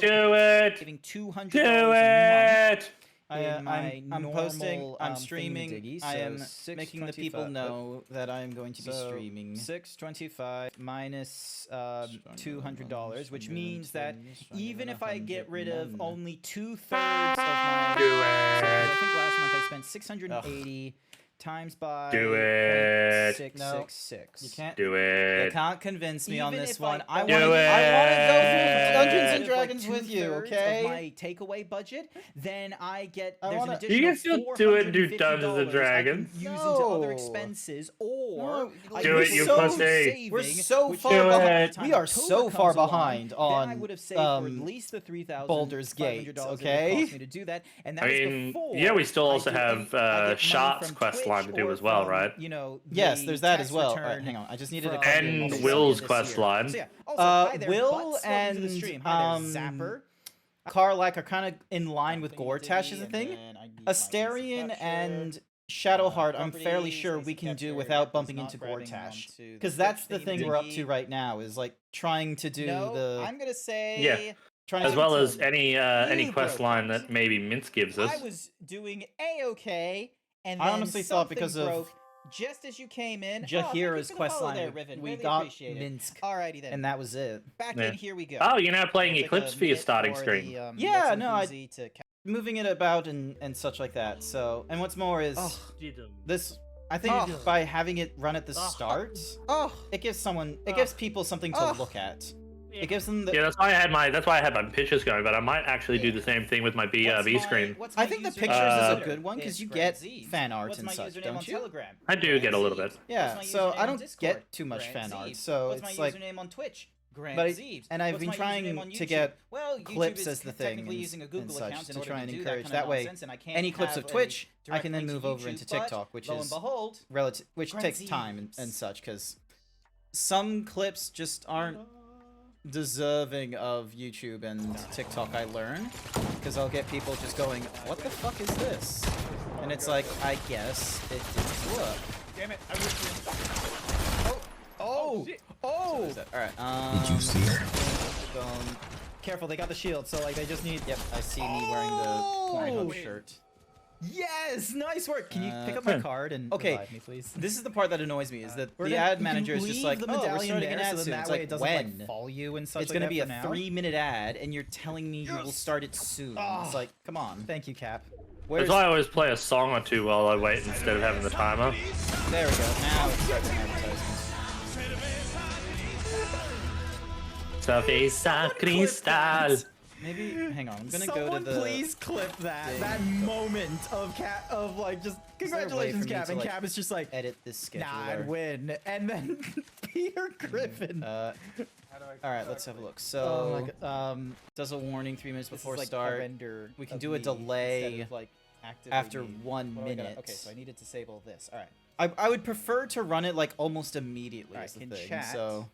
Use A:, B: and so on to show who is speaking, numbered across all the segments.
A: Do it.
B: Saving $200
A: Do
B: a month.
A: it.
B: I'm posting, I'm streaming, I am making the people
C: 625
B: know that I am going to be streaming.
C: 625 minus $200, which means that even if I get rid of only 2/3 of my...
A: Do
C: So I
A: it.
C: think last month I spent 680 times by
A: Do it.
C: 0.666.
B: You can't.
A: Do
B: You
A: it.
B: can't convince me on
C: Even
B: this
C: if
B: one.
C: I
B: I
C: do
B: want to
A: it.
B: go through Dungeons and
C: Like
B: Dragons with you,
C: 2/3
B: okay?
C: of my takeaway budget, then I get
B: I
C: there's an
B: wanna-
C: additional
A: You can still do it and do
C: $450
A: Dungeons and Dragons.
C: I can use into other
B: No.
C: expenses, or
B: No,
C: I
A: Do
C: can
A: it, you
C: put
A: pussy.
C: saving,
B: We're so
C: which
B: far
A: Do
B: behind.
A: it.
B: We are so far behind
C: then I
B: on
C: would have saved for at least the $3,500
B: Baldur's Gate,
C: it would
B: okay?
C: cost me to do that, and that
A: I
C: is
A: mean,
C: before
A: yeah, we still
C: I
A: also
C: do
A: have
C: any- I get money
A: Shots
C: from
A: quest line to
C: Twitch
A: do
C: or
A: as well,
C: from,
A: right?
C: You know,
B: Yes,
C: the
B: there's that
C: tax
B: as well. All right,
C: return
B: hang on. I just needed a
C: from-
B: couple
A: And
B: minutes.
A: Will's
C: this
A: quest
C: year.
A: line.
C: So yeah. Also, hi there,
B: Will
C: butts. Welcome to the
B: and,
C: stream. Hi there, Zapper.
B: Karlak are kind of in line with Gortash is the thing. Asterion and Shadowheart, I'm fairly sure we can do without bumping into Gortash. Because that's the thing we're up to right now, is like trying to do
C: No, I'm gonna say.
A: Yeah.
B: trying
A: As
B: to
A: well as
B: Awesome.
A: any
C: You
A: quest
C: broke
A: line
C: it.
A: that maybe Minsk gives us.
C: I was doing a-okay, and
B: I
C: then
B: honestly thought
C: something
B: because of
C: broke just as you came in.
B: Jahira's quest line,
C: there, Riven.
B: we
C: really
B: got
C: appreciate it.
B: Minsk,
C: Alrighty then.
B: and that was it.
C: Back
A: Yeah.
C: in, here we go.
A: Oh, you're now playing
C: I'll take
A: Eclipse
C: a
A: for your
C: minute
A: starting
C: for
A: screen.
C: the,
B: Yeah,
C: what's
B: no, I-
C: easy to
B: Moving it about and such like that. So, and what's more is this. I think
C: Oh.
B: by having it run at the start,
C: Oh,
B: it gives people something to look at. It gives them the.
A: Yeah, that's why I had my pictures going, but I might actually do the same thing with my B screen.
B: I think the pictures is a good one because you get fan art
C: What's
B: and
C: my
B: such,
C: username
B: don't
C: on
B: you?
C: Telegram?
A: I do get a little bit.
B: Yeah,
C: What's my
B: so
C: username
B: I
C: on
B: don't
C: Discord?
B: get too much fan art,
C: GrantZeebs.
B: so
C: What's
B: it's
C: my
B: like.
C: username on Twitch?
B: But
C: GrantZeebs.
B: and I've
C: What's
B: been
C: my
B: trying
C: username on
B: to
C: YouTube?
B: get
C: well, YouTube
B: clips
C: is
B: as the thing
C: technically
B: and-
C: using a
B: and
C: Google
B: such
C: account in
B: to
C: order
B: try and
C: to do
B: encourage.
C: That,
B: That
C: kind of
B: way,
C: nonsense, and I can't
B: any clips
C: have
B: of Twitch,
C: a
B: I can then
C: direct link
B: move
C: to
B: over
C: YouTube,
B: into
C: but
B: TikTok, which
C: lo and
B: is
C: behold,
B: relative, which takes time and such, because some clips just aren't deserving of YouTube and TikTok. I learn because I'll get people just going, "What the fuck is this?" And it's like, I guess it didn't work.
C: Damn it! I was
B: Oh!
C: Oh!
B: Alright,
D: Did you see it?
C: Careful, they got the shield, so like they just need.
B: Yep, I see me wearing the Pornhub shirt.
C: Yes, nice work. Can you pick up
B: Uh,
C: my card and
B: okay.
C: revive me, please?
B: This is the part that annoys me, is that
C: We're
B: the
C: gonna-
B: ad
C: you can
B: manager is just
C: leave
B: like,
C: the
B: "Oh, we're
C: medallion
B: starting an
C: there,
B: ad
C: so then
B: soon."
C: that
B: It's
C: way
B: like,
C: it doesn't
B: when?
C: like fall you and such.
B: It's
C: like
B: gonna
C: that
B: be
C: for
B: a
C: now.
B: 3-minute ad, and you're telling me you will start it soon. It's like, come on.
C: Thank you, Cap.
B: Where's...
A: That's why I always play a song or two while I wait instead of having the timer.
B: There we go. Now it's starting advertisements.
A: Surface Cristal.
B: Maybe, hang on, I'm gonna
C: Someone
B: go to the...
C: please clip that.
B: thing.
C: That moment of Cap, of like just
B: Is there a way
C: congratulations,
B: for me
C: Cap,
B: to,
C: and
B: like,
C: Cap is just like,
B: edit this
C: nah,
B: scheduler.
C: I'd win, and then Peter Griffin.
B: Alright, let's have a look.
C: Oh
B: So,
C: my God,
B: does a warning 3 minutes
C: this is
B: before
C: like
B: start.
C: render
B: We can
C: of
B: do a
C: me
B: delay
C: instead of, like, actively
B: after
C: me.
B: 1
C: What do I gotta-
B: minute.
C: Okay, so I need to disable this. All right.
B: I would prefer to run it like almost immediately.
C: Alright,
B: Is the
C: can
B: thing.
C: chat
B: So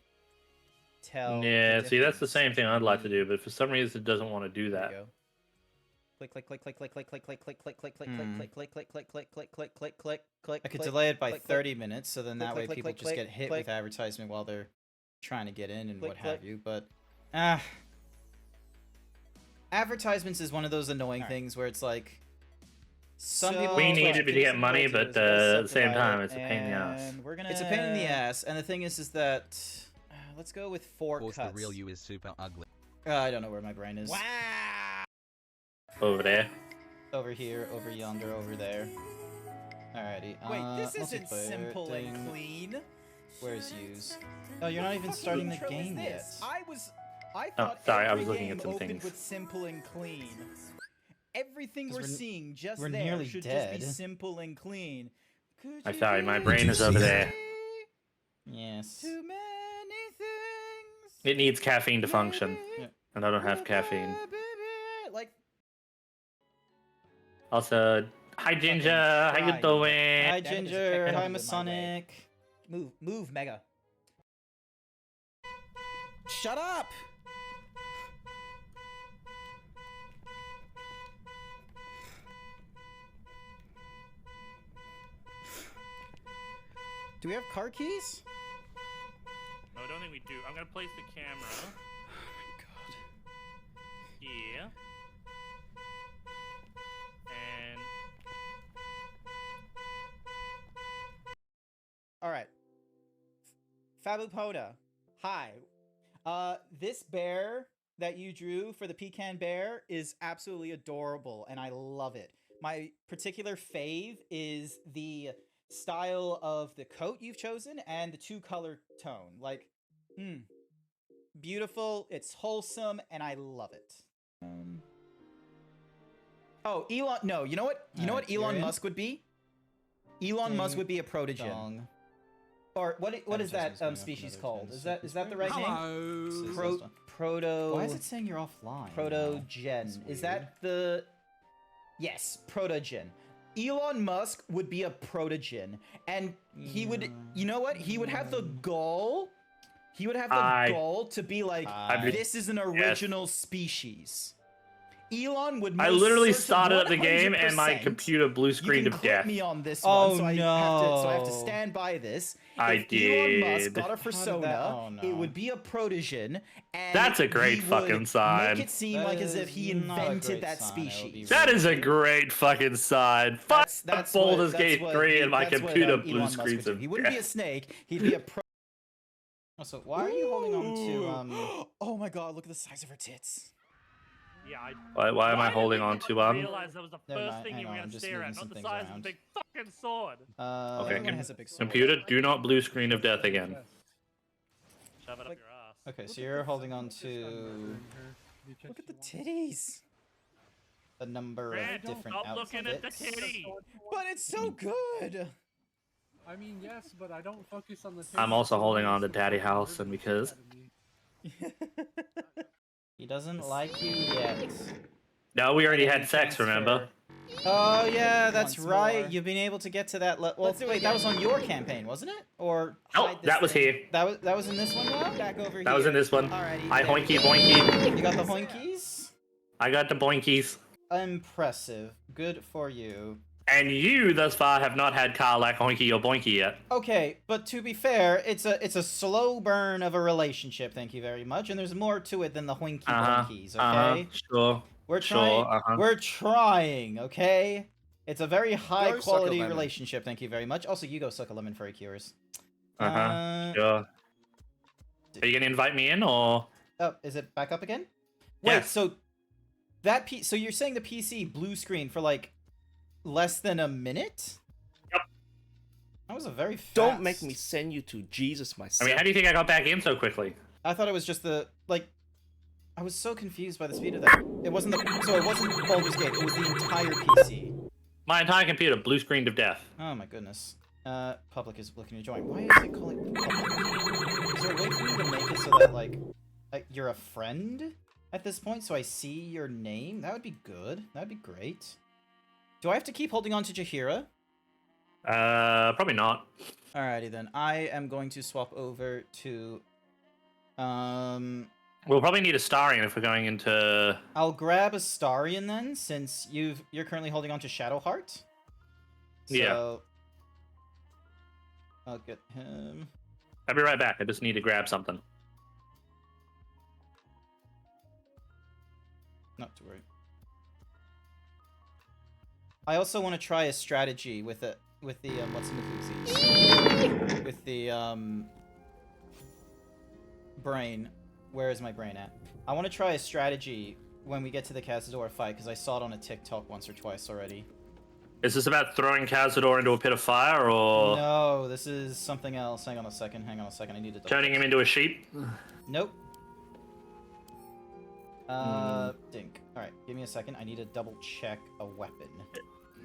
C: Tell.
A: Yeah, see, that's the
C: difference
A: same thing I'd like to
C: between-
A: do, but for some reason it doesn't want to do
C: There
A: that.
C: we go. Click, click, click, click, click, click, click, click, click, click, click, click,
B: Hmm.
C: click, click, click, click, click, click, click, click, click, click.
B: I could
C: click,
B: delay it by
C: click,
B: 30 minutes, so then that
C: click,
B: way
C: click,
B: people
C: click,
B: just
C: click,
B: get hit
C: click.
B: with advertisement while they're trying to get in and
C: Click,
B: what have
C: click.
B: you. But advertisements is one of those annoying
C: Alright.
B: things where it's like some
C: So-
B: people
A: We need it to get
C: Some
A: money,
C: criteria
A: but
C: is let's
A: at the same
C: subdivide
A: time,
C: it,
A: it's a pain in the ass.
C: and we're gonna.
B: it's a pain in the ass, and the thing is that
C: Let's go with 4
D: Of course,
C: cuts.
D: the real you is super ugly.
B: I don't know where my brain is.
C: Wow.
A: Over there.
B: Over here, over yonder, over there. Alrighty.
C: Wait, this isn't
B: multiplayer
C: simple
B: thing.
C: and clean.
B: Where's use? Oh, you're not even
C: What
B: starting the
C: intro is
B: game yet.
C: this? I thought
A: sorry, I
C: every
A: was looking
C: game
A: at some
C: opened
A: things.
C: with simple and clean. Everything
B: 'Cause
C: we're
B: we're-
C: seeing just
B: we're
C: there
B: nearly
C: should
B: dead.
C: just be simple and clean. Could
A: I'm
C: you
A: sorry, my
C: be
A: brain is over there.
B: Yes.
C: Too many things.
A: It needs caffeine to function,
B: Yeah.
A: and I don't have caffeine.
C: Like,
A: Also, hi Ginger, how you
C: try.
A: doing?
B: Hi
C: Damn it, there's a
B: Ginger.
C: technology
B: Hi
C: in my
B: Masonic.
C: move, Mega. Shut up. Do we have car keys?
A: No, I don't think we do. I'm gonna place the camera
B: Oh my god.
C: Fabupona, hi. This bear that you drew for the pecan bear is absolutely adorable, and I love it. My particular fave is the style of the coat you've chosen and the two-color tone. Like, beautiful, it's wholesome, and I love it. Oh, Elon, no, you know what? You know what Elon Musk would be? Elon Musk would be a protogen. Or what is that species called? Is that the right name? Proto.
B: Why is it saying you're offline?
C: Protogen. Is that the? Yes, protogen. Elon Musk would be a protogen, and he would. You know what? He would have the goal. He would have the goal to be like, this is an original species. Elon would.
A: I literally started up the game and my computer blue screened of death.
C: Me on this one, so I have to stand by this.
A: I did.
C: Elon Musk got a persona, it would be a protogen, and
A: that's a great fucking sign.
C: Make it seem like as if he invented that species.
A: That is a great fucking sign. Fuck Baldur's Gate 3 and my computer blue screens of death.
C: He wouldn't be a snake. He'd be a pro.
B: So why are you holding on to
C: Oh my god! Look at the size of her tits.
A: Yeah, why am I holding on to
D: I realized that was the first thing you were gonna stare at, not the size of the big fucking sword.
A: Okay, computer, do not blue screen of death again.
D: Shove it up your ass.
B: Okay, so you're holding on to.
C: Look at the titties.
B: A number
D: Grant,
B: of different
D: stop
B: outfits.
D: looking at the titty.
C: But it's so good.
E: I mean, yes, but I don't focus on the.
A: I'm also holding on to Daddy House, and because.
B: He doesn't like you yet.
A: No, we already had sex, remember?
B: Oh yeah, that's
C: Once
B: right.
C: more.
B: You've been able to get to that level. Well,
C: Let's do it
B: wait, that
C: again.
B: was on your campaign, wasn't it? Or
A: Oh, that was here.
B: that was in this one now?
C: Back over here.
A: That was in this one.
C: Alrighty.
A: I hoinky boinky.
B: You got the hoinkies?
A: I got the boinkies.
B: Impressive. Good for you.
A: And you, thus far, have not had Karlak hoinky or boinky yet.
B: Okay, but to be fair, it's a slow burn of a relationship, thank you very much, and there's more to it than the hoinky boinkies, okay?
A: Sure.
B: We're trying,
A: Sure,
B: we're trying, okay? It's a very high
C: Go suck a
B: quality
C: lemon.
B: relationship, thank you very much. Also, you go suck a lemon fairy cures.
A: Sure. Are you gonna invite me in, or?
B: Oh, is it back up again? Wait,
A: Yes.
B: so so you're saying the PC blue screen for like less than a minute?
A: Yep.
B: That was a very fast...
F: Don't make me send you to Jesus
A: I
F: myself.
A: mean, how do you think I got back in so quickly?
B: I thought it was just the like. I was so confused by the speed of that. It wasn't so it wasn't Baldur's Gate. It was the entire PC.
A: My entire computer blue screened of death.
B: Oh my goodness. Public is looking to join. Why is it calling public? Is there a way for me to make it so that like you're a friend at this point, so I see your name? That would be good. That would be great. Do I have to keep holding on to Jaheira?
A: Probably not.
B: Alrighty then. I am going to swap over to
A: We'll probably need a Starion if we're going into...
B: I'll grab a Starion then, since you're currently holding on to Shadowheart. So,
A: Yeah.
B: I'll get him.
A: I'll be right back. I just need to grab something.
B: Not to worry. I also want to try a strategy with the what's in the floozies. With the brain. Where is my brain at? I want to try a strategy when we get to the Cazador fight, because I saw it on a TikTok once or twice already.
A: Is this about throwing Cazador into a pit of fire, or...
B: No, this is something else. Hang on a second. I need to double
A: Turning him into a sheep?
B: Nope. Dink. Alright, give me a second. I need to double check a weapon.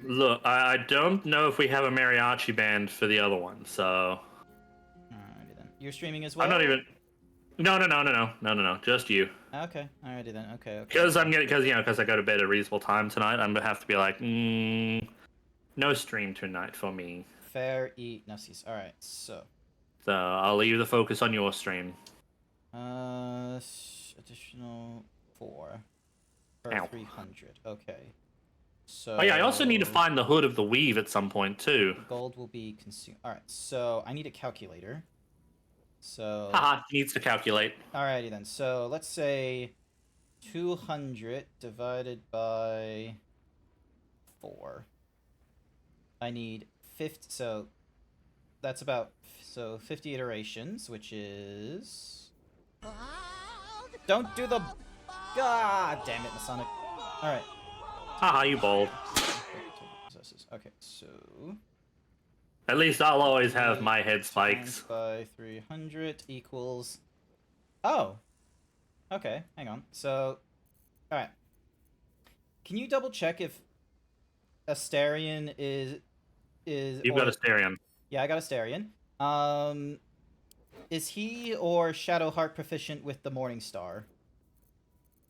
A: Look, I don't know if we have a mariachi band for the other one, so...
B: Alrighty then. You're streaming as well?
A: I'm not even... No, just you.
B: Okay, alrighty then. Okay.
A: Because I go to bed at a reasonable time tonight, I'm gonna have to be like, no stream tonight for me.
B: Fair eat nussies. Alright, so.
A: So I'll leave the focus on your stream.
B: Additional 4 for
A: Ow.
B: 300. Okay. So.
A: Oh yeah, I also need to find the hood of the weave at some point too.
B: Gold will be consumed. Alright, so I need a calculator. So.
A: Haha, needs to calculate.
B: Alrighty then. So let's say 200 divided by 4. I need 50. So that's about 50 iterations, which is. Don't do the. God damn it, Masonic. All right.
A: Haha, you bold.
B: Okay, so.
A: At least I'll always have my head spikes.
B: By 300 equals. Oh. Okay, hang on. So, all right. Can you double check if Astarion is?
A: You've got Astarion.
B: Yeah, I got Astarion. Is he or Shadowheart proficient with the Morning Star?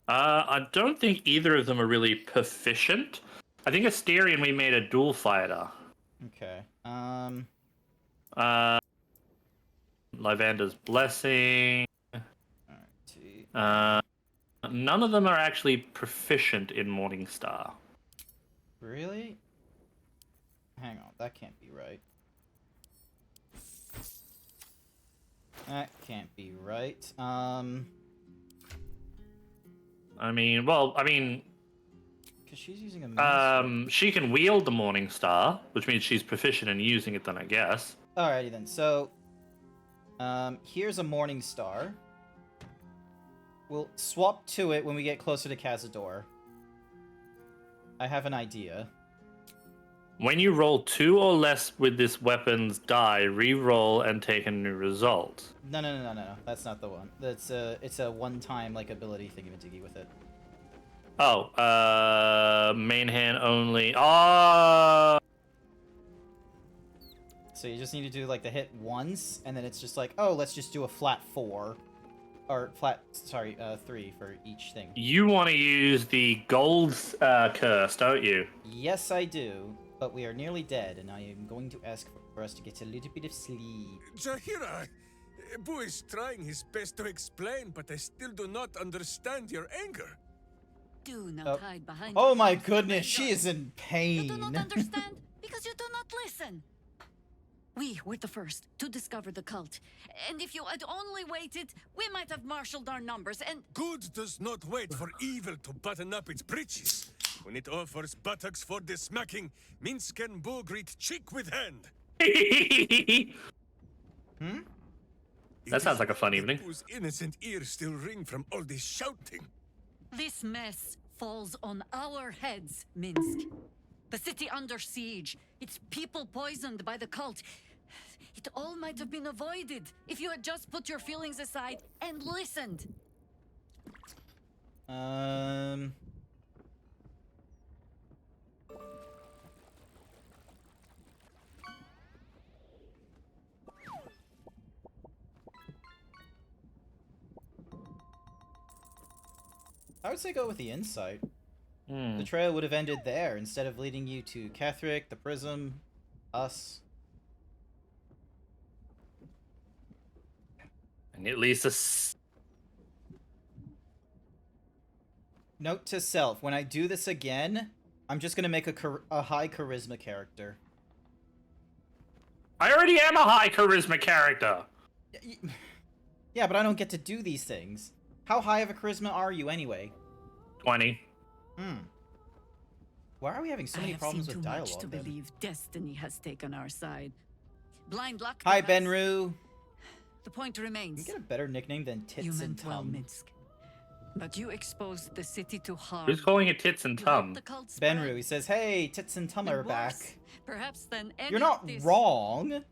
A: I don't think either of them are really proficient. I think Astarion we made a dual fighter.
B: Okay.
A: Lyvander's Blessing.
B: Alright.
A: None of them are actually proficient in Morningstar.
B: Really? Hang on, that can't be right. That can't be right. Because she's using a
A: she can wield the Morningstar, which means she's proficient in using it then, I guess.
B: Alrighty then, so... here's a Morning Star. We'll swap to it when we get closer to Cazador. I have an idea.
A: When you roll 2 or less with this weapon's die, re-roll and take a new result.
B: No. That's not the one. It's a one-time, like, ability thingy-majiggy with it.
A: Oh, main hand only. Oh!
B: So you just need to do, like, the hit once, and then it's just like, oh, let's just do a flat 4. Or flat, 3 for each thing.
A: You want to use the gold curse, don't you?
B: Yes, I do. But we are nearly dead, and I am going to ask for us to get a little bit of sleep.
G: Jaheira, Boo is trying his best to explain, but I still do not understand your anger.
H: Do not hide behind.
B: Oh my goodness, she is in pain.
H: You do not understand because you do not listen. We were the first to discover the cult, and if you had only waited, we might have marshaled our numbers and...
G: Good does not wait for evil to button up its breeches. When it offers buttocks for the smacking, Minsk and Boo greet cheek with hand.
A: That sounds like a fun evening.
G: Boo's innocent ears still ring from all this shouting.
H: This mess falls on our heads, Minsk. The city under siege, its people poisoned by the cult. It all might have been avoided if you had just put your feelings aside and listened.
B: I would say go with the insight. The trail would have ended there instead of leading you to Catherick, the Prism, us.
A: And at least
B: Note to self, when I do this again, I'm just gonna make a high charisma character.
A: I already am a high charisma character.
B: Yeah, but I don't get to do these things. How high of a charisma are you anyway?
A: 20.
B: Why are we having so many problems with dialogue?
H: I have seen too much to believe destiny has taken our side. Blind luck.
B: Hi,
H: perhaps?
B: Benru.
H: The point remains.
B: Can you get a better nickname than Tits
H: You
B: and
H: meant well,
B: Tum?
H: Minsk. But you exposed the city to harm.
A: Who's calling it Tits and
H: You let
A: Tum?
H: the cult spread.
B: Benru, he says, hey, Tits and Tum are
H: And
B: back.
H: worse, perhaps than any
B: You're not
H: of this.
B: wrong.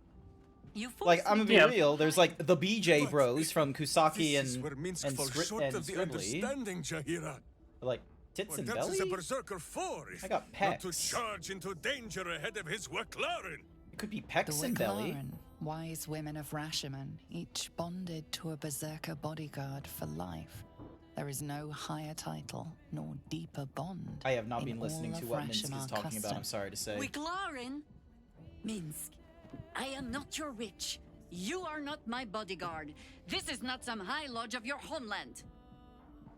H: You
B: Like,
H: forced
B: I'm
H: me
B: gonna
H: to
B: be real, there's like the BJ
G: But
B: bros from Kusaki
G: This is
B: and
G: where Minsk
B: and
G: falls
B: Skri-
G: short
B: and
G: of the
B: Scribbly.
G: understanding, Jaheira.
B: Like, Tits
G: What
B: and
G: else is a
B: Belly?
G: berserker for if
B: I got
G: not to
B: pecs.
G: charge into danger ahead of his Waclaren?
B: It could be
I: The
B: Pecs and Belly.
I: Wicklaren, wise women of Rashomon, each bonded to a berserker bodyguard for life. There is no higher title nor deeper bond.
B: I have not
I: in
B: been listening
I: all
B: to
I: of
B: what Minsk is
I: Rashomon
B: talking about,
I: custom.
B: I'm sorry to say.
H: Wicklaren? Minsk, I am not your witch. You are not my bodyguard. This is not some high lodge of your homeland.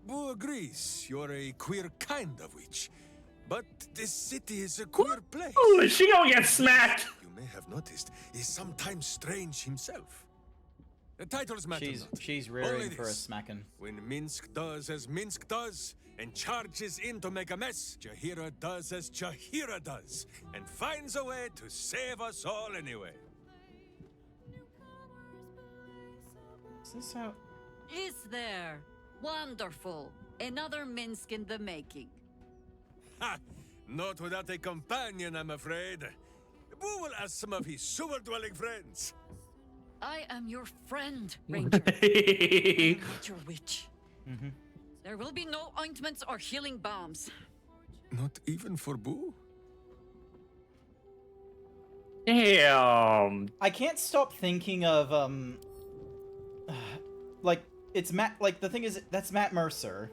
G: Boo agrees you're a queer kind of witch. But this city is a queer place.
A: Ooh, is she gonna get smacked?
G: You may have noticed, is sometimes strange himself. The titles matter not.
B: She's
G: Only
B: rearing for a
G: this.
B: smacking.
G: When Minsk does as Minsk does, and charges in to make a mess, Jaheira does as Jaheira does, and finds a way to save us all anyway.
B: Is this how...
H: Is there? Wonderful. Another Minsk in the making.
G: Ha! Not without a companion, I'm afraid. Boo will ask some of his sewer-dwelling friends.
H: I am your friend, Ranger. I am not your witch.
B: Mm-hmm.
H: There will be no ointments or healing balms.
G: Not even for Boo?
A: Damn.
B: I can't stop thinking of, like, it's Matt, like, the thing is, that's Matt Mercer.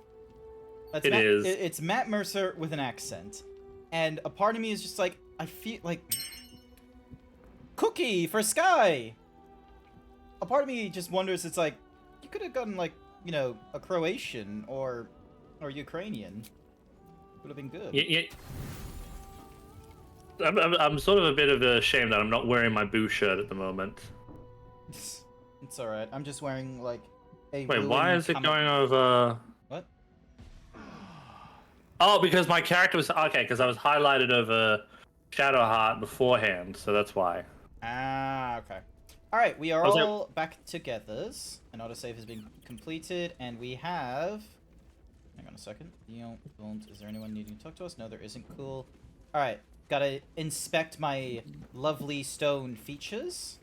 B: That's
A: It
B: Matt,
A: is.
B: It's Matt Mercer with an accent. And a part of me is just like, I feel like... Cookie for Sky! A part of me just wonders, it's like, you could have gotten, like, you know, a Croatian or Ukrainian. Would have been good.
A: Yeah. I'm sort of a bit of a shame that I'm not wearing my Boo shirt at the moment.
B: It's alright. I'm just wearing, like, a
A: Wait, why
B: ruined
A: is it
B: comic-
A: going over...
B: What?
A: Oh, because my character was... Okay, because I was highlighted over Shadowheart beforehand, so that's why.
B: Ah, okay. Alright, we are
A: Was there-
B: all back together. An autosave has been completed, and we have... Hang on a second. Is there anyone needing to talk to us? No, there isn't. Cool. Alright, gotta inspect my lovely stone features.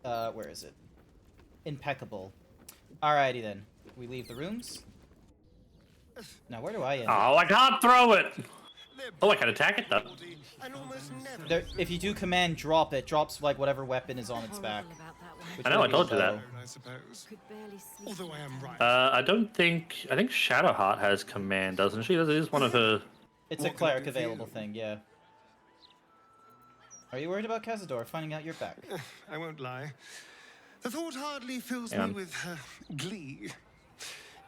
B: Where is it? Impeccable. Alrighty then. We leave the rooms. Now, where do I end?
A: Oh, I can't throw it! Oh, I can attack it, though.
B: There, if you do command drop, it drops, like, whatever weapon is on its back.
A: I know, I told you that.
G: I suppose. Although I am right.
A: I don't think... I think Shadowheart has command, doesn't she? That is one of her...
B: It's a cleric available thing, yeah. Are you worried about Cazador finding out you're back?
G: I won't lie. The thought hardly fills
A: Hang
G: me
A: on.
G: with glee.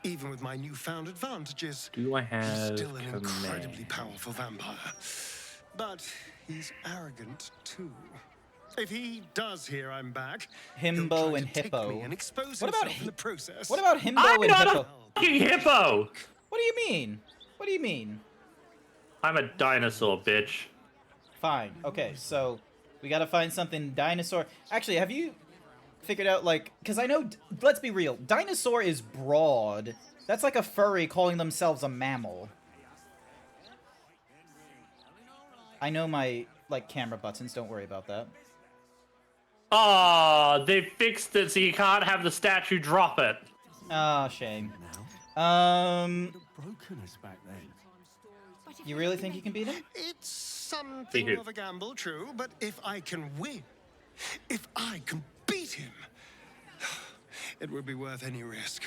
G: Even with my newfound advantages,
A: Do I
G: he's
A: have
G: still an incredibly
A: command?
G: powerful vampire. But he's arrogant too. If he does hear I'm back, he'll
B: Himbo
G: try
B: and
G: to take
B: Hippo.
G: me and expose
B: What about
G: himself in the process.
B: What about Himbo
A: I'm
B: and
A: not
B: Hippo?
A: a fucking hippo!
B: What do you mean? What do you mean?
A: I'm a dinosaur, bitch.
B: Fine. Okay, so we gotta find something dinosaur. Actually, have you figured out, like, because I know, let's be real, dinosaur is broad. That's like a furry calling themselves a mammal. I know my, like, camera buttons, don't worry about that.
A: Oh, they fixed it so you can't have the statue drop it.
B: Ah, shame.
E: Broken us back then.
B: You really think you can beat him?
G: It's something
A: who?
G: of a gamble, true, but if I can win, if I can beat him, it would be worth any risk.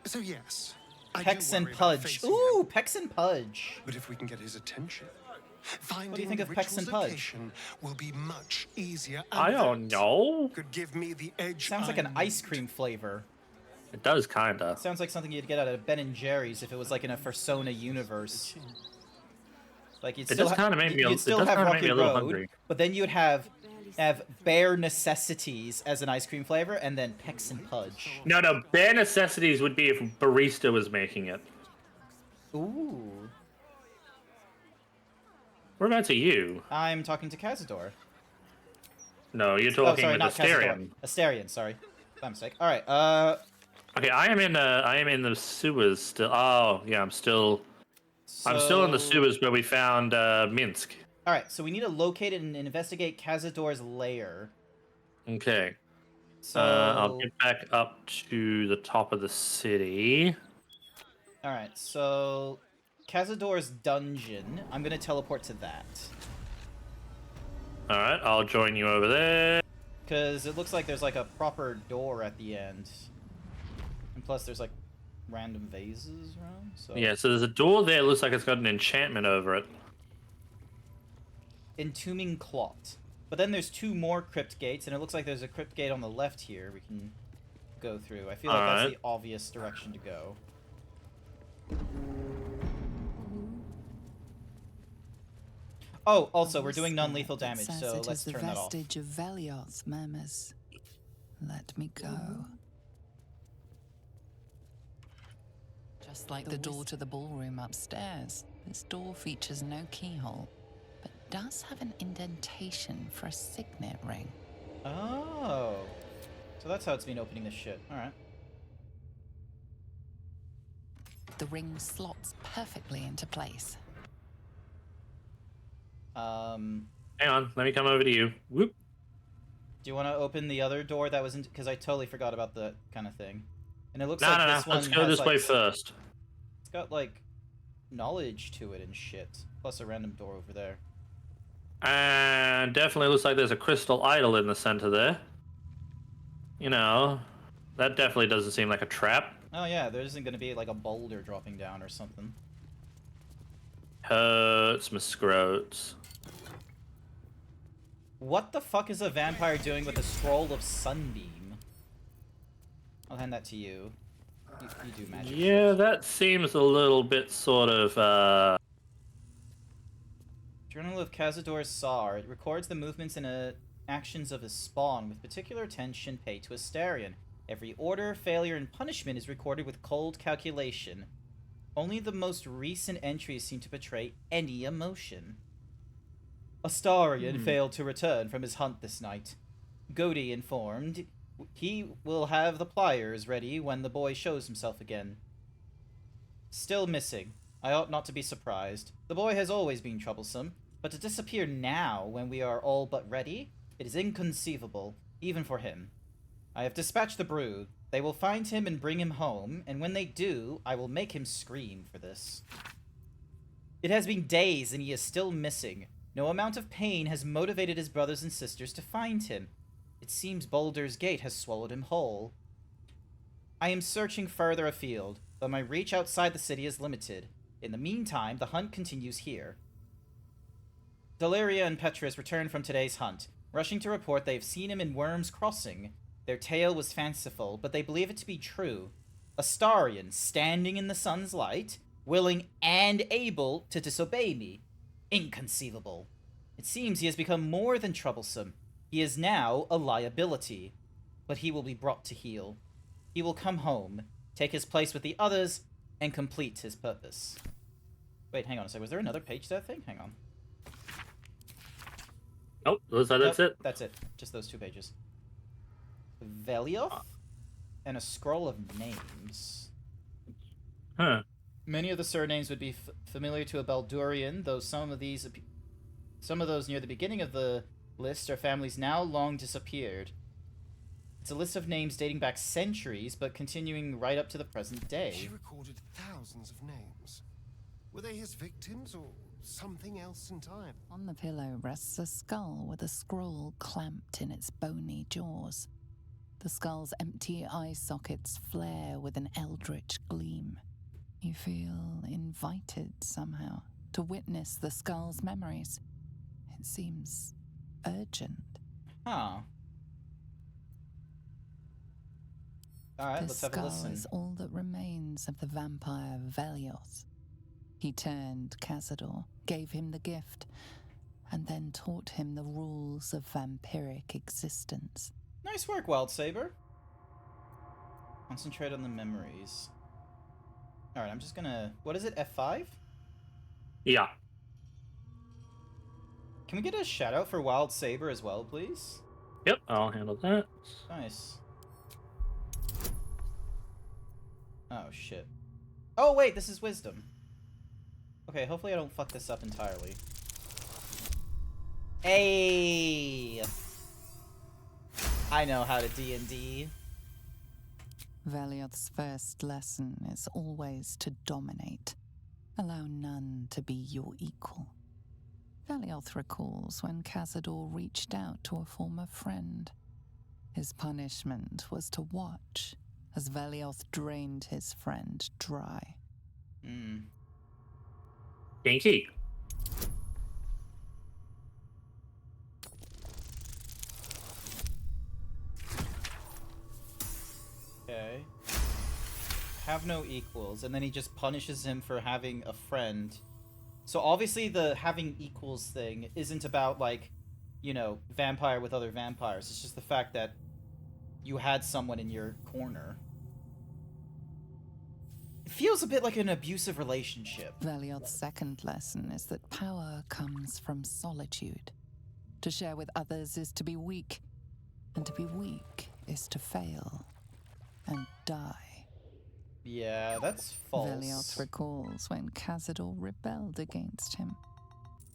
G: So yes, I do
B: Pex and
G: worry about
B: Pudge.
G: facing
B: Ooh,
G: him,
B: Pex and Pudge.
G: but if we can get his attention, finding
B: What do you think
G: the
B: of Pex and
G: ritual's
B: Pudge?
G: location will be much easier.
A: I
G: and
A: don't
G: that
A: know.
G: Could give me the edge.
B: Sounds like
G: I
B: an ice
G: need.
B: cream flavor.
A: It does, kinda.
B: Sounds like something you'd get out of Ben & Jerry's if it was like in a Persona universe. Like you'd
A: It
B: still
A: does kinda make me a-
B: you'd
A: it
B: still
A: does
B: have
A: kinda make
B: Rocky
A: me a little
B: Road,
A: hungry.
B: but then you'd have bare necessities as an ice cream flavor, and then Pex and Pudge.
A: No, bare necessities would be if Barista was making it.
B: Ooh.
A: Whereabouts are you?
B: I'm talking to Cazador.
A: No, you're
B: Oh,
A: talking
B: sorry,
A: with
B: not
A: Asterion.
B: Cazador. Asterion, sorry. My mistake. Alright,
A: Okay, I am in the sewers still. Oh, yeah, I'm still in the sewers where we found Minsk.
B: Alright, so we need to locate and investigate Cazador's lair.
A: Okay.
B: So
A: I'll get back up to the top of the city.
B: Alright, so Cazador's dungeon. I'm gonna teleport to that.
A: Alright, I'll join you over there.
B: Because it looks like there's like a proper door at the end. And plus there's like random vases around, so...
A: Yeah, so there's a door there. It looks like it's got an enchantment over it.
B: Entombing Clot. But then there's two more crypt gates, and it looks like there's a crypt gate on the left here we can go through. I feel like that's
A: Alright.
B: the obvious direction to go. Oh, also, we're doing non-lethal damage,
I: Says
B: so
I: it
B: let's
I: is the
B: turn that off.
I: vestige of Velioth's murmurs. Let me go. Just like the door to the ballroom upstairs, this door features no keyhole, but does have an indentation for a signet ring.
B: Oh. So that's how it's been opening this shit. Alright.
I: The ring slots perfectly into place.
B: Hang
A: on, let me come over to you. Whoop.
B: Do you want to open the other door that was in? Because I totally forgot about that kind of thing. And it looks
A: No,
B: like
A: no,
B: this
A: no.
B: one
A: Let's go
B: has,
A: this
B: like,
A: way first.
B: It's got, like, knowledge to it and shit. Plus a random door over there.
A: And definitely looks like there's a crystal idol in the center there. You know, that definitely doesn't seem like a trap.
B: Oh yeah, there isn't going to be, like, a boulder dropping down or something.
A: Hurts my scrotes.
B: What the fuck is a vampire doing with a scroll of sunbeam? I'll hand that to you. You do magic.
A: Yeah,
B: shit.
A: that seems a little bit sort of,
B: Journal of Cazador Sar. It records the movements and actions of his spawn, with particular attention paid to Astarion. Every order, failure, and punishment is recorded with cold calculation. Only the most recent entries seem to portray any emotion. Astarion failed to return from his hunt this night. Godi informed he will have the pliers ready when the boy shows himself again. Still missing. I ought not to be surprised. The boy has always been troublesome, but to disappear now when we are all but ready, it is inconceivable, even for him. I have dispatched the brood. They will find him and bring him home, and when they do, I will make him scream for this. It has been days and he is still missing. No amount of pain has motivated his brothers and sisters to find him. It seems Baldur's Gate has swallowed him whole. I am searching further afield, but my reach outside the city is limited. In the meantime, the hunt continues here. Deliria and Petrus returned from today's hunt, rushing to report they have seen him in Worm's Crossing. Their tale was fanciful, but they believe it to be true. Astarion, standing in the sun's light, willing and able to disobey me. Inconceivable. It seems he has become more than troublesome. He is now a liability. But he will be brought to heel. He will come home, take his place with the others, and complete his purpose. Wait, hang on a second. Was there another page to that thing? Hang on.
A: Nope, that's it.
B: That's it. Just those 2 pages. Velioth and a scroll of names.
A: Huh.
B: Many of the surnames would be familiar to a Baldurian, though some of those near the beginning of the list are families now long disappeared. It's a list of names dating back centuries, but continuing right up to the present day.
G: He recorded thousands of names. Were they his victims or something else entirely?
I: On the pillow rests a skull with a scroll clamped in its bony jaws. The skull's empty eye sockets flare with an eldritch gleam. You feel invited somehow to witness the skull's memories. It seems urgent.
B: Huh. Alright, let's have a
I: skull
B: listen.
I: is all that remains of the vampire Velioth. He turned Cazador, gave him the gift, and then taught him the rules of vampiric existence.
B: Nice work, Wild Saber. Concentrate on the memories. Alright, I'm just gonna... What is it, F5?
A: Yeah.
B: Can we get a shout out for Wild Saber as well, please?
A: Yep, I'll handle that.
B: Nice. Oh, shit. Oh, wait, this is Wisdom. Okay, hopefully I don't fuck this up entirely. Hey! I know how to D&D.
I: Velioth's first lesson is always to dominate. Allow none to be your equal. Velioth recalls when Cazador reached out to a former friend. His punishment was to watch as Velioth drained his friend dry.
A: Dinky.
B: Okay. Have no equals, and then he just punishes him for having a friend. So obviously the having equals thing isn't about, like, you know, vampire with other vampires. It's just the fact that you had someone in your corner. It feels a bit like an abusive relationship.
I: Velioth's second lesson is that power comes from solitude. To share with others is to be weak. And to be weak is to fail and die.
B: Yeah, that's false.
I: Velioth recalls when Cazador rebelled against him.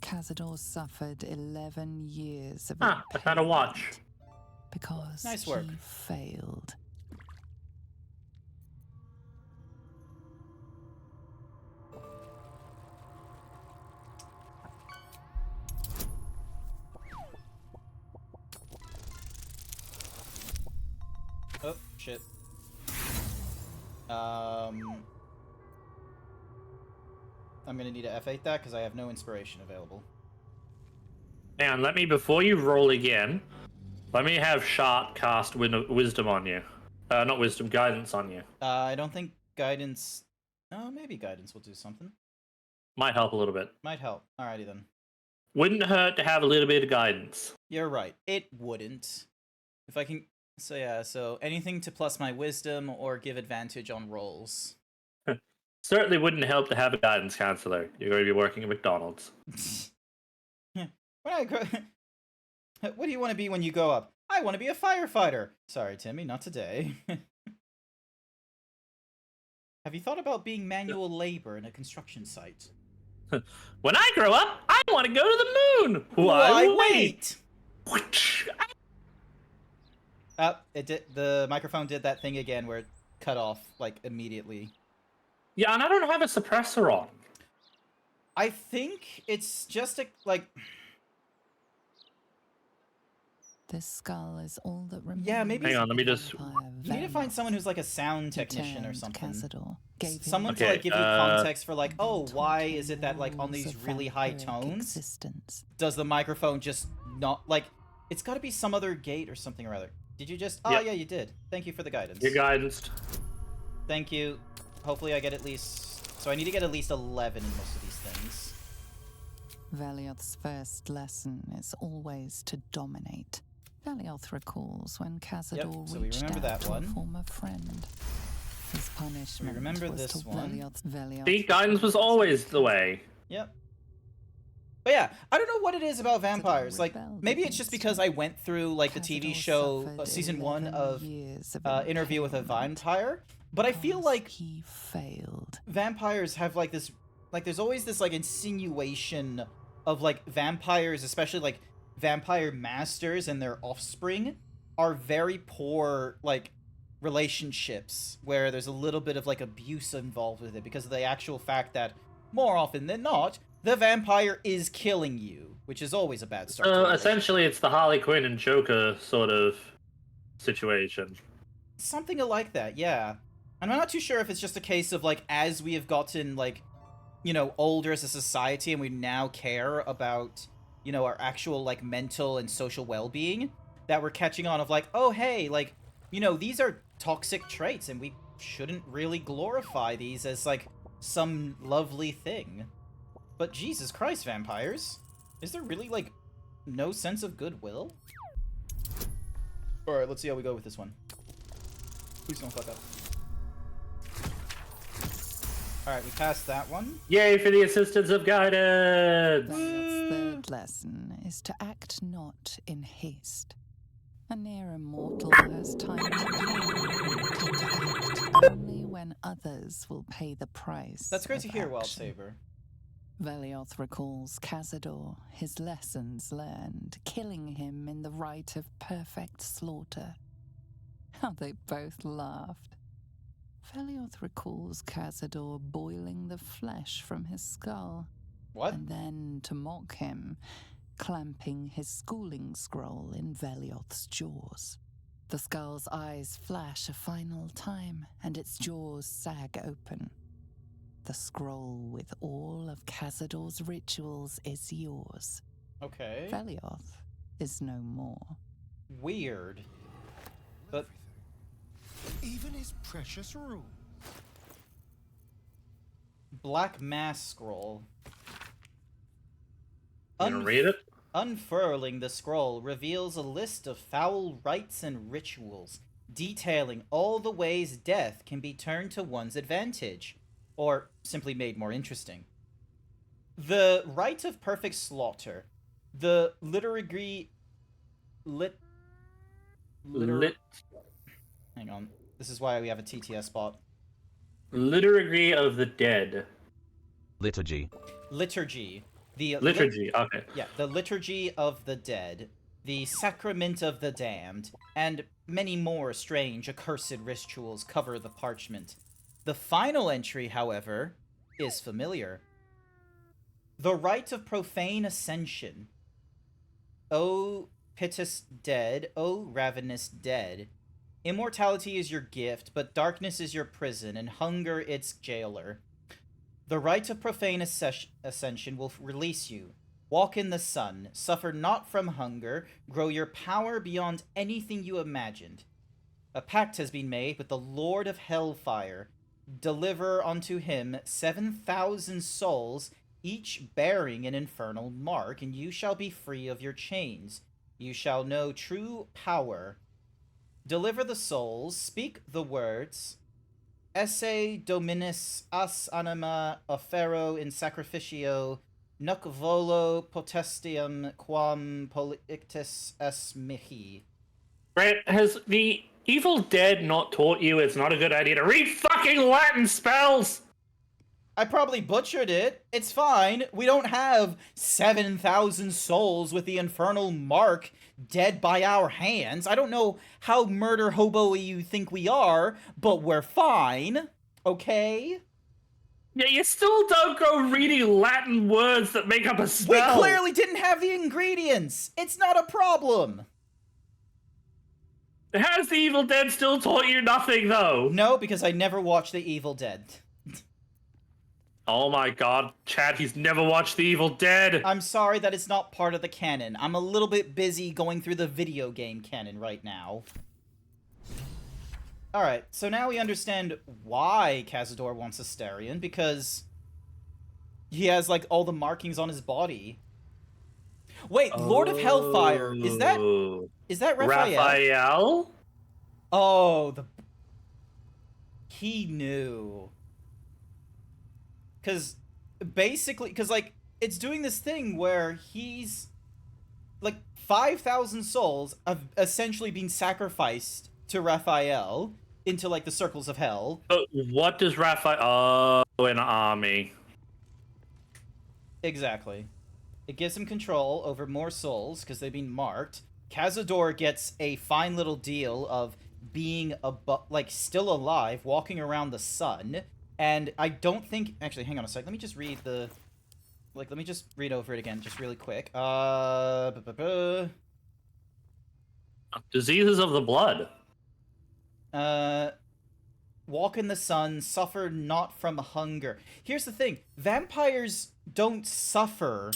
I: Cazador suffered 11 years of
A: I found a watch.
I: imprisonment because
B: Nice work.
I: he failed.
B: Oh, shit. I'm gonna need to F8 that because I have no inspiration available.
A: And let me, before you roll again, let me have Shark cast wisdom on you. Not wisdom, guidance on you.
B: I don't think guidance... Oh, maybe guidance will do something.
A: Might help a little bit.
B: Might help. Alrighty then.
A: Wouldn't hurt to have a little bit of guidance.
B: You're right. It wouldn't. If I can... So yeah, so anything to plus my wisdom or give advantage on rolls.
A: Certainly wouldn't help to have a guidance counselor. You're going to be working at McDonald's.
B: When I grow... What do you want to be when you grow up? I want to be a firefighter. Sorry, Timmy, not today. Have you thought about being manual labor in a construction site?
A: When I grow up, I want to go to the moon.
B: Why wait? It did. The microphone did that thing again where it cut off like immediately.
A: Yeah, and I don't have a suppressor on.
B: I think it's just a like.
I: This skull is all that remains.
B: Yeah, maybe.
A: Hang on, let me just.
B: You need to find someone who's like a sound technician or something. Someone to
A: Okay,
B: like give you context for like, oh, why is it that like on these really high tones, does the microphone just not like? It's got to be some other gate or something or other. Did you just? Oh
A: Yep.
B: yeah, you did. Thank you for the guidance.
A: You're guidanced.
B: Thank you. Hopefully I get at least... So I need to get at least 11 in most of these things.
I: Velioth's first lesson is always to dominate. Velioth recalls when Cazador
B: so we
I: reached
B: remember
I: out
B: that
I: to
B: one.
I: a former friend. His punishment
B: remember
I: was
B: this
I: to
B: one.
I: Velioth
A: See, guidance was always the way.
B: Yep. But yeah, I don't know what it is about vampires. Like, maybe it's just because I went through, like, the TV show, season 1 of Interview with a Vampire. But I feel like
I: he failed.
B: Vampires have, like, this... Like, there's always this, like, insinuation of, like, vampires, especially, like, vampire masters and their offspring are very poor, like, relationships where there's a little bit of, like, abuse involved with it because of the actual fact that, more often than not, the vampire is killing you, which is always a bad start.
A: So essentially, it's the Harley Quinn and Joker sort of situation.
B: Something like that, yeah. And I'm not too sure if it's just a case of, like, as we have gotten, like, you know, older as a society and we now care about, you know, our actual, like, mental and social well-being, that we're catching on of, like, oh, hey, like, you know, these are toxic traits and we shouldn't really glorify these as, like, some lovely thing. But Jesus Christ, vampires. Is there really, like, no sense of goodwill? Alright, let's see how we go with this one. Please don't fuck up. Alright, we passed that one.
A: Yay for the assistance of guidance!
I: Velioth's third lesson is to act not in haste. A near immortal has time to act only when others will pay the price.
B: That's great to hear,
I: action.
B: Wildsaber.
I: Velioth recalls Cazador, his lessons learned, killing him in the rite of perfect slaughter. How they both laughed. Velioth recalls Cazador boiling the flesh from his skull.
B: What?
I: And then, to mock him, clamping his schooling scroll in Velioth's jaws. The skull's eyes flash a final time, and its jaws sag open. The scroll with all of Cazador's rituals is yours.
B: Okay.
I: Velioth is no more.
B: Weird. But...
G: Even his precious rule.
B: Black Mass Scroll.
A: You gonna read it?
B: Unfurling the scroll reveals a list of foul rites and rituals, detailing all the ways death can be turned to one's advantage, or simply made more interesting. The rite of perfect slaughter, the Hang on. This is why we have a TTS bot.
A: Liturgy of the Dead.
C: Liturgy. The
A: Liturgy, okay.
B: Yeah, the Liturgy of the Dead, the Sacrament of the Damned, and many more strange, accursed rituals cover the parchment. The final entry, however, is familiar. The Rite of Profane Ascension. O piteous dead, O ravenous dead. Immortality is your gift, but darkness is your prison, and hunger its jailer. The Rite of Profane Ascension will release you. Walk in the sun, suffer not from hunger, grow your power beyond anything you imagined. A pact has been made with the Lord of Hellfire. Deliver unto him 7,000 souls, each bearing an infernal mark, and you shall be free of your chains. You shall know true power. Deliver the souls, speak the words, Esse Dominus as anima offero in sacrificio, nunc volo potestium quam polictus es mihi.
A: Right, has the Evil Dead not taught you it's not a good idea to read fucking Latin spells?
B: I probably butchered it. It's fine. We don't have 7,000 souls with the infernal mark dead by our hands. I don't know how murder hobo-y you think we are, but we're fine. Okay?
A: Yeah, you still don't go reading Latin words that make up a spell.
B: We clearly didn't have the ingredients. It's not a problem.
A: Has the Evil Dead still taught you nothing, though?
B: No, because I never watched The Evil Dead.
A: Oh my god, Chad, he's never watched The Evil Dead!
B: I'm sorry that it's not part of the canon. I'm a little bit busy going through the video game canon right now. Alright, so now we understand why Cazador wants Astarion, because he has, like, all the markings on his body. Wait, Lord of Hellfire, is that Raphael?
A: Raphael?
B: Oh, he knew. Because, basically, like, it's doing this thing where he's, like, 5,000 souls have essentially been sacrificed to Raphael into, like, the circles of hell.
A: What does Raphael... Oh, an army.
B: Exactly. It gives him control over more souls, because they've been marked. Cazador gets a fine little deal of being, still alive, walking around the sun. And I don't think... Actually, hang on a sec. Let me just read the... let me just read over it again, just really quick.
A: Diseases of the blood.
B: Walk in the sun, suffer not from hunger. Here's the thing. Vampires don't suffer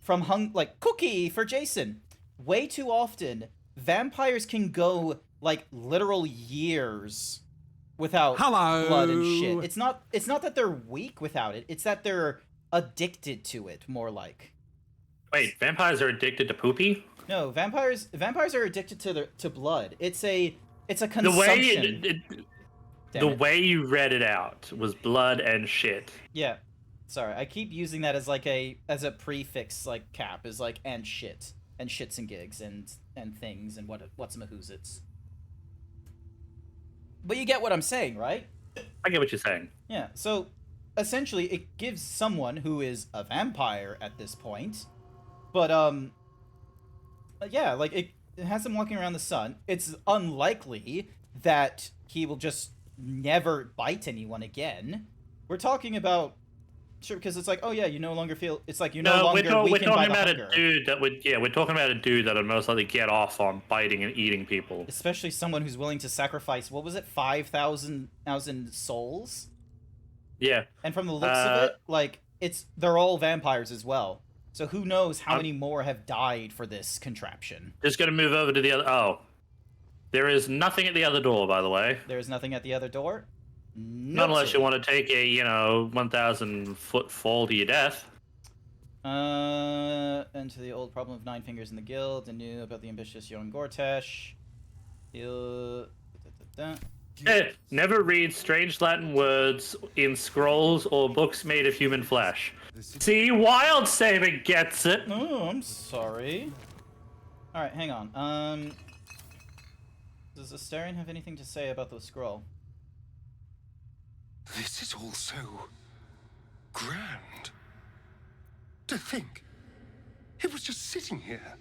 B: from Cookie for Jason. Way too often, vampires can go, like, literal years without blood and shit. It's not that they're weak without it. It's that they're addicted to it, more like.
A: Wait, vampires are addicted to poopy?
B: No, vampires are addicted to blood. It's a consumption.
A: The way you read it out was blood and shit.
B: Yeah. Sorry, I keep using that as as a prefix, like, cap, is like, and shit. And shits and gigs and things and what's mahoozits. But you get what I'm saying, right?
A: I get what you're saying.
B: Yeah, so essentially it gives someone who is a vampire at this point, but yeah, like, it has him walking around the sun. It's unlikely that he will just never bite anyone again. We're talking about... Sure, because it's like, oh yeah, you no longer feel... It's like, you're no longer weakened by the hunger.
A: We're talking about a dude that would most likely get off on biting and eating people.
B: Especially someone who's willing to sacrifice, what was it, 5,000 souls?
A: Yeah.
B: And from the looks of it, like, they're all vampires as well. So who knows how many more have died for this contraption.
A: Just gonna move over to the other... Oh. There is nothing at the other door, by the way.
B: There's nothing at the other door?
A: Not unless you want to take a, 1,000-foot fall to your death.
B: Into the old problem of 9 fingers in the guild, and knew about the ambitious young Gortash.
A: Never read strange Latin words in scrolls or books made of human flesh. See, Wild Saber gets it.
B: Oh, I'm sorry. Alright, hang on. Does Astarion have anything to say about the scroll?
G: This is all so grand. To think, it was just sitting here,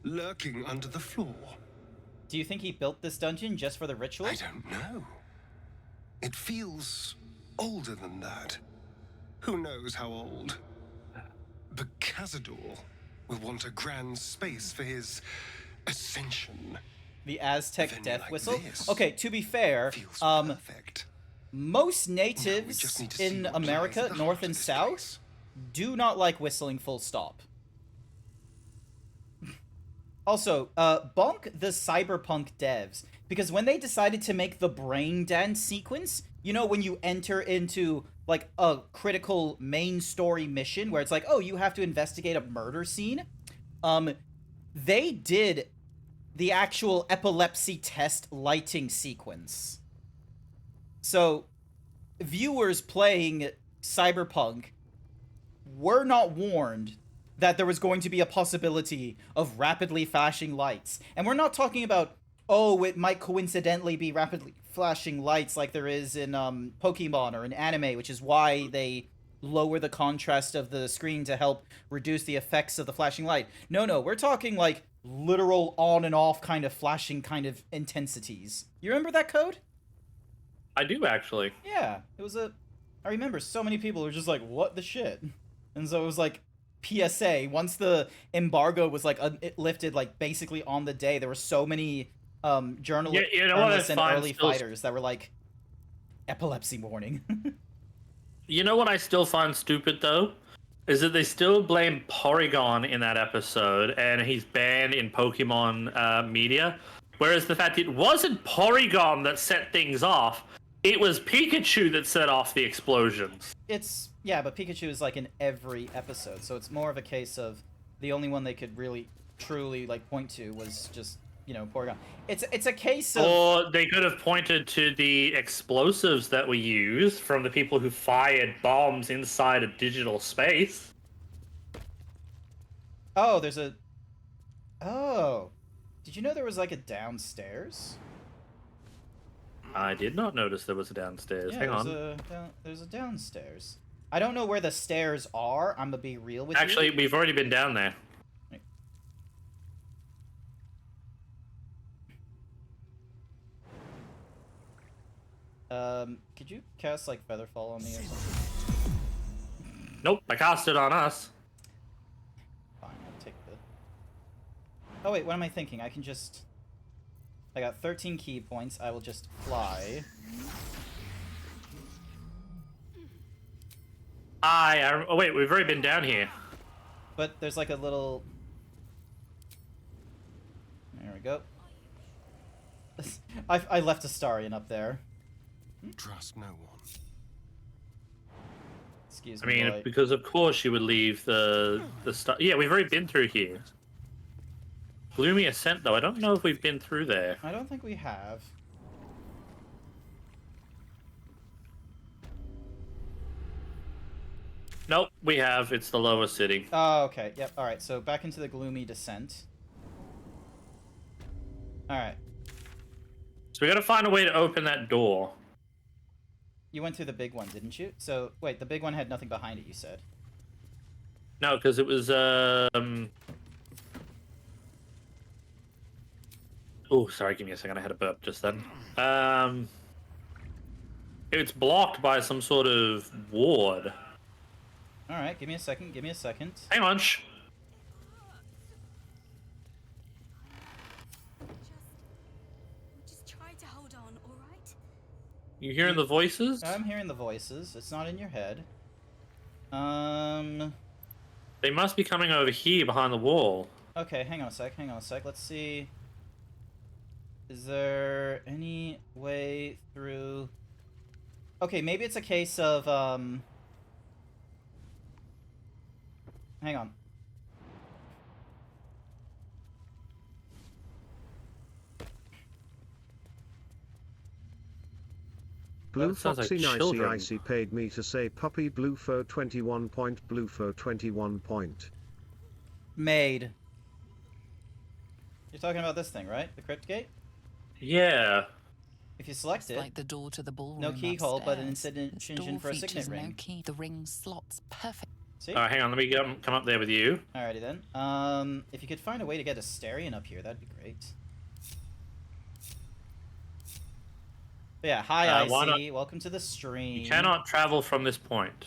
G: lurking under the floor.
B: Do you think he built this dungeon just for the ritual?
G: I don't know. It feels older than that. Who knows how old? But Cazador will want a grand space for his ascension.
B: The Aztec
G: Venue
B: death
G: like
B: whistle?
G: this
B: Okay, to be fair,
G: feels perfect.
B: most
G: We
B: natives
G: just need to see
B: in
G: what lies
B: America,
G: at the
B: North
G: heart
B: and
G: of this
B: South,
G: place.
B: do not like whistling full stop. Also, bonk the cyberpunk devs, because when they decided to make the brain dance sequence, you know, when you enter into, like, a critical main story mission, where it's like, oh, you have to investigate a murder scene, they did the actual epilepsy test lighting sequence. So, viewers playing Cyberpunk were not warned that there was going to be a possibility of rapidly flashing lights. And we're not talking about, oh, it might coincidentally be rapidly flashing lights like there is in Pokemon or in anime, which is why they lower the contrast of the screen to help reduce the effects of the flashing light. No, we're talking like literal on and off kind of flashing kind of intensities. You remember that code?
A: I do, actually.
B: Yeah, it was I remember so many people were just like, what the shit? And so it was like, PSA, once the embargo was like lifted, like basically on the day, there were so many journalists and early fighters that were like, epilepsy warning.
A: You know what I still find stupid, though? Is that they still blame Porygon in that episode, and he's banned in Pokemon media. Whereas the fact it wasn't Porygon that set things off, it was Pikachu that set off the explosions.
B: Yeah, but Pikachu is like in every episode, so it's more of a case of the only one they could really, truly like point to was just, you know, Porygon. It's a case of...
A: Or they could have pointed to the explosives that were used from the people who fired bombs inside of digital space.
B: Oh, there's a... Oh. Did you know there was like a downstairs?
A: I did not notice there was a downstairs.
B: Yeah,
A: Hang on.
B: There's a downstairs. I don't know where the stairs are. I'm gonna be real with
A: Actually,
B: you.
A: we've already been down there.
B: Could you cast like Featherfall on me or something?
A: Nope, I cast it on us.
B: Fine, I'll take the... Oh wait, what am I thinking? I can just... I got 13 key points. I will just fly.
A: Oh wait, we've already been down here.
B: But there's like a little... There we go. I left Astarion up there.
G: Trust no one.
B: Excuse
A: I
B: me.
A: mean, because of course you would leave the stuff. Yeah, we've already been through here. Gloomy Ascent, though. I don't know if we've been through there.
B: I don't think we have.
A: Nope, we have. It's the lower city.
B: Oh, okay. Yep. All right. So back into the Gloomy Descent. All right.
A: So we gotta find a way to open that door.
B: You went through the big one, didn't you? So wait, the big one had nothing behind it. You said.
A: No, because it was Oh, sorry. Give me a second. I had a burp just then. It's blocked by some sort of ward.
B: All right. Give me a second. Give me a second.
A: Hang on.
J: Just try to hold on, all right?
A: You hearing the voices?
B: I'm hearing the voices. It's not in your head.
A: They must be coming over here behind the wall.
B: Okay, hang on a sec. Hang on a sec. Let's see. Is there any way through? Okay, maybe it's a case of hang on.
E: Blue
A: sounds like
E: Foxy Nicey
A: children.
E: Icy paid me to say puppy Bluefo 21 point Bluefo 21 point.
B: Made. You're talking about this thing, right? The crypt gate?
A: Yeah.
B: If you select
I: It's
B: it,
I: like the door to the ballroom
B: no keyhole, but an
I: upstairs. This
B: incision
I: door
B: for a
I: features
B: signet
I: no
B: ring.
I: key. The ring slots perfect.
B: See?
A: Hang on, let me come up there with you.
B: Alrighty then. If you could find a way to get Asterion up here, that'd be great. But yeah, hi
A: why
B: IC, welcome to the stream.
A: You cannot travel from this point.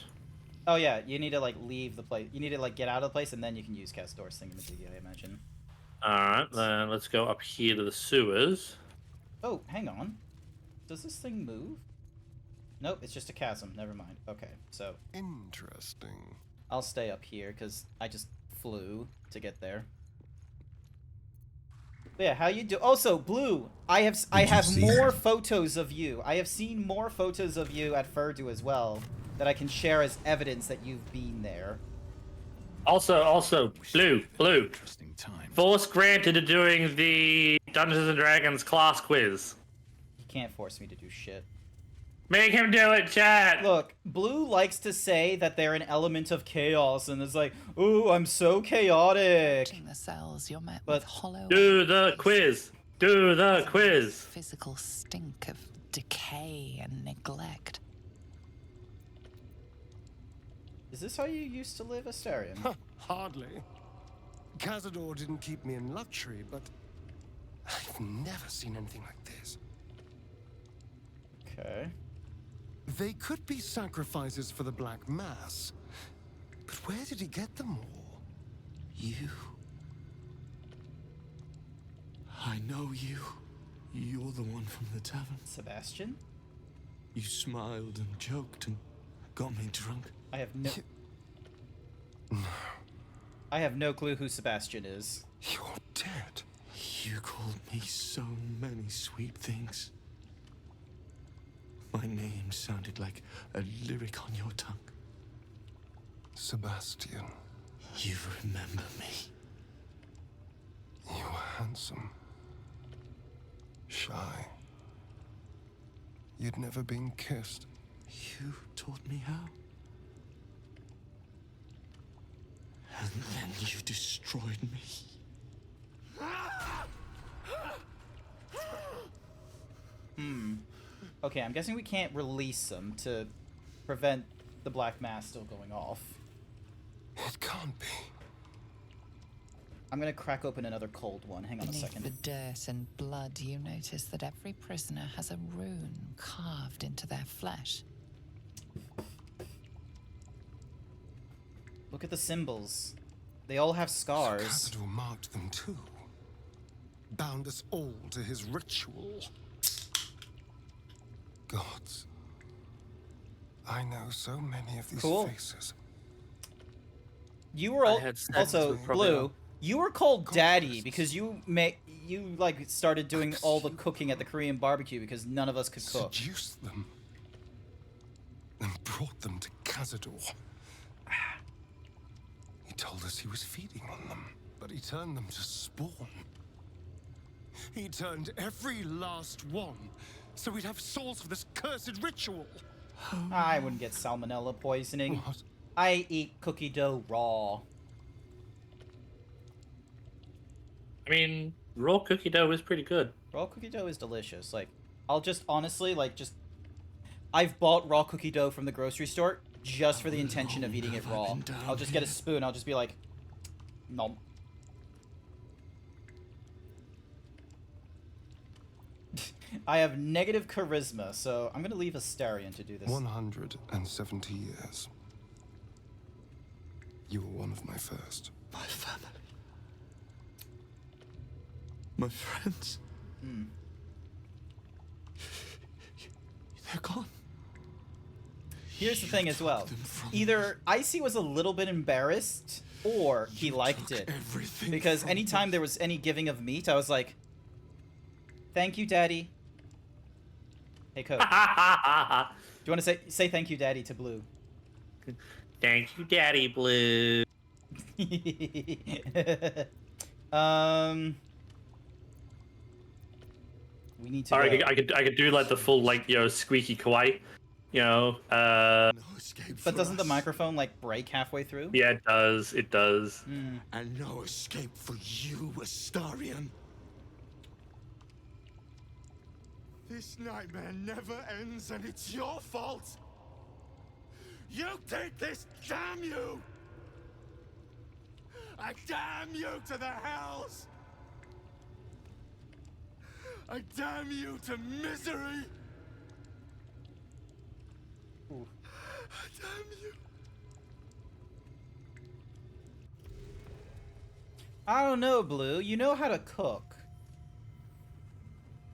B: Oh yeah, you need to like leave the place. You need to like get out of the place, and then you can use Castor's thingamajiggy, I imagine.
A: Alright, then let's go up here to the sewers.
B: Oh, hang on. Does this thing move? Nope, it's just a chasm. Never mind. Okay, so
G: Interesting.
B: I'll stay up here because I just flew to get there. But yeah, how you do? Also, Blue, I have more photos of you. I have seen more photos of you at Furdu as well that I can share as evidence that you've been there.
A: Also, Blue. Force granted to doing the Dungeons and Dragons class quiz.
B: You can't force me to do shit.
A: Make him do it, chat!
B: Look, Blue likes to say that they're an element of chaos, and it's like, ooh, I'm so chaotic.
I: The cells, you're met
B: But
I: with hollow.
A: Do the quiz! Do the quiz!
I: Physical stink of decay and neglect.
B: Is this how you used to live, Asterion?
G: Hardly. Cazador didn't keep me in luxury, but I've never seen anything like this.
B: Okay.
G: They could be sacrifices for the Black Mass, but where did he get them all?
K: You. I know you. You're the one from the tavern.
B: Sebastian?
K: You smiled and joked and got me drunk.
B: I have no... I have no clue who Sebastian is.
G: You're dead.
K: You called me so many sweet things. My name sounded like a lyric on your tongue.
G: Sebastian.
K: You remember me.
G: You were handsome. Shy. You'd never been kissed.
K: You taught me how. And then you destroyed me.
B: Okay, I'm guessing we can't release them to prevent the Black Mass still going off.
G: It can't be.
B: I'm gonna crack open another cold one. Hang on a
I: Beneath
B: second.
I: the dirt and blood, you notice that every prisoner has a rune carved into their flesh.
B: Look at the symbols. They all have scars.
G: Cazador marked them too. Bound us all to his ritual. Gods. I know so many of these faces.
B: You were also Blue. You were called Daddy because you like started doing all the cooking at the Korean barbecue because none of us could cook.
G: Seduced them and brought them to Cazador. He told us he was feeding on them, but he turned them to spawn. He turned every last one, so we'd have souls for this cursed ritual.
B: I wouldn't get salmonella poisoning.
G: What?
B: I eat cookie dough raw.
A: I mean, raw cookie dough is pretty good.
B: Raw cookie dough is delicious. Like, I'll just honestly, like, I've bought raw cookie dough from the grocery store just for the intention of eating it raw. I'll just get a spoon. I'll just be like, nom. I have negative charisma, so I'm gonna leave Asterion to do this.
G: 170 years. You were one of my first.
K: My family. My friends. They're gone.
B: Here's the thing as well. Either Icy was a little bit embarrassed, or he liked it. Because anytime there was any giving of meat, I was like, thank you, Daddy. Hey, Code. Do you want to say thank you, Daddy, to Blue?
A: Thank you, Daddy Blue.
B: We need to.
A: Or I could do like the full like squeaky kawaii,
K: No escape
B: But
K: for
B: doesn't the
K: us.
B: microphone like break halfway through?
A: Yeah, it does. It does.
K: And no escape for you, Astarion. This nightmare never ends, and it's your fault! You did this, damn you! I damn you to the hells! I damn you to misery!
B: Ooh.
K: I damn you!
B: I don't know, Blue. You know how to cook.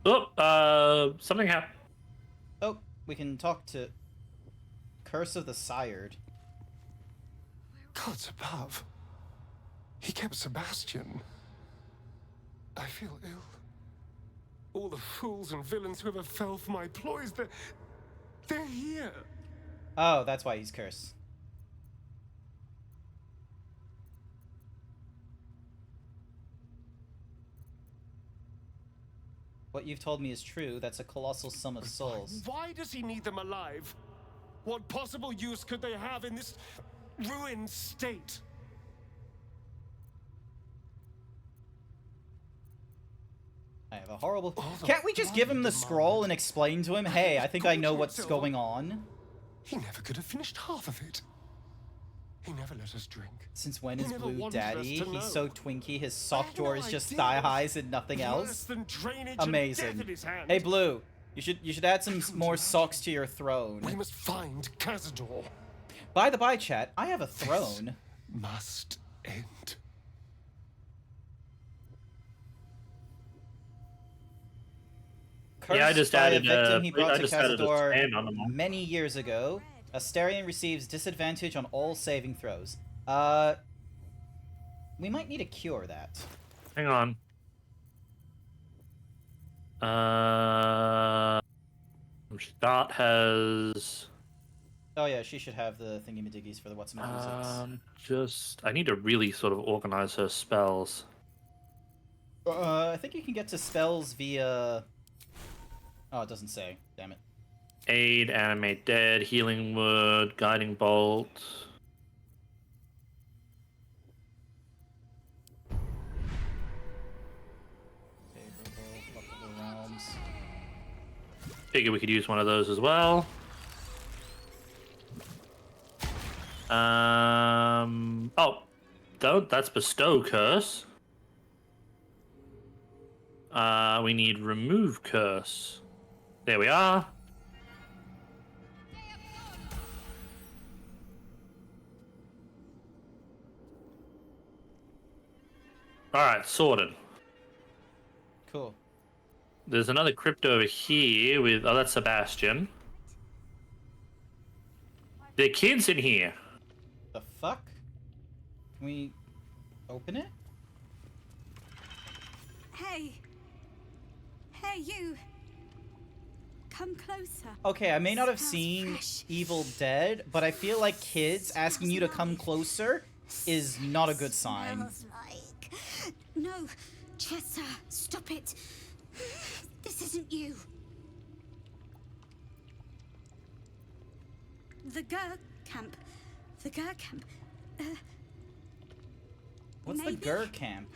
A: Oh, something happened.
B: Oh, we can talk to Curse of the Sired.
G: Gods above. He kept Sebastian. I feel ill. All the fools and villains who ever fell for my ploys, they're here.
B: Oh, that's why he's cursed. What you've told me is true. That's a colossal sum of souls.
G: Why does he need them alive? What possible use could they have in this ruined state?
B: I have a horrible... Can't we just give him the scroll and explain to him, hey, I think I know what's going on?
G: He never could have finished half of it. He never let us drink.
B: Since when is Blue daddy? He's so twinky, his sock drawer is just thigh highs and nothing else. Amazing. Hey Blue, you should add some more socks to your throne.
G: We must find Cazador.
B: By the by, chat, I have a throne.
G: This must end.
B: Cursed
A: Yeah, I just
B: by
A: added
B: a victim he brought to
A: a 10 on them all.
B: many years ago. Astarion receives disadvantage on all saving throws. We might need to cure that.
A: Hang on. Start has.
B: Oh yeah, she should have the thingy-majiggies for the
A: I need to really sort of organize her spells.
B: I think you can get to spells via... Oh, it doesn't say. Damn it.
A: Aid, Animate Dead, Healing Word, Guiding Bolt. Figure we could use one of those as well. Oh, that's Bestow Curse. We need Remove Curse. There we are. Alright, sorted.
B: Cool.
A: There's another crypt over here with... Oh, that's Sebastian. There are kids in here.
B: The fuck? Can we open it?
J: Hey. Hey, you. Come closer.
B: Okay, I may not have
J: Smells
B: seen
J: fresh.
B: Evil Dead, but I feel like kids asking you to come closer is not a good sign.
J: Smells like... No, Chessa, stop it. This isn't you. The Gur camp. The Gur camp.
B: What's
J: maybe?
B: the Gur camp?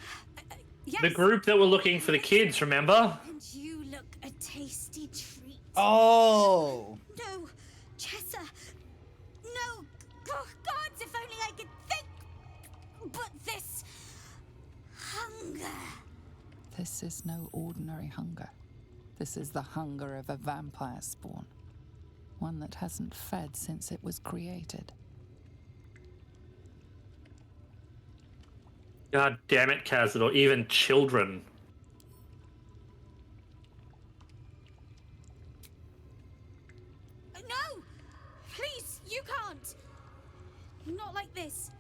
J: Yes.
A: The group that were looking for the kids, remember?
J: And you look a tasty treat.
B: Oh!
J: No, Chessa. No. Oh, gods, if only I could think. But this hunger.
I: This is no ordinary hunger. This is the hunger of a vampire spawn. One that hasn't fed since it was created.
A: God damn it, Cazador. Even children.
J: No! Please, you can't. Not like this.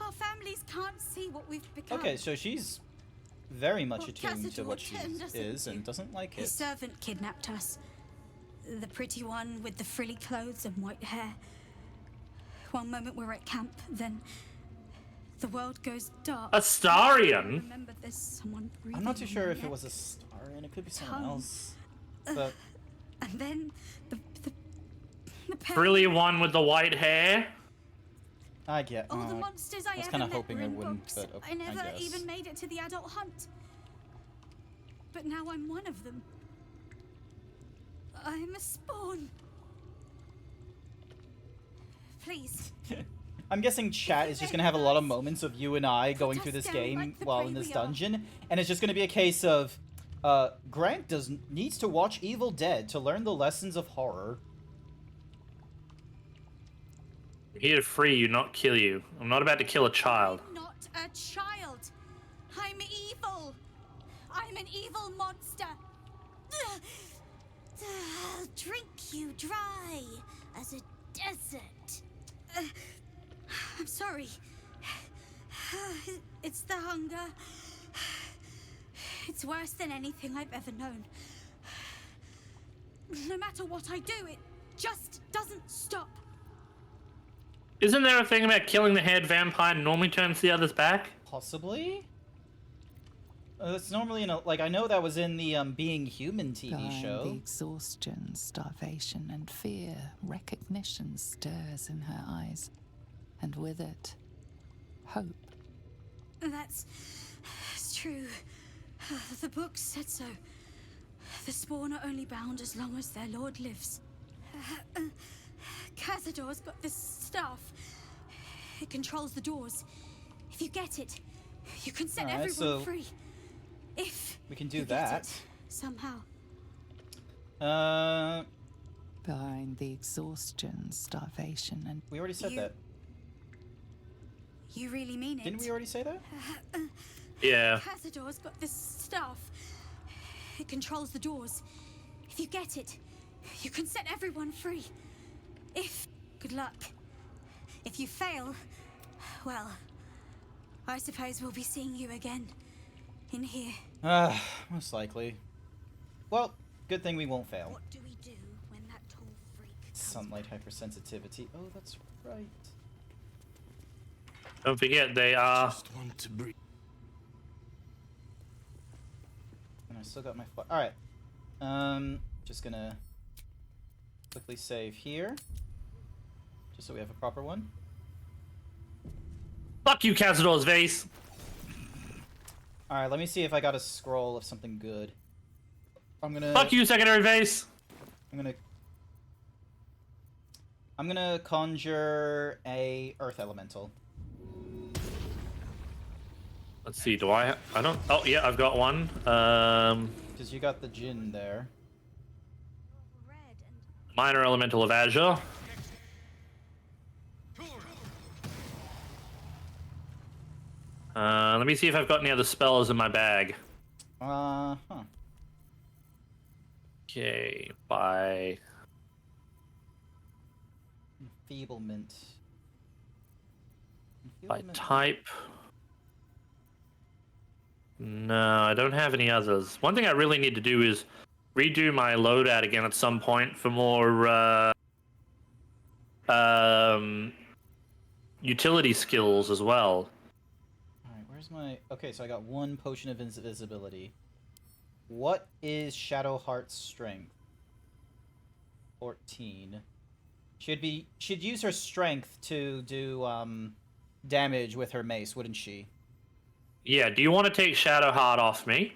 J: Our families can't see what we've become.
B: Okay, so she's very much
J: Well,
B: attuned to
J: Cazador
B: what she
J: turned us
B: is and
J: into-
B: doesn't like
J: His
B: it.
J: servant kidnapped us. The pretty one with the frilly clothes and white hair. One moment we're at camp, then the world goes dark.
A: Astarion?
J: Remember there's someone breathing
B: I'm not too
J: on
B: sure
J: my
B: if it
J: neck.
B: was a star, and it could be someone
J: Tongue.
B: else. But
J: And then the pain.
A: Frilly one with the white hair?
B: I get.
J: All the monsters I
B: was
J: ever
B: kinda
J: met
B: hoping
J: were
B: I
J: in
B: wouldn't,
J: books.
B: but okay,
J: I never
B: I guess.
J: even made it to the adult hunt. But now I'm one of them. I'm a spawn. Please.
C: I'm guessing chat is just gonna have a lot of moments of you and I going through this game while in this dungeon, and it's just gonna be a case of, Grant needs to watch Evil Dead to learn the lessons of horror.
A: I'm here to free you, not kill you. I'm not about to kill a child.
J: I'm not a child. I'm evil. I'm an evil monster. I'll drink you dry as a desert. I'm sorry. It's the hunger. It's worse than anything I've ever known. No matter what I do, it just doesn't stop.
A: Isn't there a thing about killing the head vampire normally turns the others back?
C: Possibly? That's normally in a, like, I know that was in the Being Human TV
I: Behind
C: show.
I: the exhaustion, starvation, and fear, recognition stirs in her eyes. And with it, hope.
J: That's true. The book said so. The spawn are only bound as long as their lord lives. Cazador's got this staff. It controls the doors. If you get it, you can set everyone free. If
C: we can do
J: you
C: that
J: get it, somehow.
I: Behind the exhaustion, starvation, and
C: we already said that.
J: You really mean it?
C: Didn't we already say that?
A: Yeah.
J: Cazador's got this staff. It controls the doors. If you get it, you can set everyone free. If... Good luck. If you fail, well, I suppose we'll be seeing you again. In here.
C: Most likely. Well, good thing we won't fail.
J: What do we do when that tall freak comes
C: Sunlight hypersensitivity. Oh, that's right.
A: Don't forget, they are...
K: Just want to breathe.
C: And I still got my... Alright. Just gonna quickly save here. Just so we have a proper one.
A: Fuck you, Cazador's vase!
C: Alright, let me see if I got a scroll of something good. I'm gonna...
A: Fuck you, secondary vase!
C: I'm gonna conjure a Earth Elemental.
A: Let's see, do I don't... Oh, yeah, I've got one.
C: Because you got the Jinn there.
A: Minor Elemental of Azure. Let me see if I've got any other spells in my bag. Okay, by...
C: Enfeeblement.
A: By type... No, I don't have any others. One thing I really need to do is redo my loadout again at some point for more utility skills as well.
C: Alright, where's my... Okay, so I got one potion of invisibility. What is Shadowheart's strength? 14. She'd use her strength to do damage with her mace, wouldn't she?
A: Yeah, do you want to take Shadowheart off me?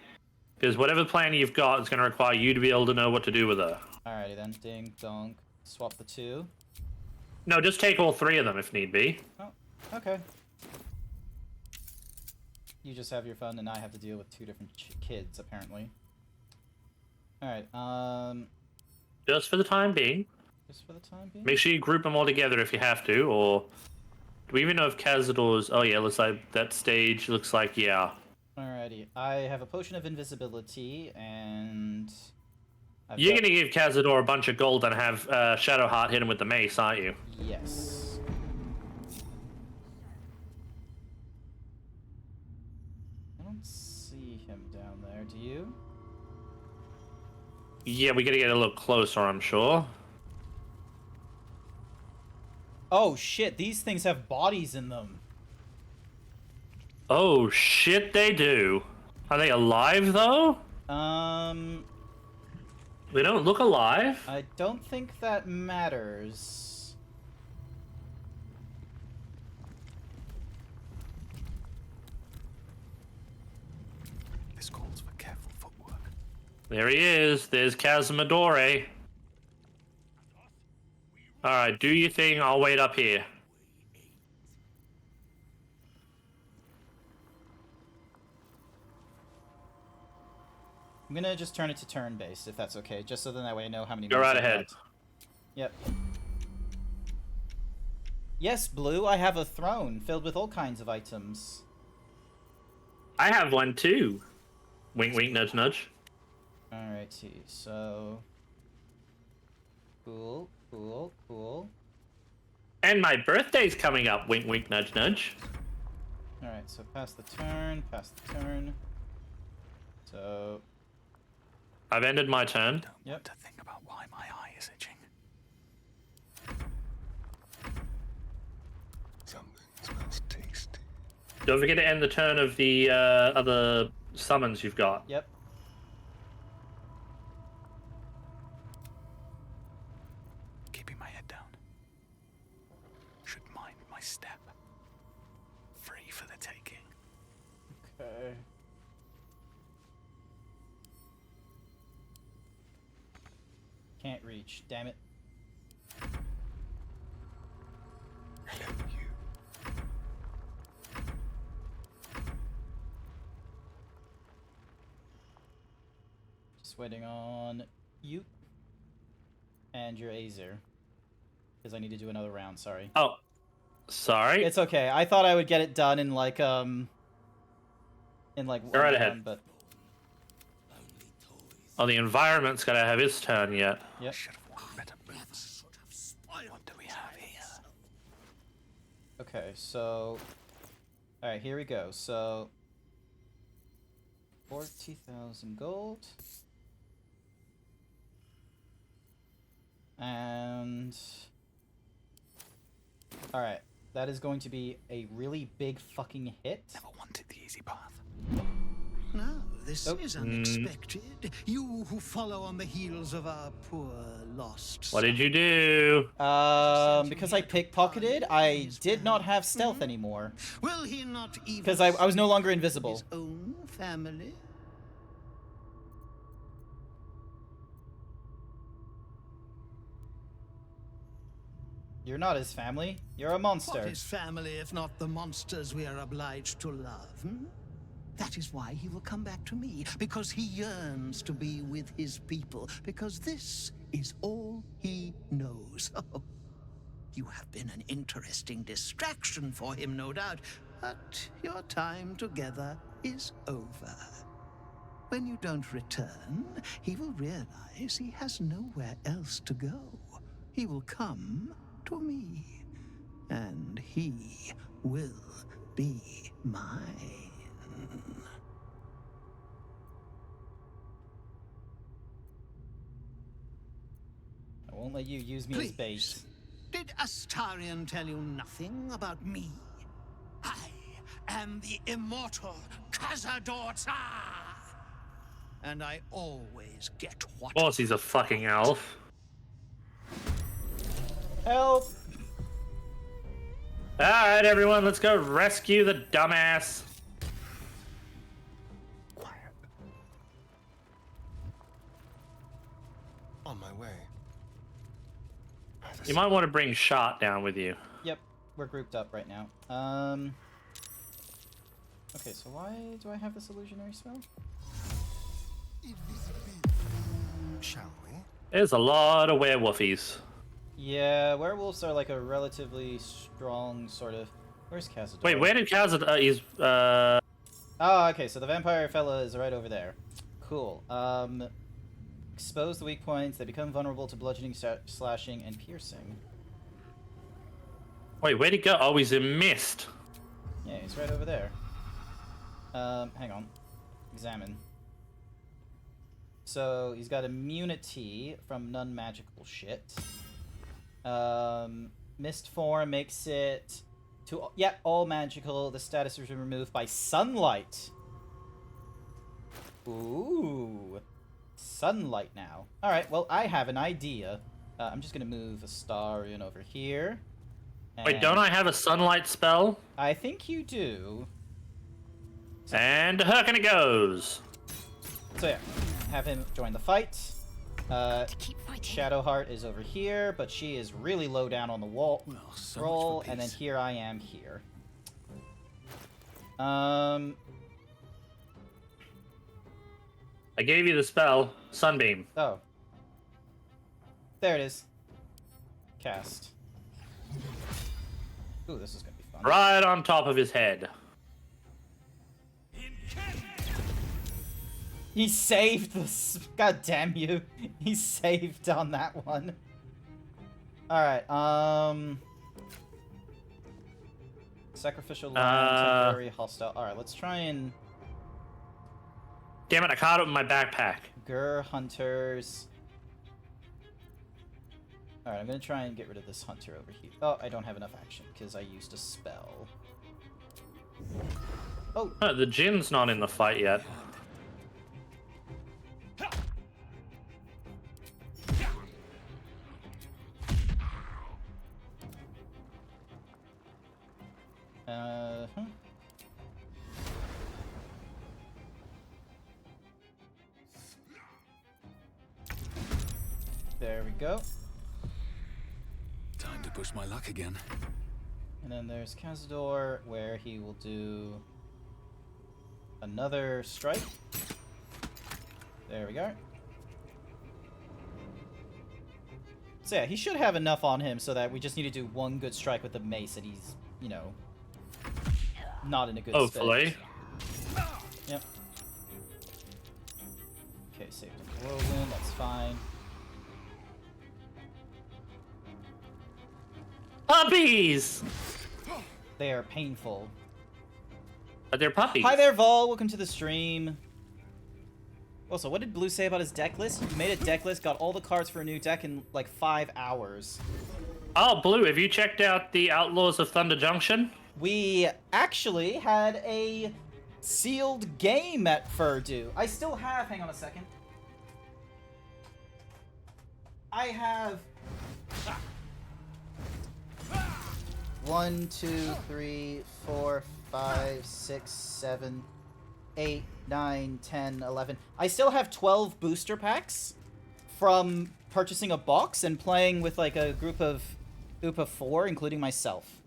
A: Because whatever plan you've got is going to require you to be able to know what to do with her.
C: Alrighty then, ding, donk. Swap the two.
A: No, just take all three of them if need be.
C: Oh, okay. You just have your fun, and I have to deal with two different kids, apparently. Alright,
A: Just for the time being.
C: Just for the time being?
A: Make sure you group them all together if you have to, or... Do we even know if Cazador's... Oh yeah, looks like that stage looks like, yeah.
C: Alrighty, I have a potion of invisibility, and...
A: You're gonna give Cazador a bunch of gold and have Shadowheart hit him with the mace, aren't you?
C: Yes. I don't see him down there, do you?
A: Yeah, we gotta get a little closer, I'm sure.
C: Oh shit, these things have bodies in them.
A: Oh shit, they do. Are they alive, though? They don't look alive.
C: I don't think that matters.
K: This calls for careful footwork.
A: There he is. There's Cazador. Alright, do your thing, I'll wait up here.
B: I'm gonna just turn it to turn-based, if that's okay, just so then that way I know how many
A: Go
B: moves
A: right
B: I've
A: ahead.
B: got. Yep. Yes, Blue, I have a throne filled with all kinds of items.
A: I have one too. Wink, wink, nudge, nudge.
B: Alrighty, so... Cool, cool, cool.
A: And my birthday's coming up. Wink, wink, nudge, nudge.
B: Alright, so pass the turn, pass the turn. So...
A: I've ended my turn.
B: Yep.
K: To think about why my eye is itching.
G: Something smells tasty.
A: Don't forget to end the turn of the other summons you've got.
B: Yep.
K: Keeping my head down. Should mind my step. Free for the taking.
B: Okay. Can't reach, damn it.
G: Hello, you.
B: Just waiting on you. And your Azer. Because I need to do another round, sorry.
A: Oh, sorry.
B: It's okay. I thought I would get it done in like one
A: right
B: round,
A: ahead.
B: but
A: Oh, the environment's gotta have its turn yet.
B: yep.
K: Should have worn better boots. What do we have here?
B: Okay, so alright, here we go. So 40,000 gold. And alright, that is going to be a really big fucking hit.
K: Never wanted the easy path.
L: Now, this
B: Oh.
L: is unexpected. You who follow on the heels of our poor lost
A: What did you do?
B: Because I pickpocketed, I did not have stealth anymore.
L: Will he not even
B: Because I was no longer invisible.
L: his own family?
B: You're not his family. You're a
L: What
B: monster.
L: is family if not the monsters we are obliged to love? Hmm? That is why he will come back to me, because he yearns to be with his people, because this is all he knows. Oh, you have been an interesting distraction for him, no doubt, but your time together is over. When you don't return, he will realize he has nowhere else to go. He will come to me, and he will be mine.
B: I won't let you use me as bait.
L: Please, did Astarion tell you nothing about me? I am the immortal Cazador Tsar! And I always get what
A: Of course he's a fucking elf.
B: Help!
A: Alright, everyone, let's go rescue the dumbass.
G: Quiet. On my way.
A: You might want to bring Shot down with you.
B: Yep, we're grouped up right now. Okay, so why do I have this illusionary spell?
G: Shall we?
A: There's a lot of werewolfies.
B: Yeah, werewolves are like a relatively strong sort of... Where's Cazador?
A: Wait, where did Kazad... he's,
B: Oh, okay, so the vampire fella is right over there. Cool. Expose the weak points. They become vulnerable to bludgeoning, slashing, and piercing.
A: Wait, where'd he go? Oh, he's in mist.
B: Yeah, he's right over there. Hang on. Examine. So, he's got immunity from non-magical shit. Mist form makes it to... Yeah, all magical. The status is removed by sunlight. Ooh. Sunlight now. Alright, well, I have an idea. I'm just gonna move Astarion over here.
A: Wait, don't I have a sunlight spell?
B: I think you do.
A: And Hurkin it goes.
B: So yeah, have him join the fight. Shadowheart is over here, but she is really low down on the wall roll, and then here I am here.
A: I gave you the spell, Sunbeam.
B: Oh. There it is. Cast. Ooh, this is gonna be fun.
A: Right on top of his head.
B: He saved this. God damn you. He saved on that one. Alright, Sacrificial line, temporary hostile. Alright, let's try and...
A: Damn it, I caught it in my backpack.
B: Gur hunters. Alright, I'm gonna try and get rid of this hunter over here. Oh, I don't have enough action, because I used a spell. Oh!
A: The Jin's not in the fight yet.
B: There we go.
K: Time to push my luck again.
B: And then there's Cazador, where he will do another strike. There we go. So yeah, he should have enough on him so that we just need to do one good strike with the mace and he's, you know, not in a good
A: Hopefully.
B: state. Yep. Okay, saved a whirlwind, that's fine.
A: Puppies!
B: They are painful.
A: But they're puppies.
B: Hi there, Vol. Welcome to the stream. Also, what did Blue say about his deck list? He made a deck list, got all the cards for a new deck in like 5 hours.
A: Oh, Blue, have you checked out the Outlaws of Thunder Junction?
B: We actually had a sealed game at Furdu. I still have... Hang on a second. I have... 1, 2, 3, 4, 5, 6, 7, 8, 9, 10, 11. I still have 12 booster packs from purchasing a box and playing with like a group of 4, including myself.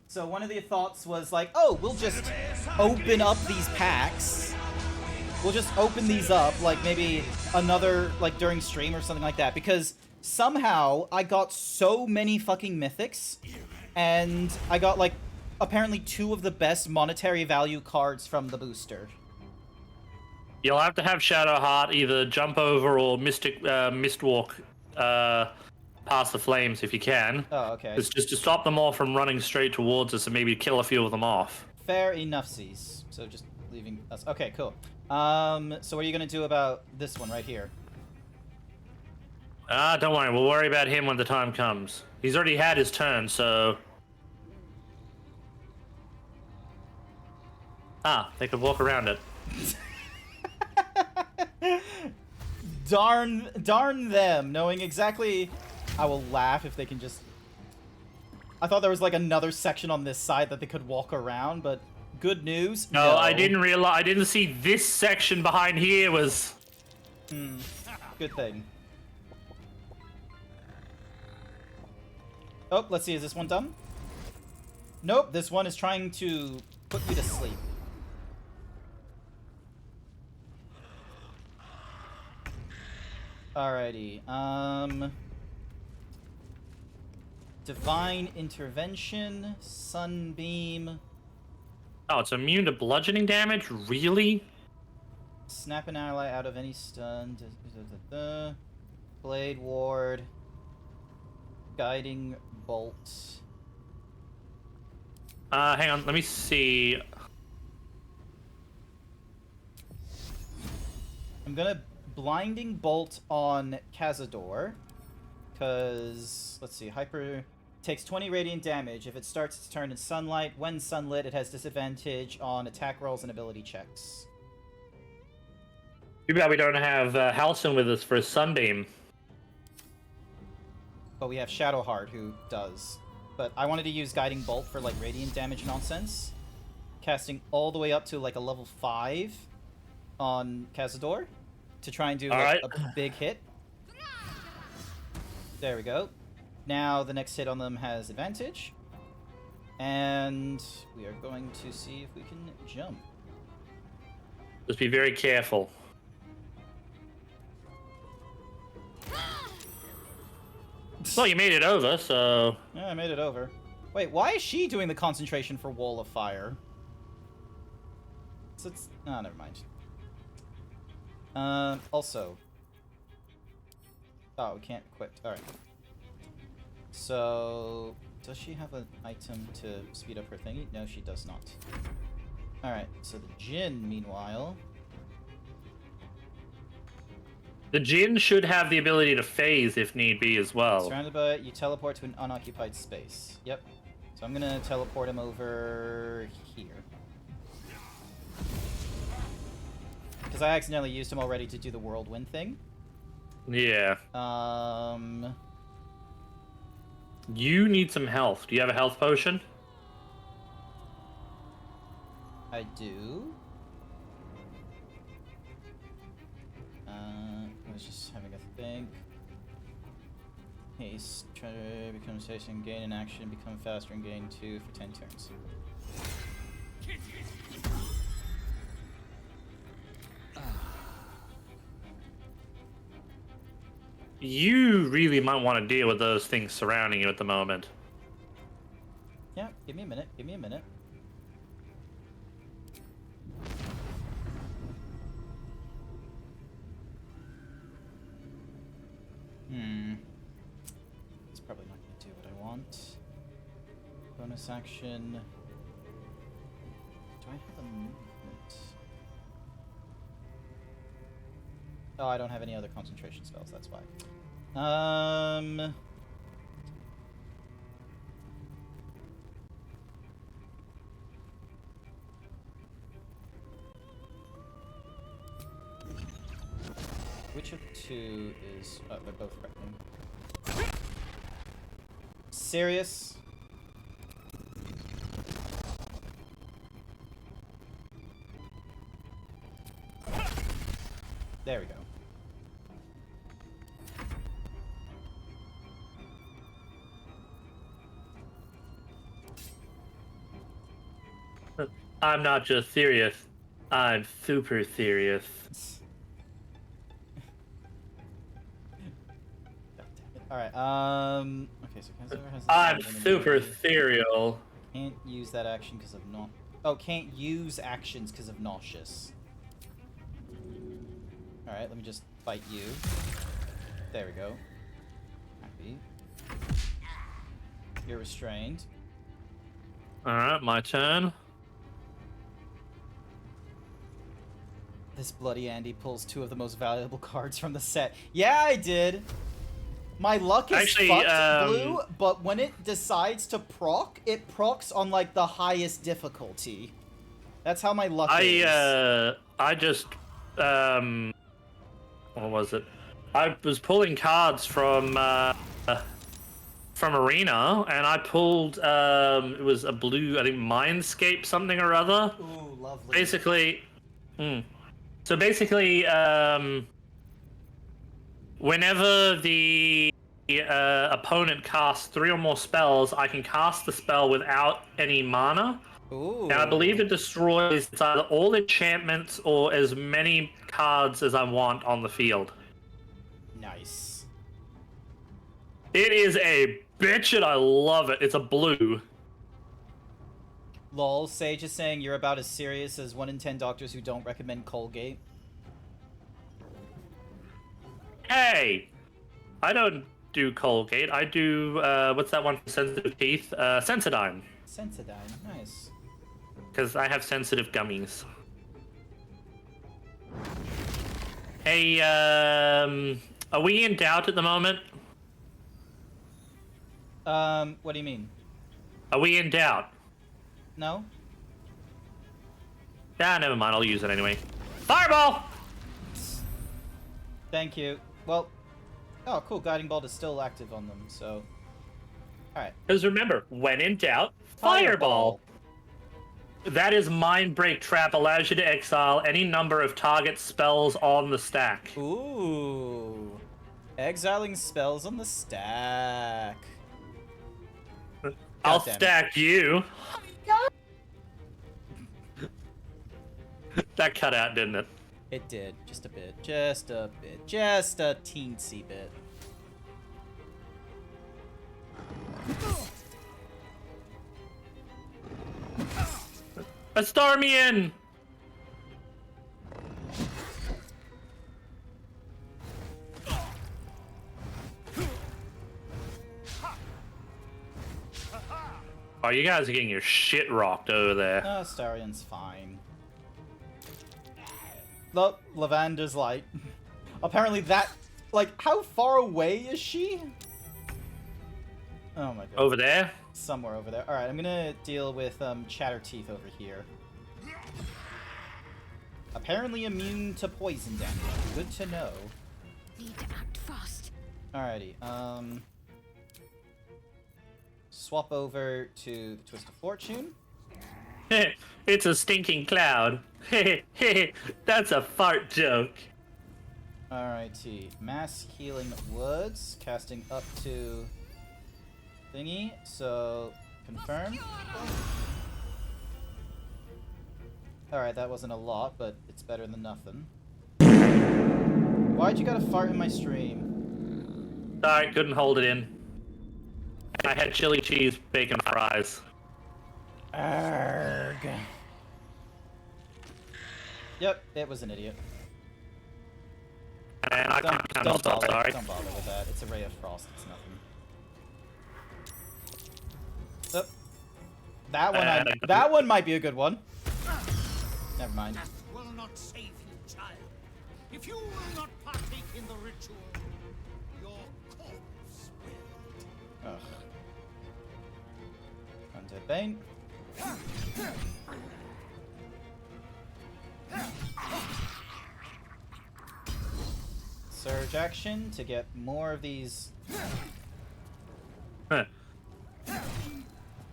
B: So one of the thoughts was like, oh, we'll just open up these packs. We'll just open these up, like maybe another, like during stream or something like that. Because somehow I got so many fucking mythics, and I got like apparently 2 of the best monetary value cards from the booster.
A: You'll have to have Shadowheart either jump over or Mistwalk past the flames if you can.
B: Oh, okay.
A: It's just to stop them all from running straight towards us and maybe kill a few of them off.
B: Fair enough-sies. So just leaving us. Okay, cool. So what are you gonna do about this one right here?
A: Don't worry. We'll worry about him when the time comes. He's already had his turn, so... they could walk around it.
B: Darn them, knowing exactly... I will laugh if they can just... I thought there was like another section on this side that they could walk around, but good news.
A: No, I didn't realize. I didn't see this section behind here was...
B: Good thing. Oh, let's see, is this one done? Nope, this one is trying to put you to sleep. Alrighty, Divine Intervention, Sunbeam.
A: Oh, it's immune to bludgeoning damage? Really?
B: Snap an ally out of any stun. Blade Ward. Guiding Bolt.
A: Hang on, let me see.
B: I'm gonna Blinding Bolt on Cazador. Because, let's see, Hyper takes 20 radiant damage. If it starts its turn in sunlight, when sunlit, it has disadvantage on attack rolls and ability checks.
A: Too bad we don't have Halcyon with us for his Sunbeam.
B: But we have Shadowheart who does. But I wanted to use Guiding Bolt for like radiant damage nonsense. Casting all the way up to like a level 5 on Cazador. to try and do
A: All
B: a big hit. There we go. Now the next hit on them has advantage. And we are going to see if we can jump.
A: Just be very careful. Well, you made it over, so...
B: Yeah, I made it over. Wait, why is she doing the concentration for Wall of Fire? So it's... Oh, never mind. Also... Oh, we can't equip. Alright. So... Does she have an item to speed up her thingy? No, she does not. Alright, so the Djinn, meanwhile...
A: The Djinn should have the ability to phase if need be as well.
B: Surrounded by... You teleport to an unoccupied space. Yep. So I'm gonna teleport him over here. Because I accidentally used him already to do the whirlwind thing.
A: Yeah. You need some health. Do you have a health potion?
B: I do. I was just having a think. Haste, try to become station, gain an action, become faster, and gain 2 for 10 turns.
A: You really might want to deal with those things surrounding you at the moment.
B: Yeah, give me a minute, give me a minute. It's probably not going to do what I want. Bonus action. Do I have a movement? Oh, I don't have any other concentration spells, that's why. Which of two is... Oh, they're both threatening. Serious? There we go.
A: I'm not just serious. I'm super serious.
B: Alright, okay, so Kenzo has...
A: I'm super serial.
B: Can't use that action because of no... Oh, can't use actions because of nauseous. Alright, let me just fight you. There we go. Happy. You're restrained.
A: Alright, my turn.
B: This bloody Andy pulls 2 of the most valuable cards from the set. Yeah, I did! My luck is fucked, Blue, but when it decides to proc, it procs on, like, the highest difficulty. That's how my luck is.
A: I just, what was it? I was pulling cards from Arena, and I pulled, it was a blue, I think, Mindscape something or other.
B: Ooh, lovely.
A: Basically, so basically, whenever the opponent casts 3 or more spells, I can cast the spell without any mana.
B: Ooh.
A: And I believe it destroys either all enchantments or as many cards as I want on the field.
B: Nice.
A: It is a bitch and I love it. It's a blue.
B: Lol, Sage is saying you're about as serious as 1 in 10 doctors who don't recommend Colgate.
A: Hey! I don't do Colgate. I do, what's that one for sensitive teeth? Sensodyne.
B: Sensodyne, nice.
A: Because I have sensitive gummies. Hey, are we in doubt at the moment?
B: What do you mean?
A: Are we in doubt?
B: No?
A: Ah, never mind. I'll use it anyway. Fireball!
B: Thank you. Well, oh, cool. Guiding Bolt is still active on them, so... Alright.
A: Because remember, when in doubt, Fireball! That is Mind Break Trap. Allows you to exile any number of target spells on the stack.
B: Ooh. Exiling spells on the stack.
A: I'll
B: damn it.
A: stack you. That cut out, didn't it?
B: It did. Just a bit. Just a bit. Just a teensy bit.
A: A stormy in. Oh, you guys are getting your shit rocked over there.
B: No, Starion's fine. Look, Lavander's like... Apparently that... Like, how far away is she? Oh my god.
A: Over there?
B: Somewhere over there. Alright, I'm gonna deal with Chatterteeth over here. Apparently immune to poison damage. Good to know.
J: Need to act fast.
B: Alrighty, swap over to the Twist of Fortune.
A: It's a stinking cloud. That's a fart joke.
B: Alrighty, Mass Healing Woods, casting up to thingy, so confirm. Alright, that wasn't a lot, but it's better than nothing. Why'd you gotta fart in my stream?
A: Sorry, couldn't hold it in. I had chili cheese, bacon fries.
B: Arrgh. Yep, it was an idiot.
A: And I can't handle
B: Don't bother,
A: sorry.
B: don't bother with that. It's a Ray of Frost, it's nothing. Oh. That one might be a good one. Never mind.
L: That will not save you, child. If you will not partake in the ritual, your corpse will.
B: Ugh. Undead Bane. Surge action to get more of these.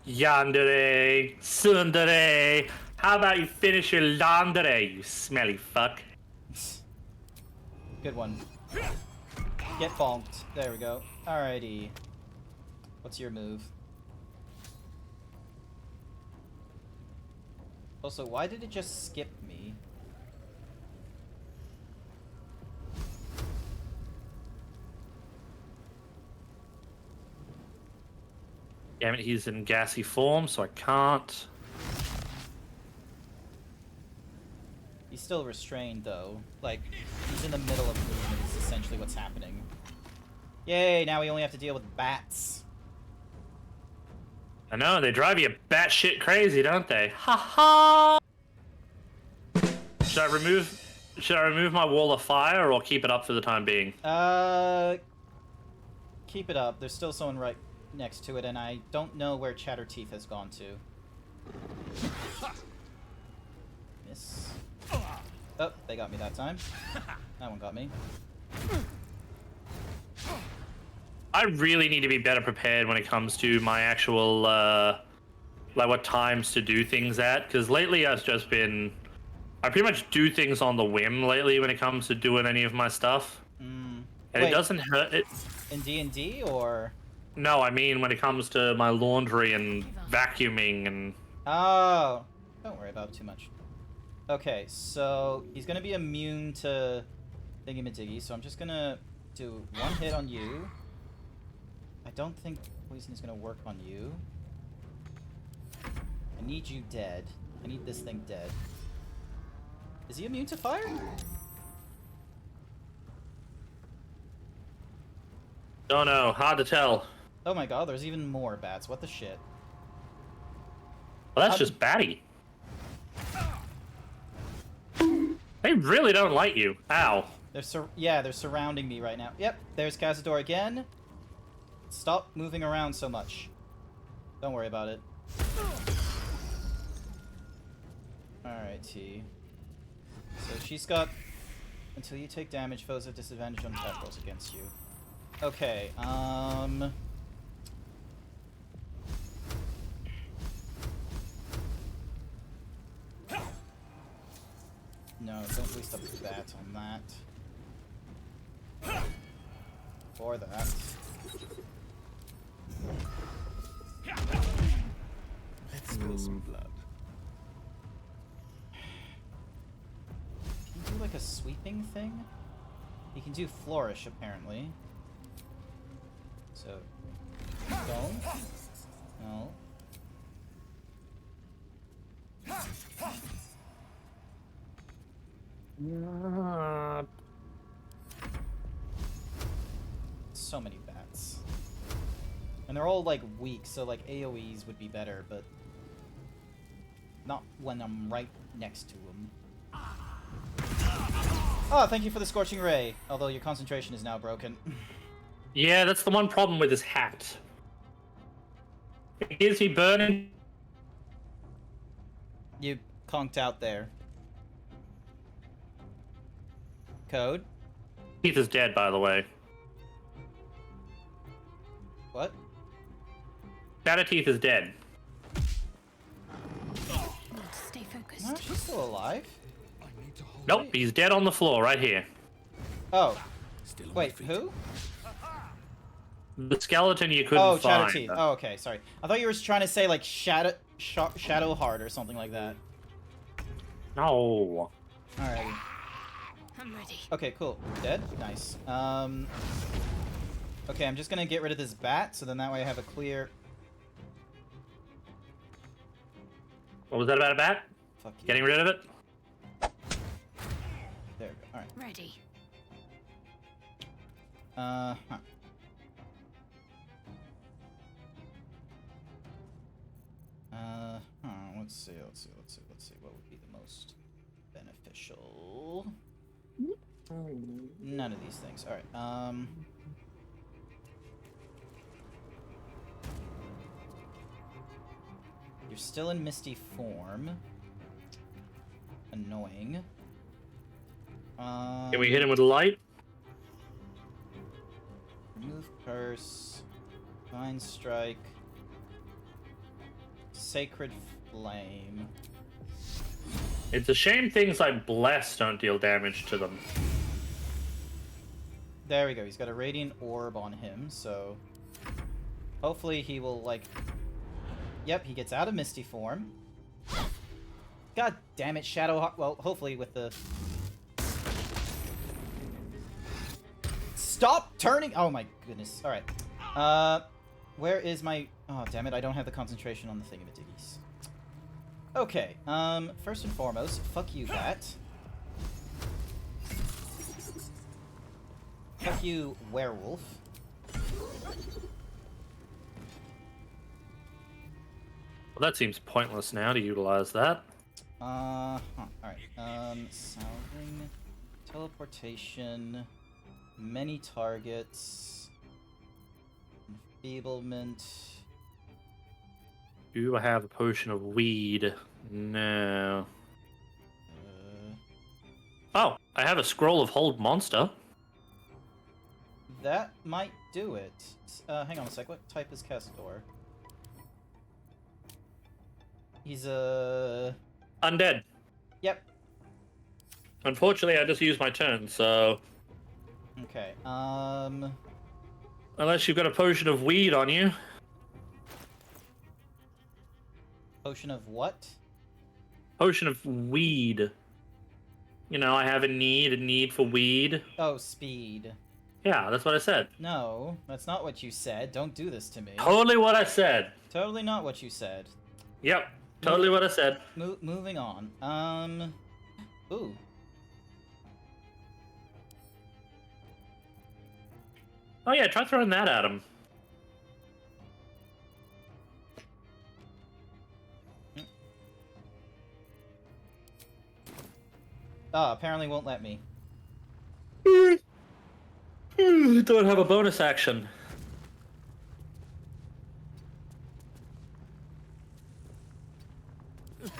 A: Yandere, Sundere. How about you finish your laundry, you smelly fuck?
B: Good one. Get bonked. There we go. Alrighty. What's your move? Also, why did it just skip me?
A: Damn it, he's in gassy form, so I can't.
B: He's still restrained, though. Like, he's in the middle of movement, is essentially what's happening. Yay, now we only have to deal with bats.
A: I know, they drive you batshit crazy, don't they? Ha ha! Should I remove my wall of fire or keep it up for the time being?
B: Keep it up. There's still someone right next to it, and I don't know where Chatterteeth has gone to. Miss. Oh, they got me that time. That one got me.
A: I really need to be better prepared when it comes to my actual, like what times to do things at, because lately I've just been... I pretty much do things on the whim lately when it comes to doing any of my stuff. And
B: Wait,
A: it doesn't hurt it.
B: In D&D, or...?
A: No, I mean when it comes to my laundry and vacuuming and...
B: Oh, don't worry about it too much. Okay, so he's gonna be immune to Thingy-Majiggy, so I'm just gonna do one hit on you. I don't think poison is gonna work on you. I need you dead. I need this thing dead. Is he immune to fire?
A: Don't know, hard to tell.
B: Oh my god, there's even more bats. What the shit?
A: Well, that's just batty. They really don't like you. Ow.
B: They're surrounding me right now. Yep, there's Cazador again. Stop moving around so much. Don't worry about it. Alrighty. So she's got... Until you take damage, foes have disadvantage on attack rolls against you. Okay, No, don't waste a bat on that. Or that.
G: Let's spill some blood.
B: Can you do like a sweeping thing? You can do flourish apparently. So don't. No. So many bats. And they're all like weak, so like AoEs would be better, but not when I'm right next to them. Oh, thank you for the Scorching Ray, although your concentration is now broken.
A: Yeah, that's the one problem with this hat. It gives me burning.
B: You conked out there. Code?
A: Keith is dead, by the way.
B: What?
A: Teeth is dead.
J: Stay focused.
B: No, she's still alive.
A: Nope, he's dead on the floor right here.
B: Oh. Wait, who?
A: The skeleton you couldn't find.
B: Oh, Teeth. Oh, okay, sorry. I thought you were trying to say like Shadowheart or something like that.
A: No.
B: Alrighty.
J: I'm ready.
B: Okay, cool. Dead? Nice. Okay, I'm just gonna get rid of this bat, so then that way I have a clear...
A: What was that about a bat?
B: Fuck you.
A: Getting rid of it?
B: There we go. Alright.
J: Ready.
B: Huh. Let's see. What would be the most beneficial? None of these things. Alright, You're still in Misty form. Annoying.
A: Can we hit him with a light?
B: Remove curse. Divine strike. Sacred flame.
A: It's a shame things like bless don't deal damage to them.
B: There we go. He's got a radiant orb on him, so hopefully he will like. Yep, he gets out of Misty form. God damn it, Shadowheart. Well, hopefully with the. Stop turning! Oh my goodness. All right. Where is my? Oh damn it! I don't have the concentration on the thingamajiggies. Okay. First and foremost, fuck you, bat. Fuck you, werewolf.
A: Well, that seems pointless now to utilize that.
B: Alright. Salving, teleportation, many targets, enfeeblement.
A: Do I have a potion of weed? No. Oh, I have a scroll of hold monster.
B: That might do it. Hang on a sec. What type is Castor? He's
A: undead.
B: Yep.
A: Unfortunately, I just used my turn, so.
B: Okay.
A: Unless you've got a potion of weed on you.
B: Potion of what?
A: Potion of weed. You know, I have a need for weed.
B: Oh, speed.
A: Yeah, that's what I said.
B: No, that's not what you said. Don't do this to me.
A: Totally what I said.
B: Totally not what you said.
A: Yep, totally what I said.
B: Moving on. Ooh.
A: Oh yeah, try throwing that at him.
B: Oh, apparently won't let me.
A: Don't have a bonus action.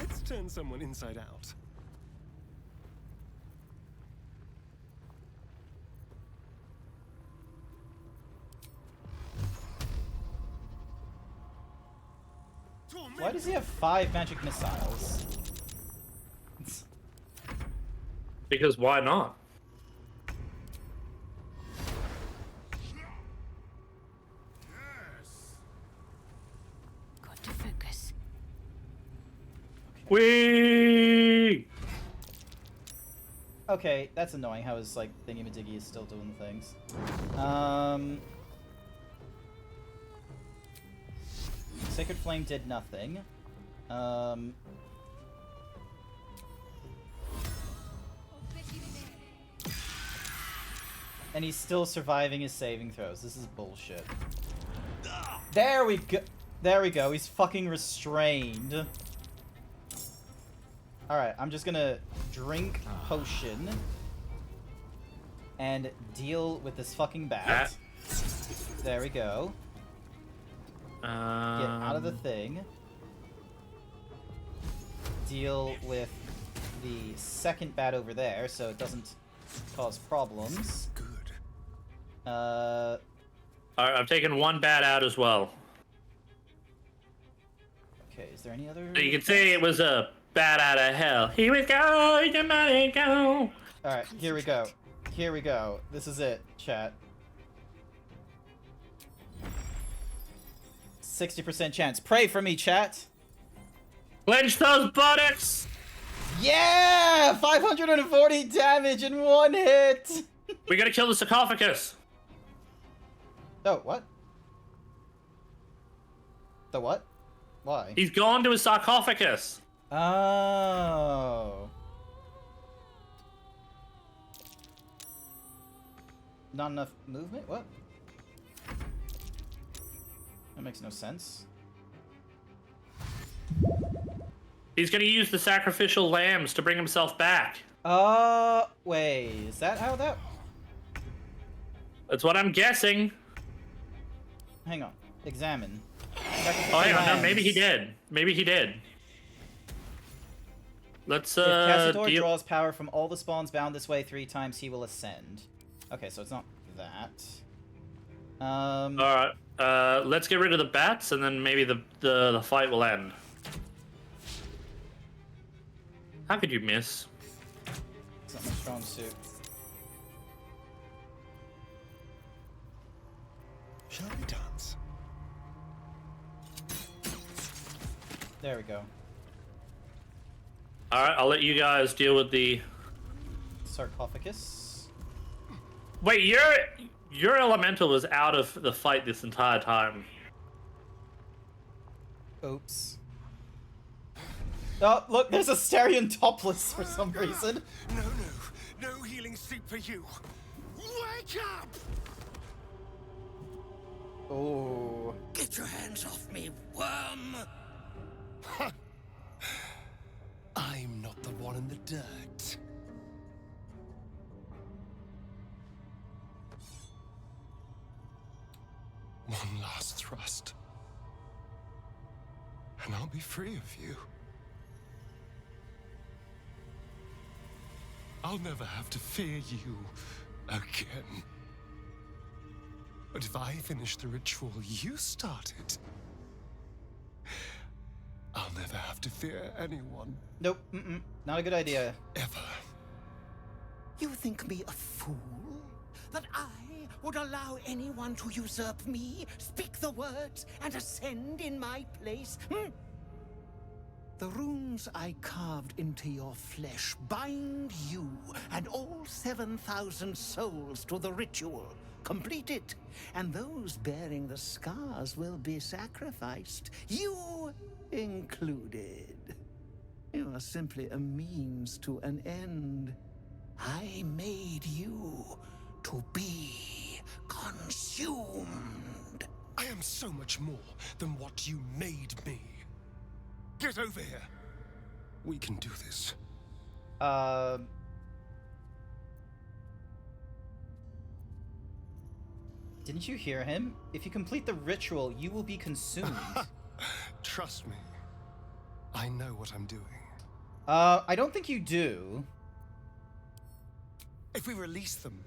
G: Let's turn someone inside out.
B: Why does he have 5 magic missiles?
A: Because why not?
J: Got to focus.
A: Whee!
B: Okay, that's annoying how his, like, thingy-majiggy is still doing things. Sacred Flame did nothing. And he's still surviving his saving throws. This is bullshit. There we go. There we go. He's fucking restrained. Alright, I'm just gonna drink potion and deal with this fucking bat. There we go. Get out of the thing. Deal with the second bat over there so it doesn't cause problems.
G: Good.
A: Alright, I've taken one bat out as well.
B: Okay, is there any other...
A: So you can say it was a bat out of hell. Here we go, your money go.
B: Alright, here we go. Here we go. This is it, chat. 60% chance. Pray for me, chat.
A: Clench those buttocks!
B: Yeah! 540 damage in one hit!
A: We gotta kill the sarcophagus.
B: Oh, what? The what? Why?
A: He's gone to his sarcophagus.
B: Oh. Not enough movement? What? That makes no sense.
A: He's gonna use the sacrificial lambs to bring himself back.
B: Wait, is that how that...
A: That's what I'm guessing.
B: Hang on. Examine.
A: Oh, hang on. No, maybe he did. Maybe he did. Let's,
B: If Cazador draws power from all the spawns bound this way 3 times, he will ascend. Okay, so it's not that.
A: Alright. Let's get rid of the bats, and then maybe the fight will end. How could you miss?
B: It's not my strong suit.
G: Shall we dance?
B: There we go.
A: Alright, I'll let you guys deal with the...
B: Sarcophagus.
A: Wait, your elemental was out of the fight this entire time.
B: Oops. Oh, look, there's a Asterion topless for some reason.
G: No healing sleep for you. Wake up!
B: Oh.
L: Get your hands off me, worm!
G: I'm not the one in the dirt. One last thrust, and I'll be free of you. I'll never have to fear you again. But if I finish the ritual you started, I'll never have to fear anyone.
B: Nope, not a good idea.
G: Ever.
L: You think me a fool? That I would allow anyone to usurp me, speak the words, and ascend in my place? The runes I carved into your flesh bind you and all 7,000 souls to the ritual. Complete it, and those bearing the scars will be sacrificed, you included. You are simply a means to an end. I made you to be consumed.
G: I am so much more than what you made me. Get over here. We can do this.
B: Didn't you hear him? If you complete the ritual, you will be consumed.
G: Trust me. I know what I'm doing.
B: I don't think you do.
G: If we release them,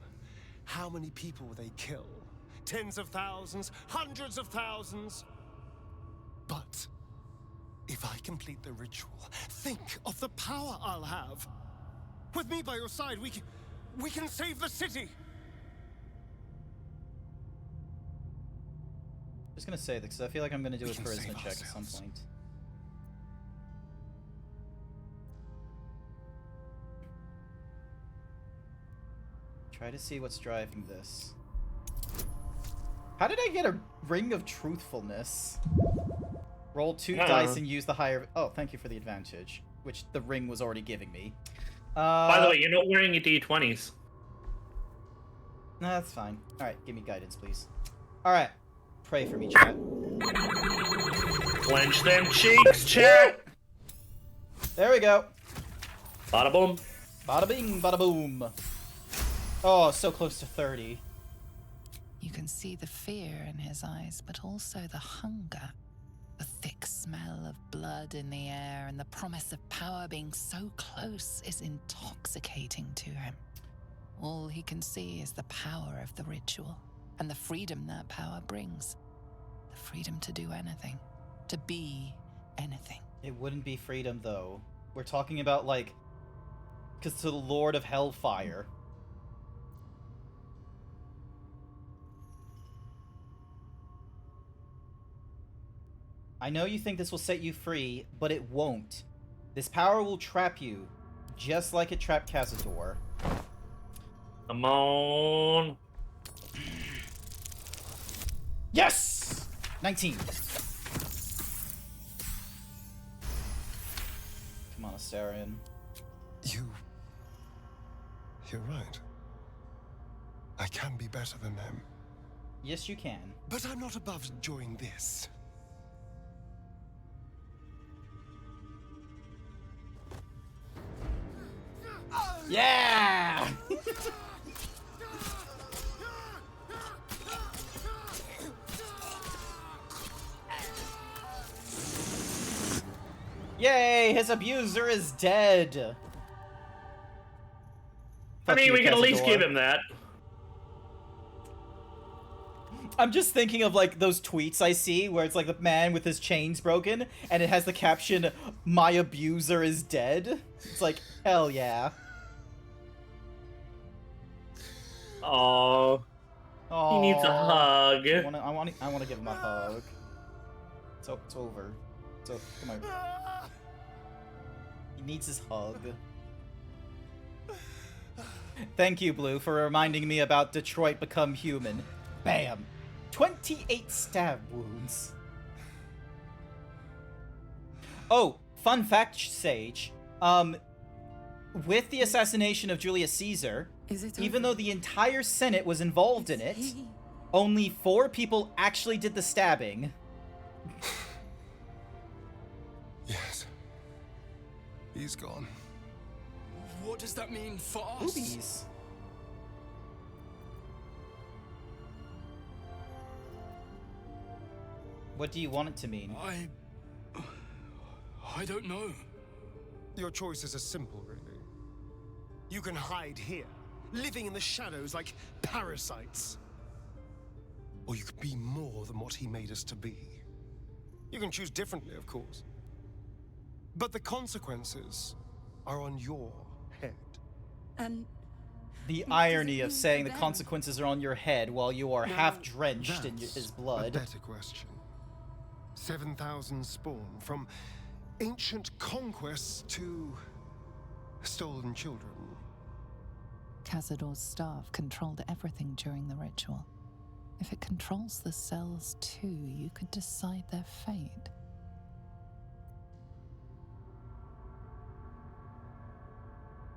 G: how many people will they kill? Tens of thousands? Hundreds of thousands? But if I complete the ritual, think of the power I'll have. With me by your side, we can save the city.
B: Just gonna say this, because I feel like I'm gonna do a
G: We can
B: charisma
G: save
B: check at some
G: ourselves.
B: point. Try to see what's driving this. How did I get a ring of truthfulness? Roll 2 dice and use the higher... Oh, thank you for the advantage, which the ring was already giving me.
A: By the way, you're not wearing your D20s.
B: No, that's fine. Alright, give me guidance, please. Alright. Pray for me, chat.
A: Clench them cheeks, chat!
B: There we go.
A: Bada boom.
B: Bada bing, bada boom. Oh, so close to 30.
I: You can see the fear in his eyes, but also the hunger. The thick smell of blood in the air and the promise of power being so close is intoxicating to him. All he can see is the power of the ritual and the freedom that power brings. The freedom to do anything, to be anything.
B: It wouldn't be freedom, though. We're talking about, like... Because to the Lord of Hellfire... I know you think this will set you free, but it won't. This power will trap you, just like it trapped Cazador.
A: Come on.
B: Yes! 19. Come on, Astarion.
G: You're right. I can be better than them.
B: Yes, you can.
G: But I'm not above enjoying this.
B: Yeah! Yay! His abuser is dead!
A: I mean, we can at least give him that.
B: I'm just thinking of, like, those tweets I see where it's, like, the man with his chains broken, and it has the caption, "My abuser is dead." It's like, hell yeah.
A: Oh, he needs a hug.
B: I want to give him a hug. So it's over. So come on. He needs his hug. Thank you, Blue, for reminding me about Detroit Become Human. Bam! 28 stab wounds. Oh, fun fact, Sage. With the assassination of Julius Caesar, even though the entire Senate was involved in it, only 4 people actually did the stabbing.
G: Yes. He's gone.
M: What does that mean for us?
B: Boobies. What do you want it to mean?
M: I don't know.
G: Your choices are simple, really. You can hide here, living in the shadows like parasites. Or you could be more than what he made us to be. You can choose differently, of course. But the consequences are on your head.
J: And
B: the irony of saying the consequences are on your head while you are half drenched in his blood.
G: A better question. 7,000 spawn, from ancient conquests to stolen children.
I: Cazador's staff controlled everything during the ritual. If it controls the cells too, you could decide their fate.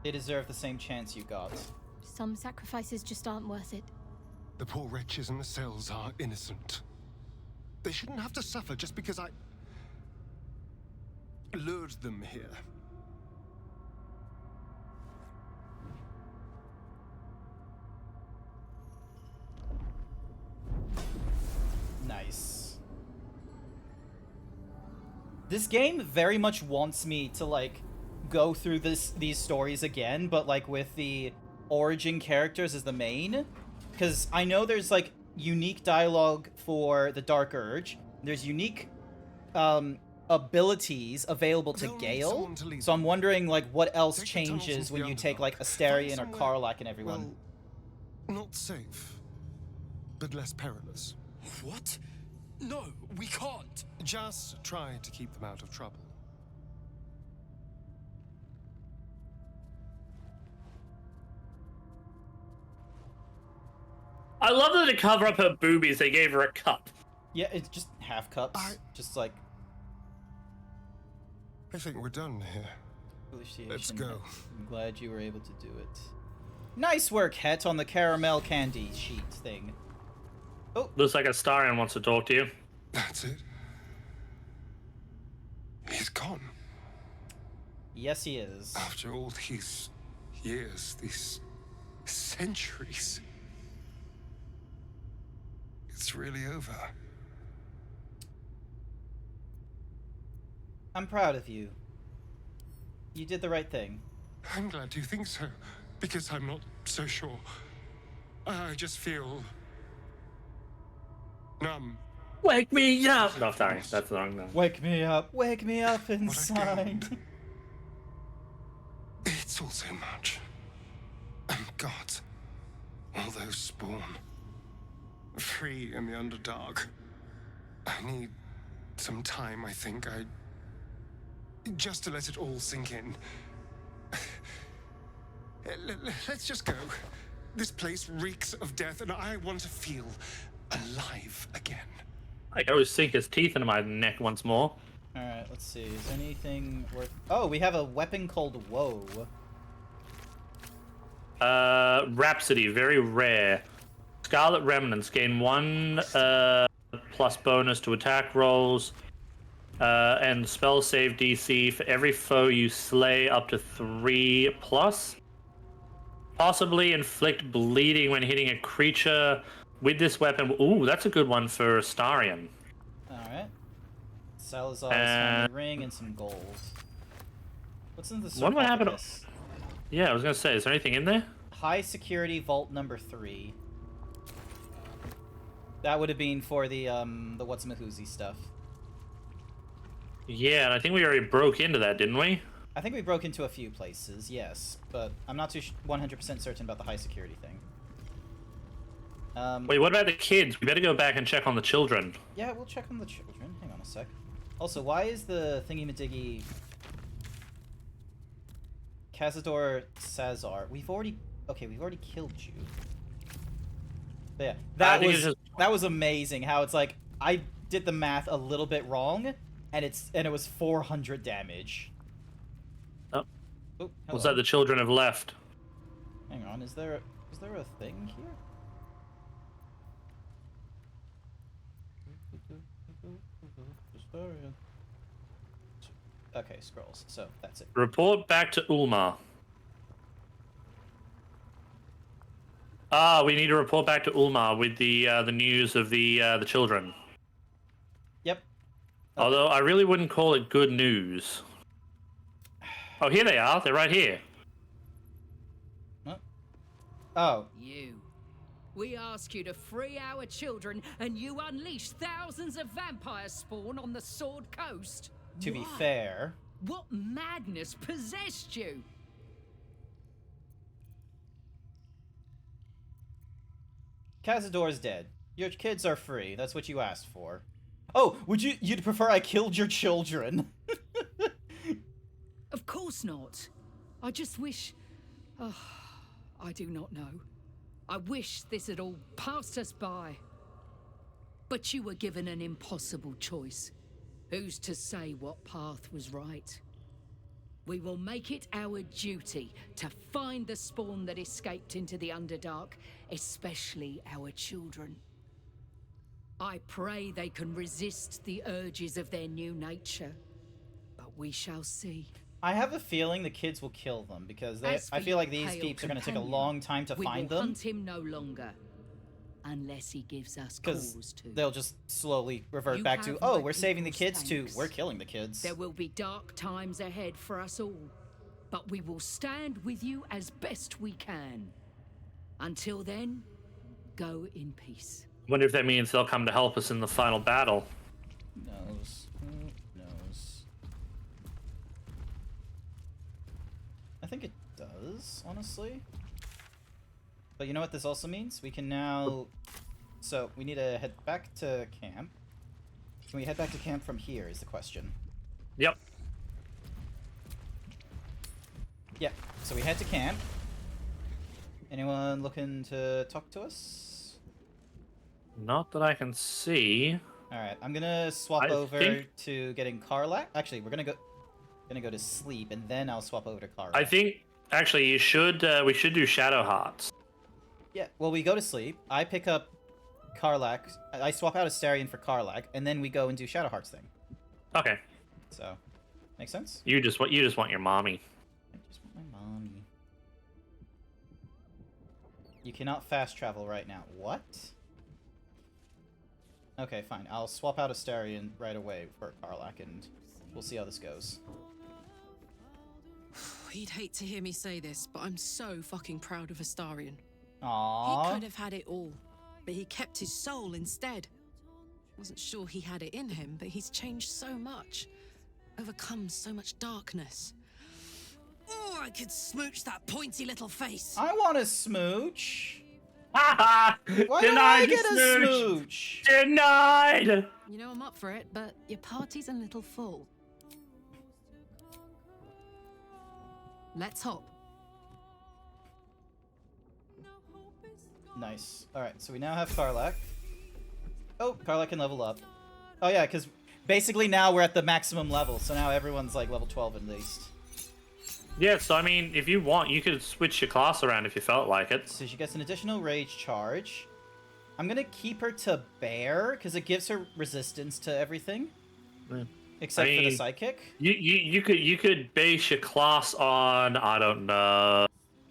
B: They deserve the same chance you got.
J: some sacrifices just aren't worth it.
G: The poor wretches in the cells are innocent. They shouldn't have to suffer just because I lured them here.
B: Nice. This game very much wants me to, like, go through these stories again, but, like, with the origin characters as the main. Because I know there's, like, unique dialogue for the Dark Urge. There's unique abilities available to Gale. So I'm wondering, like, what else changes when you take, like, Asterion or Karlach and everyone.
G: Well, not safe, but less perilous.
M: What? No, we can't.
G: Just try to keep them out of trouble.
A: I love that to cover up her boobies, they gave her a cup.
B: Yeah, it's just half cups. Just like...
G: I think we're done here. Let's go.
B: I'm glad you were able to do it. Nice work, Het, on the caramel candy sheet thing. Oh.
A: Looks like Astarion wants to talk to you.
G: That's it. He's gone.
B: Yes, he is.
G: After all these years, these centuries. It's really over.
B: I'm proud of you. You did the right thing.
G: I'm glad you think so, because I'm not so sure. I just feel... numb.
A: Wake me up! No, sorry, that's the wrong one.
B: Wake me up inside.
G: It's all so much. And God, all those spawn. Free in the Underdark. I need some time, I think. Just to let it all sink in. Let's just go. This place reeks of death, and I want to feel alive again.
A: I can always sink his teeth into my neck once more.
B: Alright, let's see. Is anything worth... Oh, we have a weapon called Woe.
A: Rhapsody, very rare. Scarlet Remnants gain 1 plus bonus to attack rolls. And spell save DC for every foe you slay up to 3 plus. Possibly inflict bleeding when hitting a creature with this weapon. Ooh, that's a good one for Astarion.
B: Alright. Salazar's family ring and some gold. What's in the
A: What would happen?
B: sarcophagus?
A: Yeah, I was gonna say, is there anything in there?
B: High security vault number 3. That would have been for the what's-a-mahoozy stuff.
A: Yeah, and I think we already broke into that, didn't we?
B: I think we broke into a few places, yes, but I'm not too 100% certain about the high security thing.
A: Wait, what about the kids? We better go back and check on the children.
B: Yeah, we'll check on the children. Hang on a sec. Also, why is the thingy-majiggy... Cazador Sazar... We've already killed you. But yeah, that was amazing how it's like, I did the math a little bit wrong, and it was 400 damage.
A: Oh.
B: Oh,
A: Looks like the children have left.
B: Hang on, is there a thing here? Okay, scrolls. So that's it.
A: Report back to Ulma. Ah, we need to report back to Ulma with the news of the children.
B: Yep.
A: Although I really wouldn't call it good news. Oh, here they are. They're right here.
B: Huh? Oh.
N: You. We ask you to free our children, and you unleash thousands of vampire spawn on the Sword Coast.
B: To be fair.
N: What madness possessed you?
B: Cazador's dead. Your kids are free. That's what you asked for. Oh, you'd prefer I killed your children?
N: Of course not. I just wish... Oh, I do not know. I wish this had all passed us by. But you were given an impossible choice. Who's to say what path was right? We will make it our duty to find the spawn that escaped into the Underdark, especially our children. I pray they can resist the urges of their new nature, but we shall see.
B: I have a feeling the kids will kill them, because I feel like these peeps are going to take a long time to find them.
N: We will hunt him no longer, unless he gives us cause to.
B: They'll just slowly revert back to, oh, we're saving the kids, to we're killing the kids.
N: There will be dark times ahead for us all, but we will stand with you as best we can. Until then, go in peace.
A: Wonder if that means they'll come to help us in the final battle.
B: Who knows? Who knows? I think it does, honestly. But you know what this also means? We can now... So, we need to head back to camp. Can we head back to camp from here is the question.
A: Yep.
B: Yeah, so we head to camp. Anyone looking to talk to us?
A: Not that I can see.
B: Alright, I'm gonna swap over to getting Karlach. Actually, we're gonna go to sleep, and then I'll swap over to Karlach.
A: I think, actually, you should, we should do Shadow Hearts.
B: Yeah, well, we go to sleep. I pick up Karlach. I swap out Astarion for Karlach, and then we go and do Shadow Hearts thing.
A: Okay.
B: So, make sense?
A: You just want your mommy.
B: I just want my mommy. You cannot fast travel right now. What? Okay, fine. I'll swap out Astarion right away for Karlach, and we'll see how this goes.
O: He'd hate to hear me say this, but I'm so fucking proud of Astarion.
B: Aww.
O: He could have had it all, but he kept his soul instead. Wasn't sure he had it in him, but he's changed so much. Overcome so much darkness. Oh, I could smooch that pointy little face.
B: I want a smooch.
A: Haha!
B: Why do I get a smooch?
A: Denied!
O: You know I'm up for it, but your party's a little full. Let's hop.
B: Nice. Alright, so we now have Karlach. Oh, Karlach can level up. Oh yeah, because basically now we're at the maximum level, so now everyone's like level 12 at least.
A: Yeah, so I mean, if you want, you could switch your class around if you felt like it.
B: So she gets an additional rage charge. I'm gonna keep her to bear, because it gives her resistance to everything.
A: Yeah.
B: Except for the psychic.
A: You could base your class on, I don't know.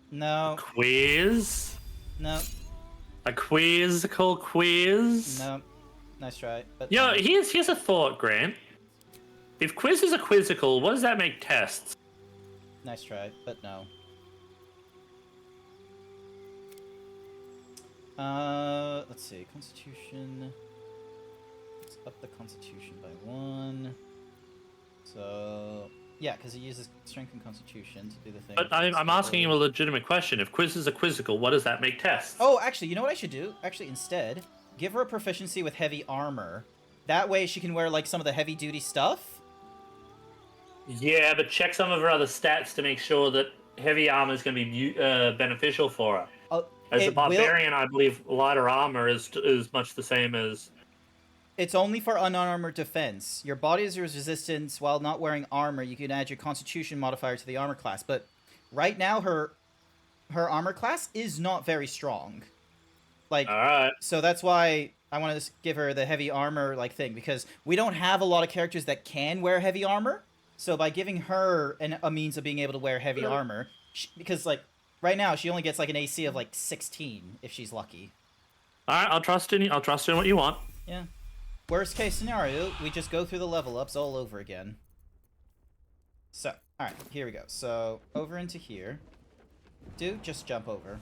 B: No.
A: A quiz?
B: No.
A: A quizzical quiz?
B: No. Nice try. But
A: Yo, here's a thought, Grant. If quiz is a quizzical, what does that make tests?
B: Nice try, but no. Let's see. Constitution. Let's up the Constitution by 1. So, yeah, because he uses Strength and Constitution to do the thing.
A: But I'm asking you a legitimate question. If quiz is a quizzical, what does that make tests?
B: Oh, actually, you know what I should do? Actually, instead, give her a proficiency with heavy armor. That way she can wear, like, some of the heavy-duty stuff.
A: Yeah, but check some of her other stats to make sure that heavy armor is going to be beneficial for her. As a barbarian, I believe lighter armor is much the same as...
B: It's only for unarmored defense. Your body has resistance while not wearing armor. You can add your Constitution modifier to the armor class. But right now, her armor class is not very strong. Like,
A: alright.
B: So that's why I want to give her the heavy armor like thing, because we don't have a lot of characters that can wear heavy armor. So by giving her a means of being able to wear heavy armor, because like right now she only gets like an AC of like 16 if she's lucky.
A: All right, I'll trust in you. I'll trust in what you want.
B: Yeah. Worst case scenario, we just go through the level ups all over again. So, all right, here we go. So over into here. Dude, just jump over.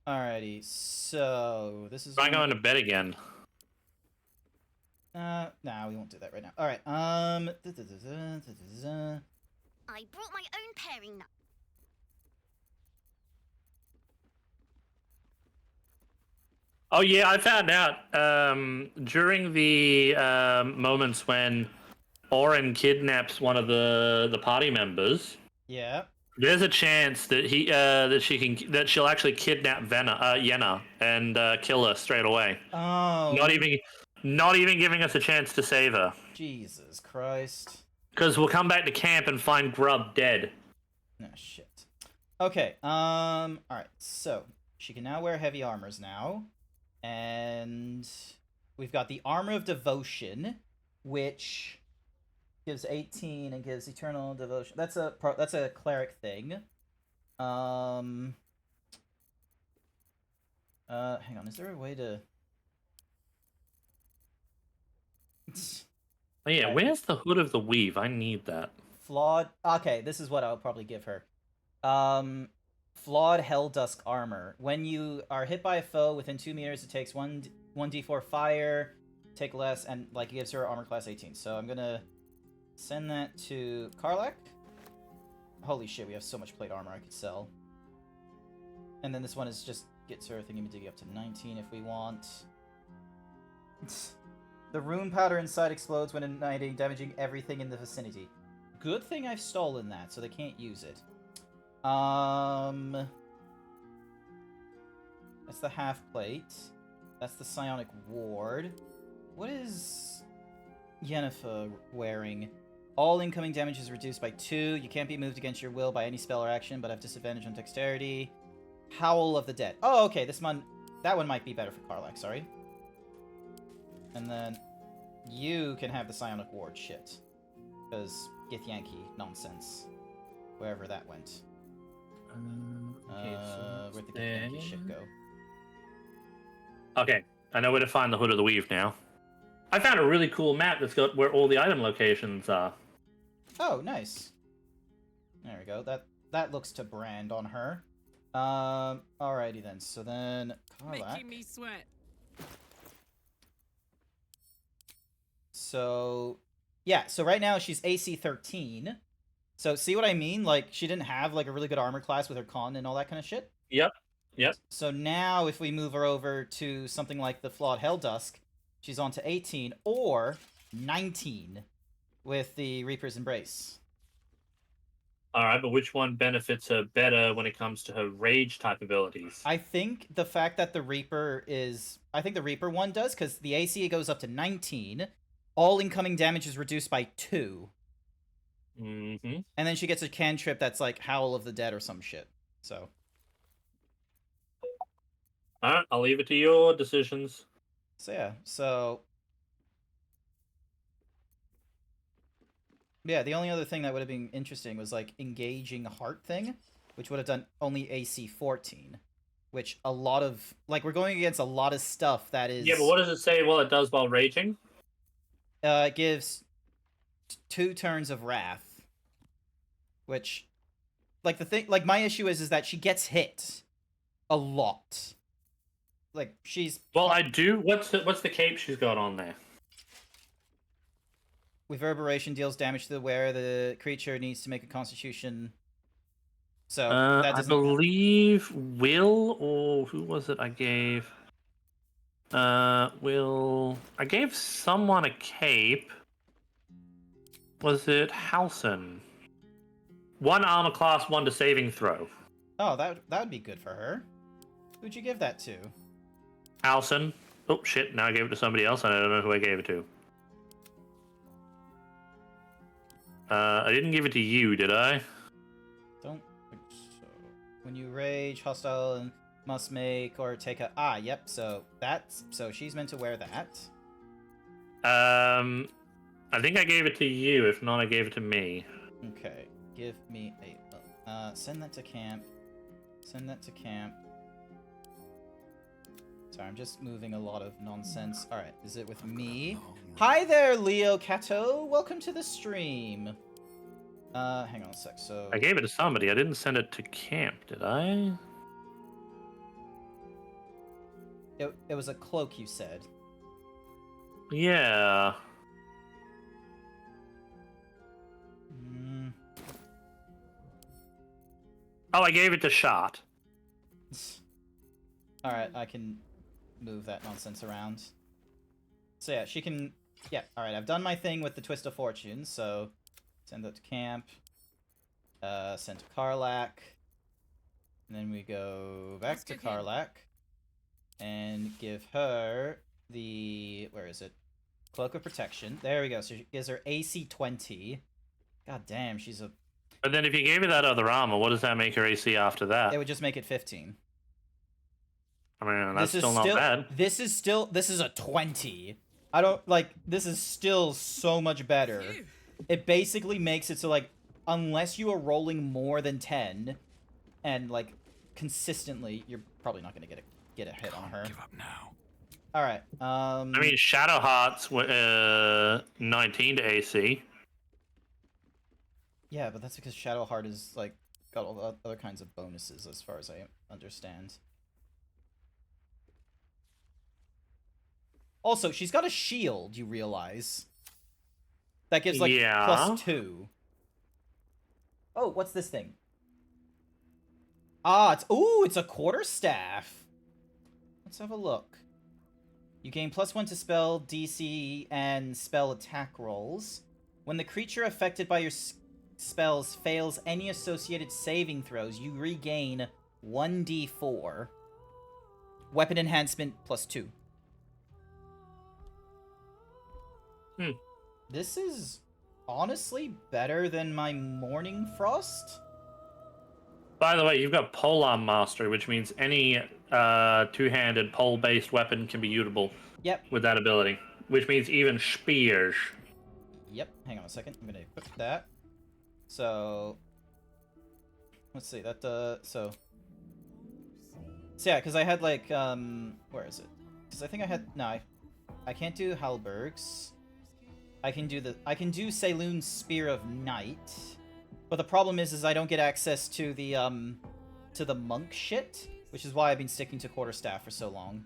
B: Alrighty, so this is.
A: I'm going to bed again.
B: Nah, we won't do that right now. All right. I
P: brought my own pairing nut.
A: Oh yeah, I found out during the moments when Oren kidnaps one of the party members.
B: Yeah.
A: There's a chance that she'll actually kidnap Yenna and kill her straight away.
B: Oh.
A: Not even giving us a chance to save her.
B: Jesus Christ.
A: Because we'll come back to camp and find Grub dead.
B: Oh, shit. Okay, alright, so she can now wear heavy armors now. And we've got the Armor of Devotion, which gives 18 and gives eternal devotion. That's a cleric thing. Hang on, is there a way to...
A: Oh yeah, where's the Hood of the Weave? I need that.
B: Flawed... Okay, this is what I'll probably give her. Flawed Helldusk Armor. When you are hit by a foe within 2 meters, it takes 1d4 fire, take less, and like it gives her armor class 18. So I'm gonna Send that to Karlak. Holy shit, we have so much plate armor I could sell. And then this one is just gets her thingy-majiggy up to 19 if we want. The rune powder inside explodes when igniting, damaging everything in the vicinity. Good thing I've stolen that, so they can't use it. That's the half plate. That's the psionic ward. What is Yennefer wearing? All incoming damage is reduced by 2. You can't be moved against your will by any spell or action, but have disadvantage on dexterity. Howl of the Dead. Oh, okay, that one might be better for Karlak, sorry. And then you can have the psionic ward shit. Because Githyanki nonsense. Wherever that went.
A: Okay, so
B: where'd the Githyanki shit go?
A: Okay, I know where to find the Hood of the Weave now. I found a really cool map that's got where all the item locations are.
B: Oh, nice. There we go. That looks to brand on her. Alrighty then. So then, Karlak.
O: Making me sweat.
B: So, yeah. So right now she's AC 13. So see what I mean? Like she didn't have like a really good armor class with her con and all that kind of shit.
A: Yep. Yep.
B: So now if we move her over to something like the Flawed Helldusk, she's on to 18 or 19 with the Reaper's Embrace.
A: All right, but which one benefits her better when it comes to her rage type abilities?
B: I think the fact that the Reaper one does, because the AC goes up to 19. All incoming damage is reduced by 2.
A: Mm-hmm.
B: And then she gets a cantrip that's like Howl of the Dead or some shit. So.
A: Alright, I'll leave it to your decisions.
B: So yeah, so... Yeah, the only other thing that would have been interesting was, like, engaging heart thing, which would have done only AC 14. Which a lot of... Like, we're going against a lot of stuff that is...
A: Yeah, but what does it say while it does while raging?
B: It gives 2 turns of Wrath. Which... Like, the thing... Like, my issue is that she gets hit. A lot. Like, she's...
A: Well, I do... What's the cape she's got on there?
B: Reverberation deals damage to the wearer. The creature needs to make a constitution. So, that
A: I
B: doesn't...
A: believe Will, or who was it I gave? Will... I gave someone a cape. Was it Halson? 1 armor class, 1 to saving throw.
B: Oh, that would be good for her. Who'd you give that to?
A: Halson. Oh, shit, now I gave it to somebody else, and I don't know who I gave it to. I didn't give it to you, did I?
B: Don't think so. When you rage, hostile and must make or take a... Ah, yep, so that's... So she's meant to wear that.
A: I think I gave it to you. If not, I gave it to me.
B: Okay, give me a... send that to camp. Send that to camp. Sorry, I'm just moving a lot of nonsense. Alright, is it with me? Hi there, Leo Cato! Welcome to the stream! Hang on a sec, so...
A: I gave it to somebody. I didn't send it to camp, did I?
B: It was a cloak, you said.
A: Yeah. Oh, I gave it to Shot.
B: Alright, I can move that nonsense around. So yeah, she can... Yeah, alright, I've done my thing with the Twist of Fortune, so... Send that to camp. Send to Karlak. And then we go back to Karlak. And give her the... Where is it? Cloak of Protection. There we go, so she gives her AC 20. God damn, she's a...
A: But then if you gave me that other armor, what does that make her AC after that?
B: It would just make it 15.
A: I mean, that's still not bad.
B: This is a 20. I don't, like, this is still so much better. It basically makes it so, like, unless you are rolling more than 10, and, like, consistently, you're probably not going to get a hit on her.
K: Give up now.
B: Alright,
A: I mean, Shadowheart's 19 to AC.
B: Yeah, but that's because Shadowheart is, like, got all the other kinds of bonuses, as far as I understand. Also, she's got a shield, you realize. That gives like
A: Yeah.
B: +2. Oh, what's this thing? Ah, it's a quarterstaff. Let's have a look. You gain +1 to spell DC and spell attack rolls. When the creature affected by your spells fails any associated saving throws, you regain 1d4. Weapon enhancement +2. This is honestly better than my Morning Frost.
A: By the way, you've got Polearm Mastery, which means any two-handed pole-based weapon can be usable.
B: Yep.
A: With that ability, which means even spears.
B: Yep. Hang on a second. I'm gonna equip that. So let's see. That so yeah, because I had like where is it? Because I think I had I can't do Halbergs. I can do Saloon's Spear of Night. But the problem is I don't get access to the monk shit, which is why I've been sticking to quarterstaff for so long.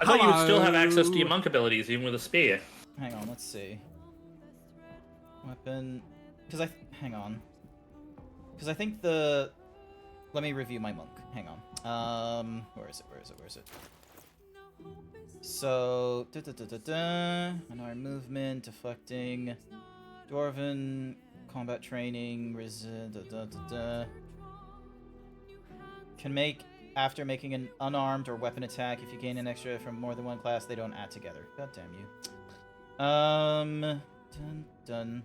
A: I thought you would still have access to your monk abilities, even with a spear.
B: Hang on, let's see. Weapon... Hang on. Because I think the... Let me review my monk. Hang on. Where is it? So... Unarmed movement, deflecting... Dwarven... Combat training... Can make... After making an unarmed or weapon attack, if you gain an extra from more than one class, they don't add together. God damn you. Done.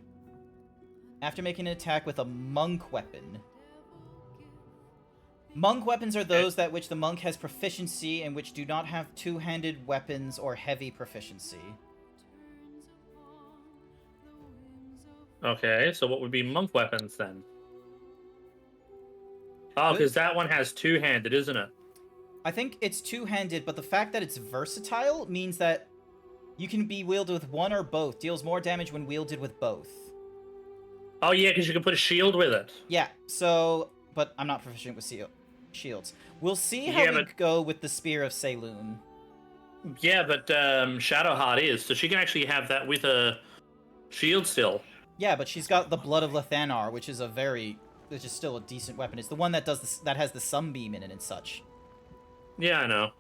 B: After making an attack with a monk weapon. Monk weapons are those that which the monk has proficiency and which do not have two-handed weapons or heavy proficiency.
A: Okay, so what would be monk weapons then? Oh, because that one has two-handed, isn't it?
B: I think it's two-handed, but the fact that it's versatile means that you can be wielded with one or both. Deals more damage when wielded with both.
A: Oh yeah, because you can put a shield with it.
B: Yeah, so... But I'm not proficient with shields. We'll see how we go with the Spear of Saloon.
A: Yeah, but Shadowheart is, so she can actually have that with a shield still.
B: Yeah, but she's got the Blood of Lathanar, which is still a decent weapon. It's the one that that has the sunbeam in it and such.
A: Yeah, I know.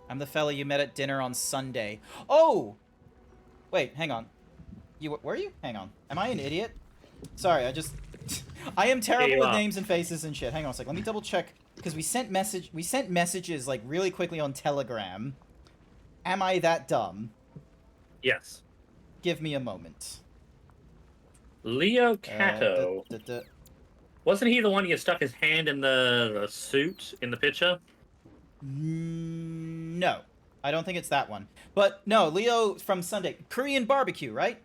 B: I'm the fella you met at dinner on Sunday. Oh! Wait, hang on. Were you? Hang on. Am I an idiot? Sorry, I am terrible with names and faces and shit. Hang on a sec. Let me double check because we sent messages like really quickly on Telegram. Am I that dumb?
A: Yes.
B: Give me a moment.
A: Leo Cato. Wasn't he the one you stuck his hand in the suit in the picture?
B: No. I don't think it's that one. But no, Leo from Sunday. Korean barbecue, right?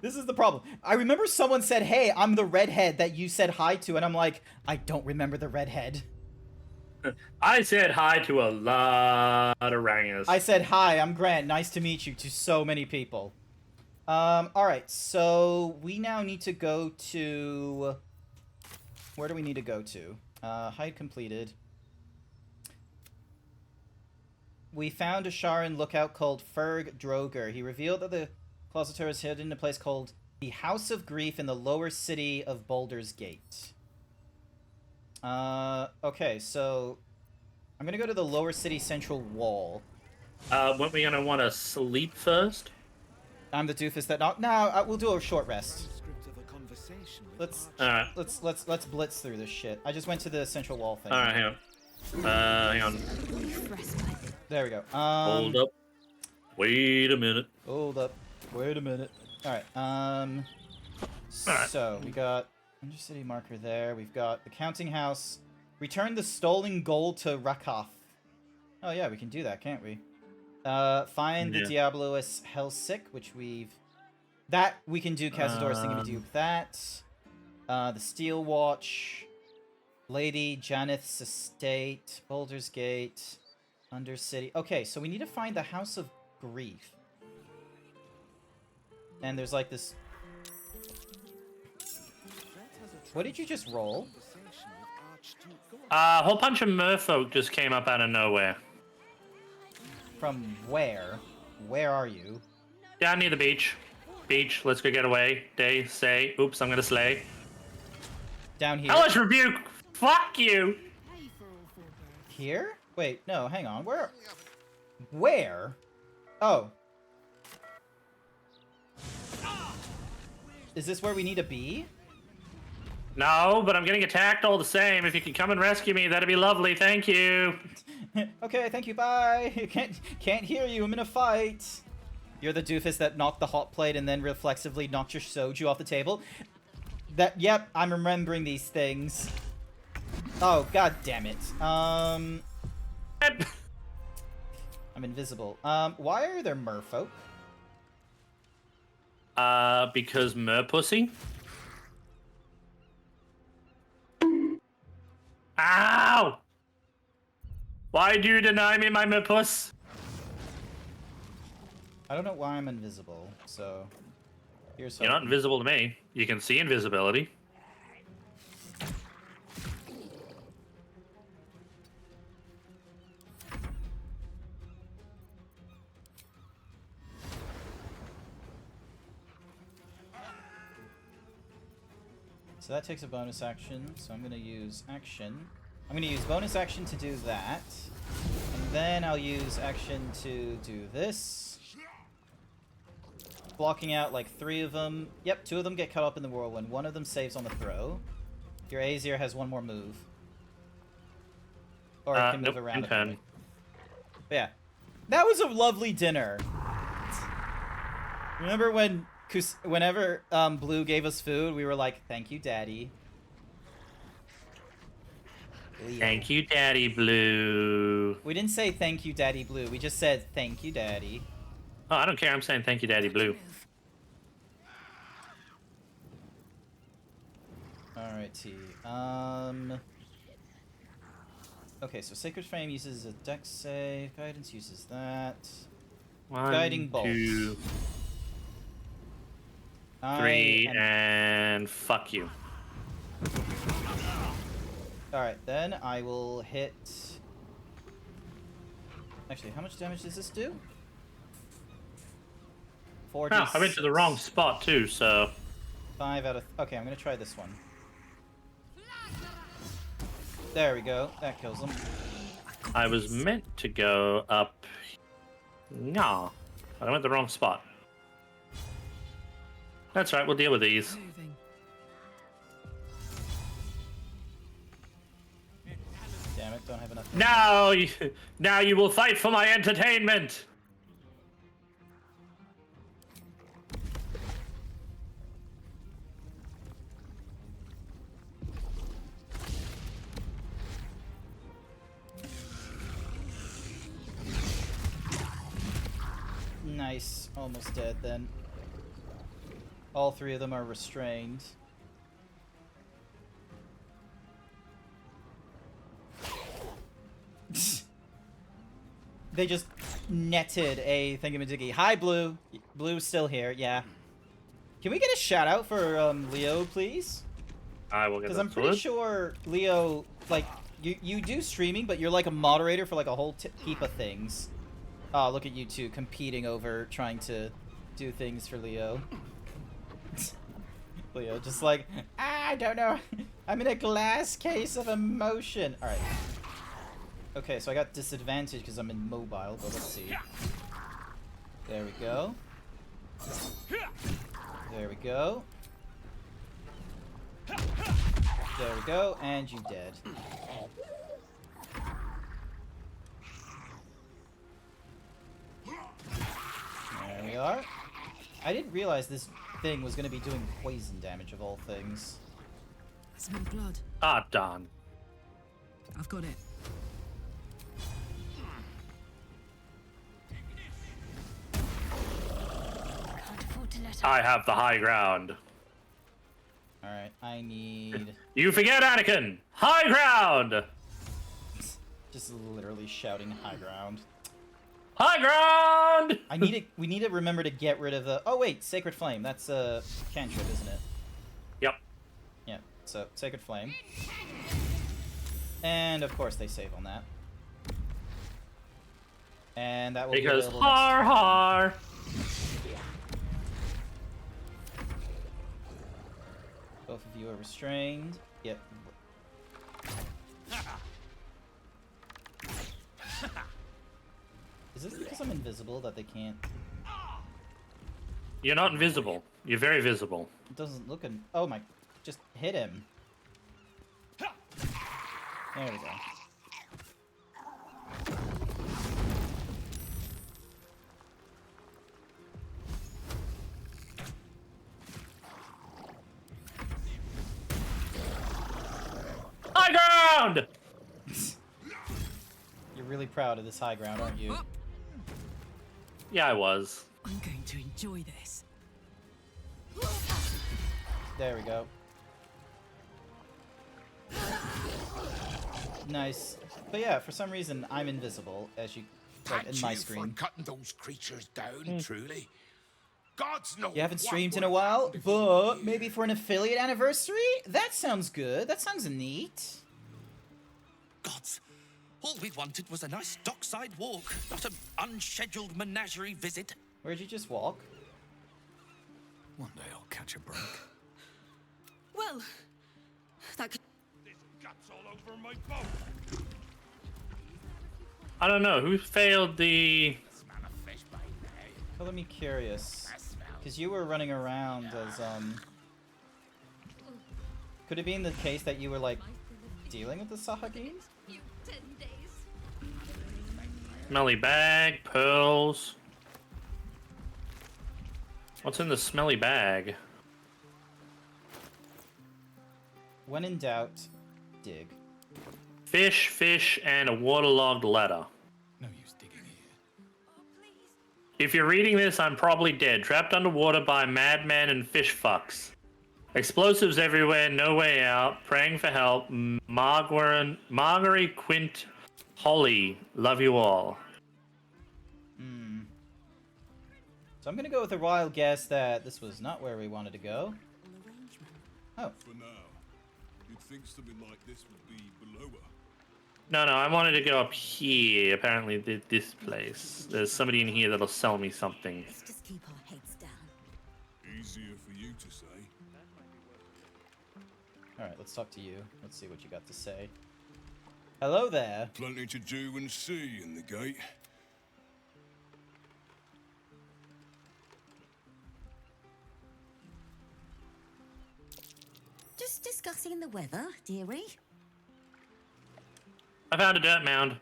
B: This is the problem. I remember someone said, hey, I'm the redhead that you said hi to, and I'm like, I don't remember the redhead.
A: I said hi to a lot of rangers.
B: I said, hi, I'm Grant. Nice to meet you to so many people. Alright, so we now need to go to... Where do we need to go to? Hide completed. We found a Sharan lookout called Ferg Droger. He revealed that the Closeter is hidden in a place called the House of Grief in the lower city of Baldur's Gate. Okay, so... I'm gonna go to the lower city central wall.
A: Weren't we gonna want to sleep first?
B: I'm the doofus that knocked. No, we'll do a short rest. Let's blitz through this shit. I just went to the central wall thing.
A: All right, hang on.
B: There we go.
A: Hold up. Wait a minute.
B: Hold up. Wait a minute. All right. So we got Undercity marker there. We've got the counting house. Return the stolen gold to Rakath. Oh yeah, we can do that, can't we? Find the Diablo's Hellsick, which we can do. Cazador's thing, we do that. The Steel Watch, Lady Janeth's estate, Baldur's Gate, Undercity. Okay, so we need to find the House of Grief. And there's like this. What did you just roll?
A: A whole bunch of merfolk just came up out of nowhere.
C: From where? Where are you?
A: Down near the beach. Beach, let's go get away. Day, say, oops, I'm gonna slay.
C: Down here.
A: Hellish rebuke! Fuck you!
C: Here? Wait, no, hang on. Where? Where? Oh. Is this where we need to be?
A: No, but I'm getting attacked all the same. If you can come and rescue me, that'd be lovely. Thank you.
C: Okay, thank you, bye. Can't hear you, I'm in a fight. You're the doofus that knocked the hot plate and then reflexively knocked your soju off the table. Yep, I'm remembering these things. Oh, god damn it. I'm invisible. Why are there merfolk?
A: Because merpussy. Ow! Why do you deny me my merpuss?
C: I don't know why I'm invisible, so... Here's
A: You're not invisible to me. You can see invisibility.
C: So that takes a bonus action, so I'm going to use action. I'm going to use bonus action to do that. And then I'll use action to do this. Blocking out like 3 of them. Yep, 2 of them get cut up in the whirlwind. 1 of them saves on the throw. Your Aesir has 1 more move. Or it can move
A: nope,
C: around.
A: But
C: yeah. That was a lovely dinner. Remember when... whenever Blue gave us food, we were like, thank you, Daddy. Leo.
A: Thank you, Daddy Blue.
C: We didn't say thank you, Daddy Blue. We just said thank you, Daddy.
A: Oh, I don't care. I'm saying thank you, Daddy Blue.
C: Alrighty. Okay, so Sacred Flame uses a dex save. Guidance uses that.
A: 1,
C: Guiding Bolt.
A: 2, 3, and fuck you.
C: Alright, then I will hit... Actually, how much damage does this do? 4d6.
A: Oh, I went to the wrong spot too, so...
C: 5 out of... Okay, I'm gonna try this one. There we go. That kills him.
A: I was meant to go up... Nah. I went the wrong spot. That's right, we'll deal with these.
C: Damn it, don't have enough.
A: Now you will fight for my entertainment!
C: Nice. Almost dead then. All 3 of them are restrained. They just netted a thingamadiggy. Hi, Blue. Blue's still here, yeah. Can we get a shout out for Leo, please?
A: I will get that.
C: Because I'm pretty sure Leo, like, you do streaming, but you're like a moderator for like a whole heap of things. Oh, look at you two competing over trying to do things for Leo. Leo just like, I don't know. I'm in a glass case of emotion. Alright. Okay, so I got disadvantage because I'm in mobile, but let's see. There we go. There we go. There we go, and you dead. There we are. I didn't realize this thing was going to be doing poison damage of all things.
O: I smell blood.
A: Ah, darn.
O: I've got it.
A: I have the high ground.
C: Alright, I need...
A: You forget, Anakin! High ground!
C: Just literally shouting high ground.
A: High ground!
C: We need to remember to get rid of the... Oh wait, Sacred Flame. That's a cantrip, isn't it?
A: Yep.
C: Yeah, so Sacred Flame. And of course they save on that.
B: And that will
A: because
B: be available
A: har har.
B: Both of you are restrained. Yep. Is this because I'm invisible that they can't?
A: You're not invisible. You're very visible.
B: It doesn't look in. Oh my! Just hit him. There we go.
A: High ground!
B: You're really proud of this high ground, aren't you?
A: Yeah, I was.
O: I'm going to enjoy this.
B: There we go. Nice. But yeah, for some reason, I'm invisible, as you... like, in my screen.
Q: cutting those creatures down, truly. God's no.
B: You haven't streamed in a while, but maybe for an affiliate anniversary? That sounds good. That sounds neat.
R: Gods, all we wanted was a nice dockside walk, not an unscheduled menagerie visit.
B: Where'd you just walk?
K: One day I'll catch a break.
O: Well, that could...
M: There's guts all over my boat.
A: I don't know who failed the.
B: Color me curious, because you were running around as Could it be in the case that you were like dealing with the Sahagin?
A: Smelly bag, pearls. What's in the smelly bag?
B: When in doubt, dig.
A: Fish, fish, and a waterlogged letter.
K: No use digging here.
A: If you're reading this, I'm probably dead. Trapped underwater by madmen and fish fucks. Explosives everywhere, no way out. Praying for help. Marguerite Quint Holly. Love you all.
B: So I'm gonna go with a wild guess that this was not where we wanted to go. Oh.
S: For now, you'd think something like this would be below her.
A: No, I wanted to go up here. Apparently, this place. There's somebody in here that'll sell me something.
H: Let's just keep our heads down.
S: Easier for you to say.
B: Alright, let's talk to you. Let's see what you got to say. Hello there.
S: Plenty to do and see in the gate.
H: Just discussing the weather, dearie.
A: I found a dirt mound.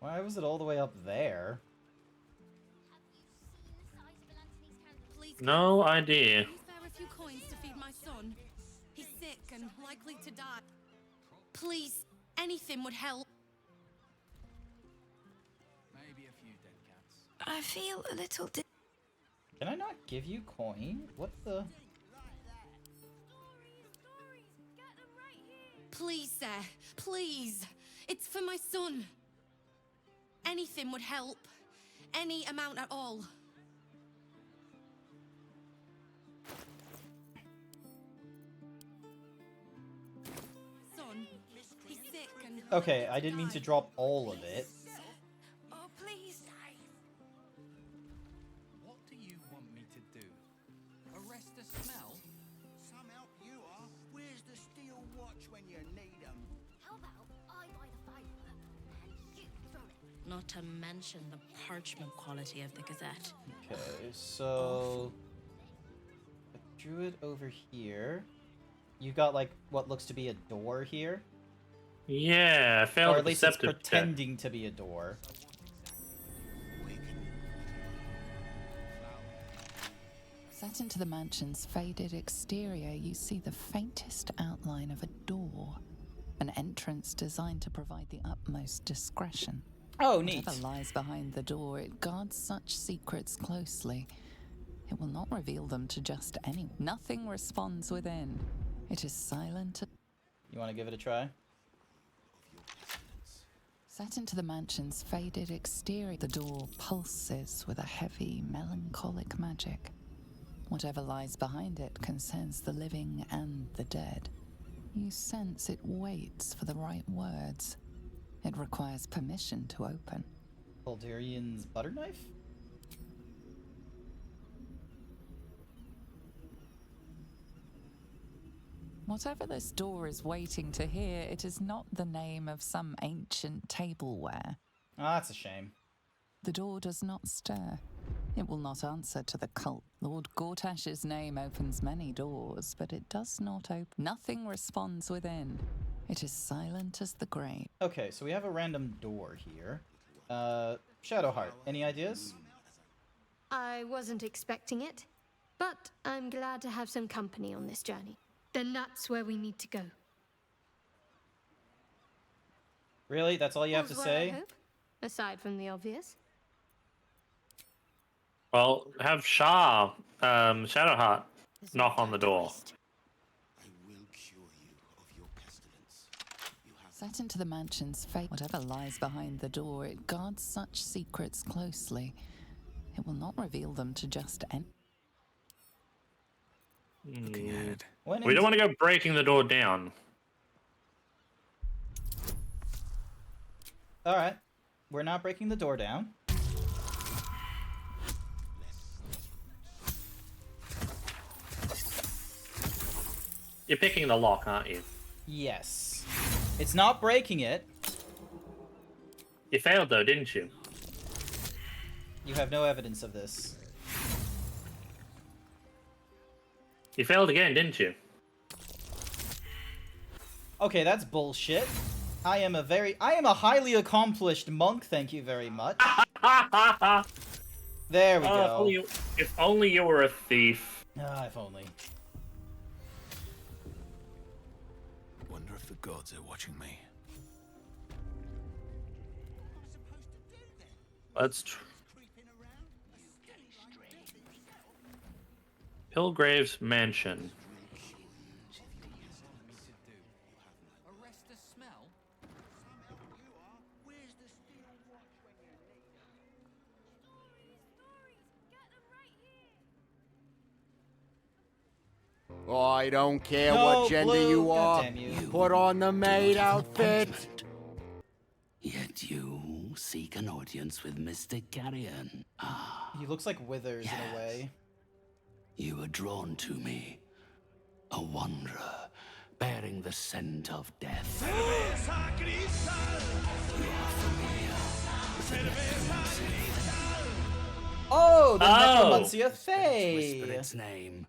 B: Why was it all the way up there?
A: No idea.
O: Can you spare a few coins to feed my son? He's sick and likely to die. Please, anything would help.
K: Maybe a few dead cats.
H: I feel a little
B: Can I not give you coin? What the?
O: Please, sir. Please. It's for my son. Anything would help. Any amount at all. Son, he's sick and...
B: Okay, I didn't mean to drop all of it.
H: Oh, please.
K: What do you want me to do? Arrest the smell?
L: Some help you are. Where's the steel watch when you need 'em?
P: How about I buy the firework and you throw it?
O: Not to mention the parchment quality of the Gazette.
B: Okay, so I drew it over here. You've got like what looks to be a door here.
A: Yeah, I failed
B: Or
A: the
B: at least it's
A: deceptive check.
B: pretending to be a door.
I: Set into the mansion's faded exterior, you see the faintest outline of a door. An entrance designed to provide the utmost discretion.
B: Oh, neat.
I: Whatever lies behind the door, it guards such secrets closely. It will not reveal them to just anyone. Nothing responds within. It is silent.
B: You want to give it a try?
I: Set into the mansion's faded exterior, the door pulses with a heavy, melancholic magic. Whatever lies behind it can sense the living and the dead. You sense it waits for the right words. It requires permission to open.
B: Baldurian's butter knife?
I: Whatever this door is waiting to hear, it is not the name of some ancient tableware.
B: Ah, that's a shame.
I: The door does not stir. It will not answer to the cult. Lord Gortash's name opens many doors, but it does not open. Nothing responds within. It is silent as the grave.
B: Okay, so we have a random door here. Shadowheart, any ideas?
T: I wasn't expecting it, but I'm glad to have some company on this journey. Then that's where we need to go.
B: Really? That's all you have to
T: All's well, I
B: say?
T: hope, aside from the obvious.
A: Well, have Shadowheart knock on the door.
I: Set into the mansion's fate, whatever lies behind the door, it guards such secrets closely. It will not reveal them to just any.
K: Looking ahead.
A: We don't want to go breaking the door down.
B: Alright. We're not breaking the door down.
A: You're picking the lock, aren't you?
B: Yes. It's not breaking it.
A: You failed though, didn't you?
B: You have no evidence of this.
A: You failed again, didn't you?
B: Okay, that's bullshit. I am a highly accomplished monk, thank you very much. There we go.
A: If only you were a thief.
B: Ah, if only.
K: Wonder if the gods are watching me.
A: That's true. Hillgrave's mansion.
U: I don't care
B: No,
U: what gender
B: Blue.
U: you are.
B: Goddamn you.
U: Put on the maid outfit.
V: Yet you seek an audience with Mr. Carrion. Ah,
B: He looks like Withers in a way.
V: you were drawn to me. A wanderer, bearing the scent of death. You are familiar with the necromancy.
B: Oh, the Necromancy of
V: Whisper
B: Fae!
V: its name.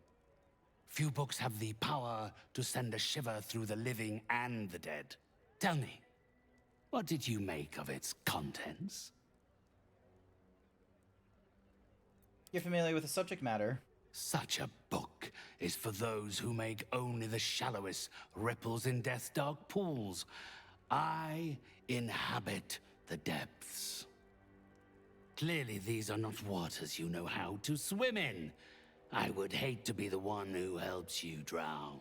V: Few books have the power to send a shiver through the living and the dead. Tell me, what did you make of its contents?
B: You're familiar with the subject matter.
V: Such a book is for those who make only the shallowest ripples in death's dark pools. I inhabit the depths. Clearly these are not waters you know how to swim in. I would hate to be the one who helps you drown.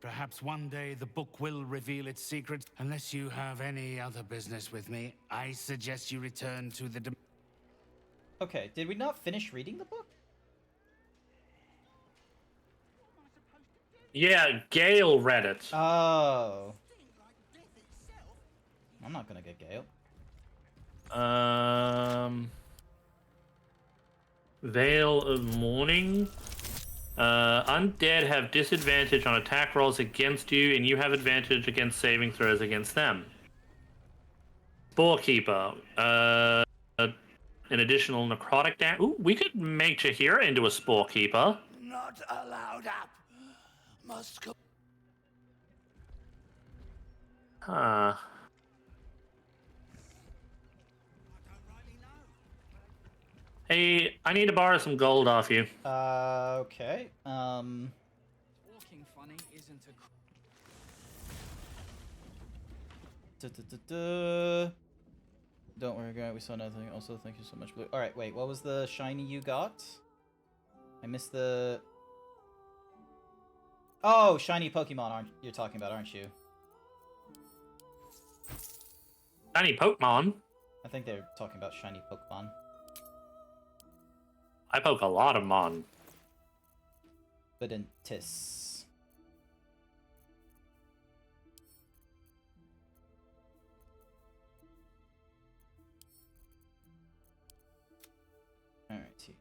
V: Perhaps one day the book will reveal its secrets. Unless you have any other business with me, I suggest you return to the...
B: Okay, did we not finish reading the book?
A: Yeah, Gale read it.
B: Oh. I'm not gonna get Gale.
A: Veil of Mourning. Undead have disadvantage on attack rolls against you, and you have advantage against saving throws against them. Sporekeeper. An additional necrotic damage. Ooh, we could make Chihira into a Sporekeeper.
Q: Not allowed up. Must go.
A: Huh. Hey, I need to borrow some gold off you.
B: Okay.
K: Walking funny isn't a...
B: Don't worry, Grant, we saw nothing. Also, thank you so much, Blue. Alright, wait, what was the shiny you got? I missed the... Oh, shiny Pokemon you're talking about, aren't you?
A: Shiny Pokemon?
B: I think they're talking about shiny Pokemon.
A: I poke a lot of Mon.
B: Confidentitis. Alrighty.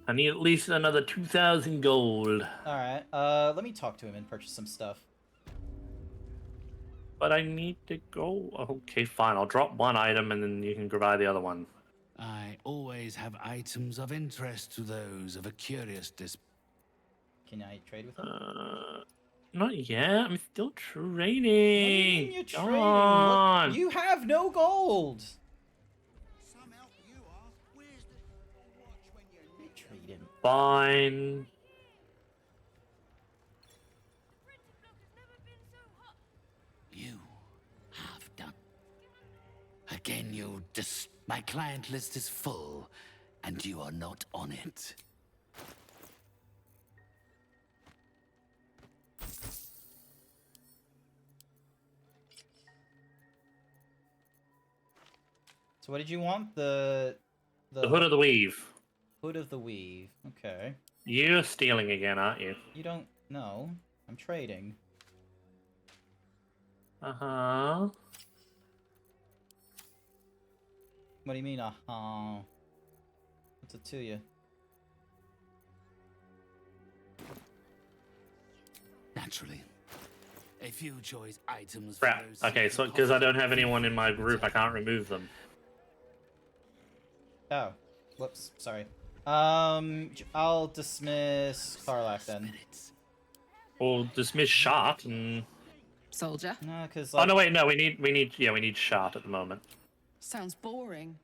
A: I need at least another 2,000 gold.
B: Alright, let me talk to him and purchase some stuff.
A: But I need to go. Okay, fine. I'll drop one item and then you can buy the other one.
V: I always have items of interest to those of a curious
B: Can I trade with him?
A: Not yet. I'm still trading.
B: What do you mean you're trading?
A: On.
B: You have no gold! Trade him.
A: Fine.
V: You have done. Again, my client list is full, and you are not on it.
B: So what did you want? The
A: Hood of the Weave.
B: Hood of the Weave. Okay.
A: You're stealing again, aren't you?
B: You don't know. I'm trading.
A: Uh-huh.
B: What do you mean, uh-huh? What's it to you?
V: Naturally. A few choice items for
A: Crap.
V: those
A: Okay, so because I don't have anyone in my group, I can't remove them.
B: Oh. Whoops. Sorry. I'll dismiss Karlak then.
A: Or dismiss Shart and...
O: Soldier.
B: No, because
A: Oh no, wait, no, we need Shart at the moment.
O: Sounds boring.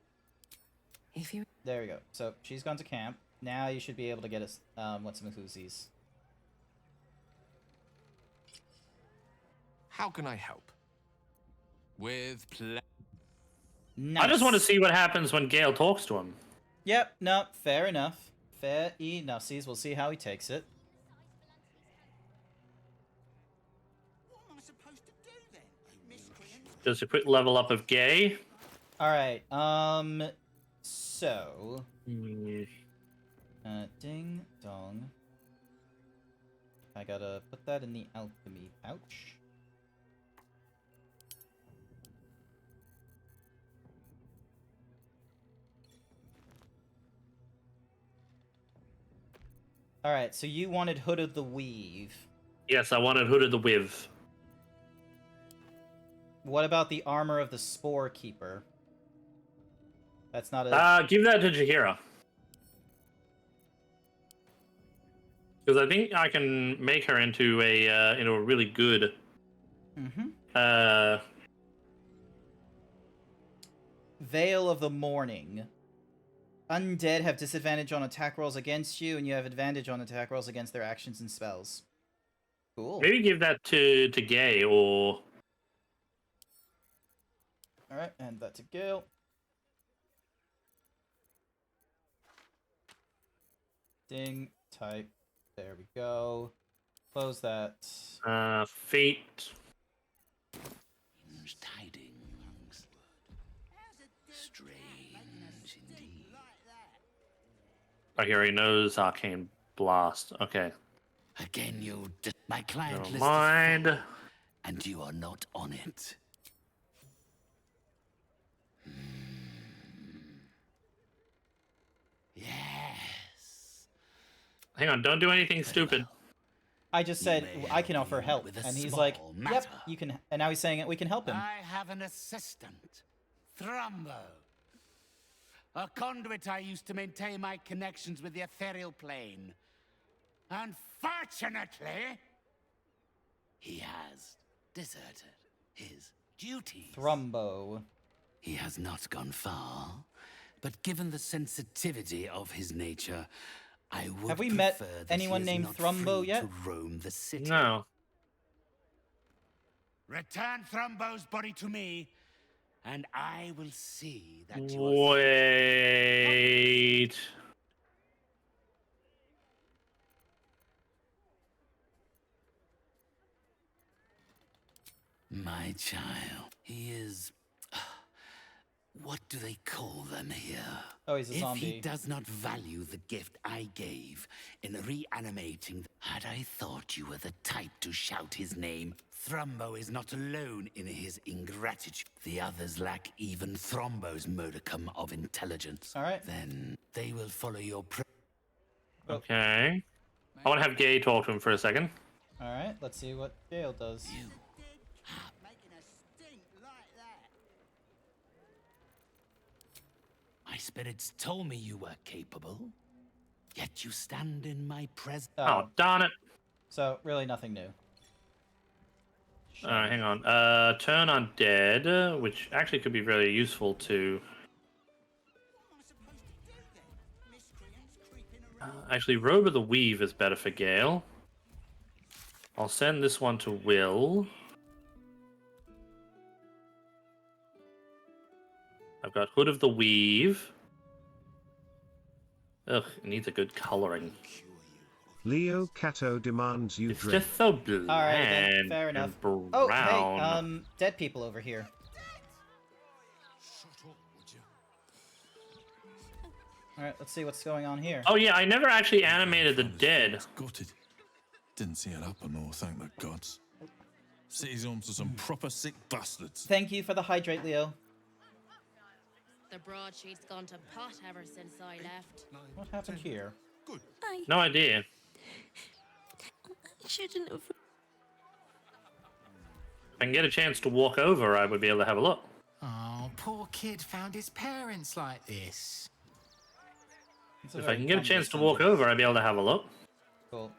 O: If you...
B: There we go. So she's gone to camp. Now you should be able to get us what's Mahoozies.
D: How can I help? With
B: Nice.
A: I just want to see what happens when Gale talks to him.
B: Yep, no, fair enough. Fair enough. We'll see how he takes it.
A: Just a quick level up of Gay.
B: Alright, so... ding dong. I gotta put that in the alchemy pouch. Alright, so you wanted Hood of the Weave.
A: Yes, I wanted Hood of the Weave.
B: What about the Armor of the Spore Keeper? That's not a...
A: Give that to Jaheira. Because I think I can make her into a really good...
B: Veil of the Morning. Undead have disadvantage on attack rolls against you, and you have advantage on attack rolls against their actions and spells. Cool.
A: Maybe give that to Gay, or...
B: Alright, and that's a Gale. Ding, type. There we go. Close that.
A: Fate.
V: Tidings. Strange indeed.
A: Oh, he already knows Arcane Blast. Okay.
V: Again, my client
A: Never
V: list
A: mind.
V: is full, and you are not on it. Yes.
A: Hang on, don't do anything stupid.
B: I just said I can offer help,
V: with a
B: and he's
V: small
B: like, "Yep,
V: matter.
B: you can." And now he's saying we can help him.
V: I have an assistant, Thrumbo. A conduit I used to maintain my connections with the ethereal plane. Unfortunately, he has deserted his duties.
B: Thrumbo.
V: He has not gone far, but given the sensitivity of his nature, I would
B: Have we met
V: prefer that
B: anyone
V: he is
B: named
V: not
B: Thrumbo
V: free
B: yet?
V: to roam the city.
A: No.
V: Return Thrumbo's body to me, and I will see that you
A: Wait.
V: My child, he is What do they call them here?
B: Oh, he's a
V: If
B: zombie.
V: he does not value the gift I gave in reanimating, had I thought you were the type to shout his name, Thrumbo is not alone in his ingratitude. The others lack even Thrombo's modicum of intelligence.
B: All right.
V: Then they will follow your.
A: Okay. I want to have Gay talk to him for a second.
B: All right, let's see what Gale does.
V: My spirits told me you were capable, yet you stand in my presence.
A: Oh, darn it.
B: So, really nothing new.
A: Hang on. Turn undead, which actually could be very useful to... actually, Robe of the Weave is better for Gale. I'll send this one to Will. I've got Hood of the Weave. Ugh, it needs a good coloring.
E: Leo Cato demands you
A: It's
E: drink.
A: just so bland.
B: All right, then, fair enough.
A: and
B: Oh,
A: brown.
B: hey, dead people over here. All right, let's see what's going on here.
A: Oh yeah, I never actually animated the dead.
S: Gutted. Didn't see it happen, or thank the gods. City's home to some proper sick bastards.
B: Thank you for the hydrate, Leo.
F: The broadsheet's gone to pot ever since I left.
B: What happened here?
S: Good.
A: No idea.
F: I shouldn't have.
A: If I can get a chance to walk over, I would be able to have a look.
W: Oh, poor kid found his parents like this.
A: If I can get a chance to walk over, I'd be able to have a look.
B: Cool.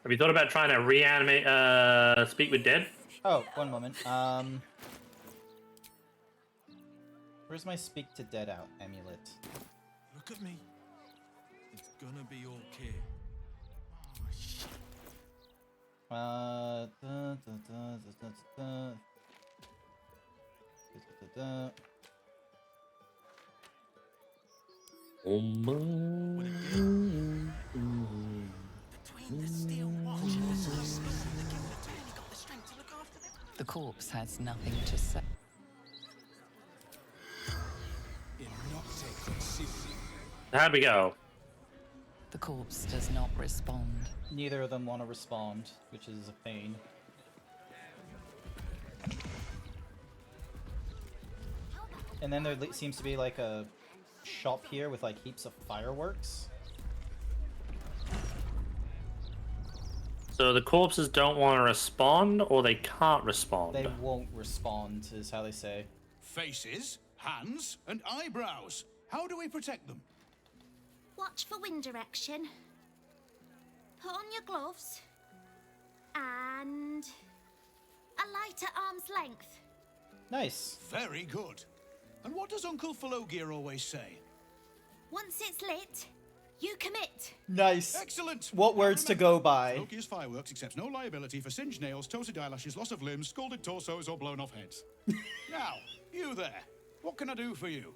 A: Have you thought about trying to reanimate, speak with dead?
B: Oh, one moment. Where's my speak to dead out amulet?
S: Look at me. It's gonna be okay.
I: The corpse has nothing to say.
A: How'd we go?
I: The corpse does not respond.
B: Neither of them want to respond, which is a pain. And then there seems to be like a shop here with like heaps of fireworks.
A: So the corpses don't want to respond, or they can't respond?
B: They won't respond, is how they say.
K: Faces, hands, and eyebrows. How do we protect them?
P: Watch for wind direction. Put on your gloves. And a light at arm's length.
B: Nice.
K: Very good. And what does Uncle Falogir always say?
P: Once it's lit, you commit.
B: Nice.
K: Excellent.
B: What words to go by?
K: Falogir's Fireworks accepts no liability for singed nails, toasted eyelashes, loss of limbs, scalded torsos, or blown off heads. Now, you there. What can I do for you?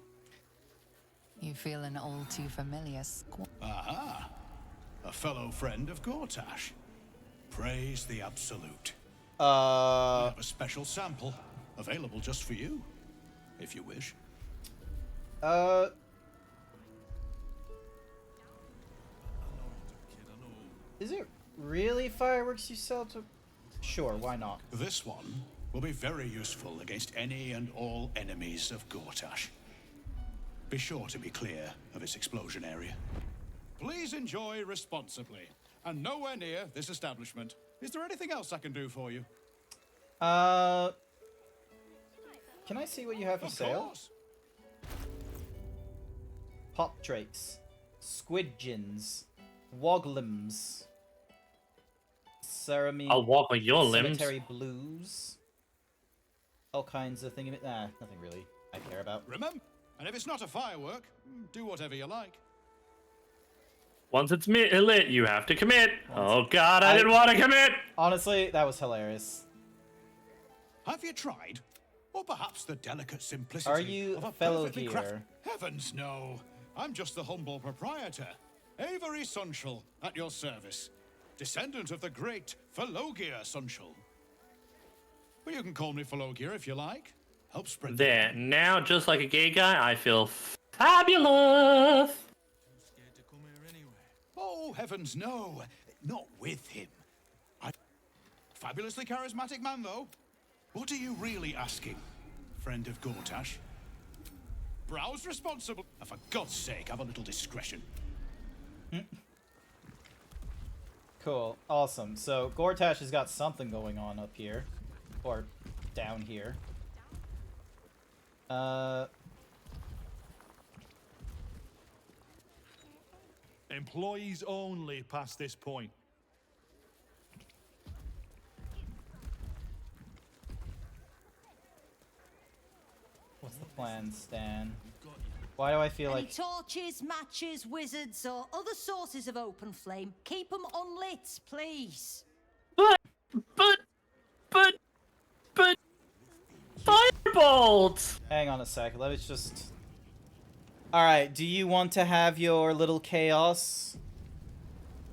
I: You feel an all too familiar squad.
K: Aha. A fellow friend of Gortash. Praise the Absolute. We have a special sample available just for you, if you wish.
B: Is it really fireworks you sell to? Sure, why not?
K: This one will be very useful against any and all enemies of Gortash. Be sure to be clear of its explosion area. Please enjoy responsibly, and nowhere near this establishment. Is there anything else I can do for you?
B: Can I see what you have for
K: Of
B: sale?
K: course.
B: Pop drakes, squidgins, woglims, ceremony.
A: I'll walk with your limbs.
B: Cemetery blues. All kinds of things. Nah, nothing really I care about.
K: Remember, and if it's not a firework, do whatever you like.
A: Once it's lit, you have to commit. Oh god, I didn't want to commit!
B: Honestly, that was hilarious.
K: Have you tried? Or perhaps the delicate simplicity
B: Are you
K: of a
B: fellow
K: perfectly
B: gear?
K: Heavens, no. I'm just the humble proprietor, Avery Sunshall, at your service. Descendant of the great Falogir Sunshall. But you can call me Falogir if you like. Help spread
A: There. Now, just like a gay guy, I feel fabulous.
K: Oh, heavens, no. Not with him. Fabulously charismatic man, though. What are you really asking, friend of Gortash? Browse responsible. For God's sake, have a little discretion.
B: Cool. Awesome. So, Gortash has got something going on up here. Or down here.
M: Employees only past this point.
B: What's the plan, Stan? Why do I feel
G: Any
B: like...
G: torches, matches, wizards, or other sources of open flame, keep them unlit, please.
A: But... Firebolt!
B: Hang on a sec, let me just... Alright, do you want to have your little chaos?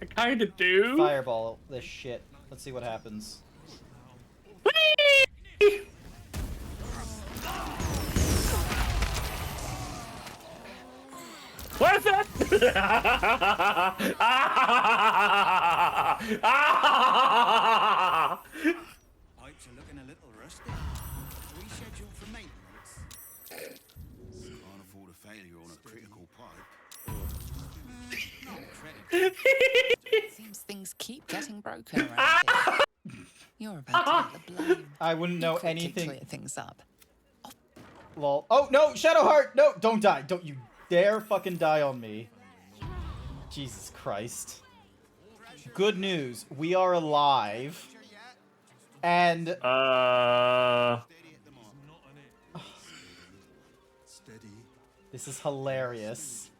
A: I kinda do.
B: Fireball this shit. Let's see what happens.
A: What is that?
J: Pipes are looking a little rusty. Rescheduled for maintenance. Can't afford a failure on a critical pipe.
I: Seems things keep getting broken around here. You're about to get the blame.
B: I wouldn't know
I: Quickly
B: anything.
I: Clear things up.
B: Lol. Oh, no! Shadowheart! No! Don't die! Don't you dare fucking die on me. Jesus Christ. Good news. We are alive. And... This is hilarious.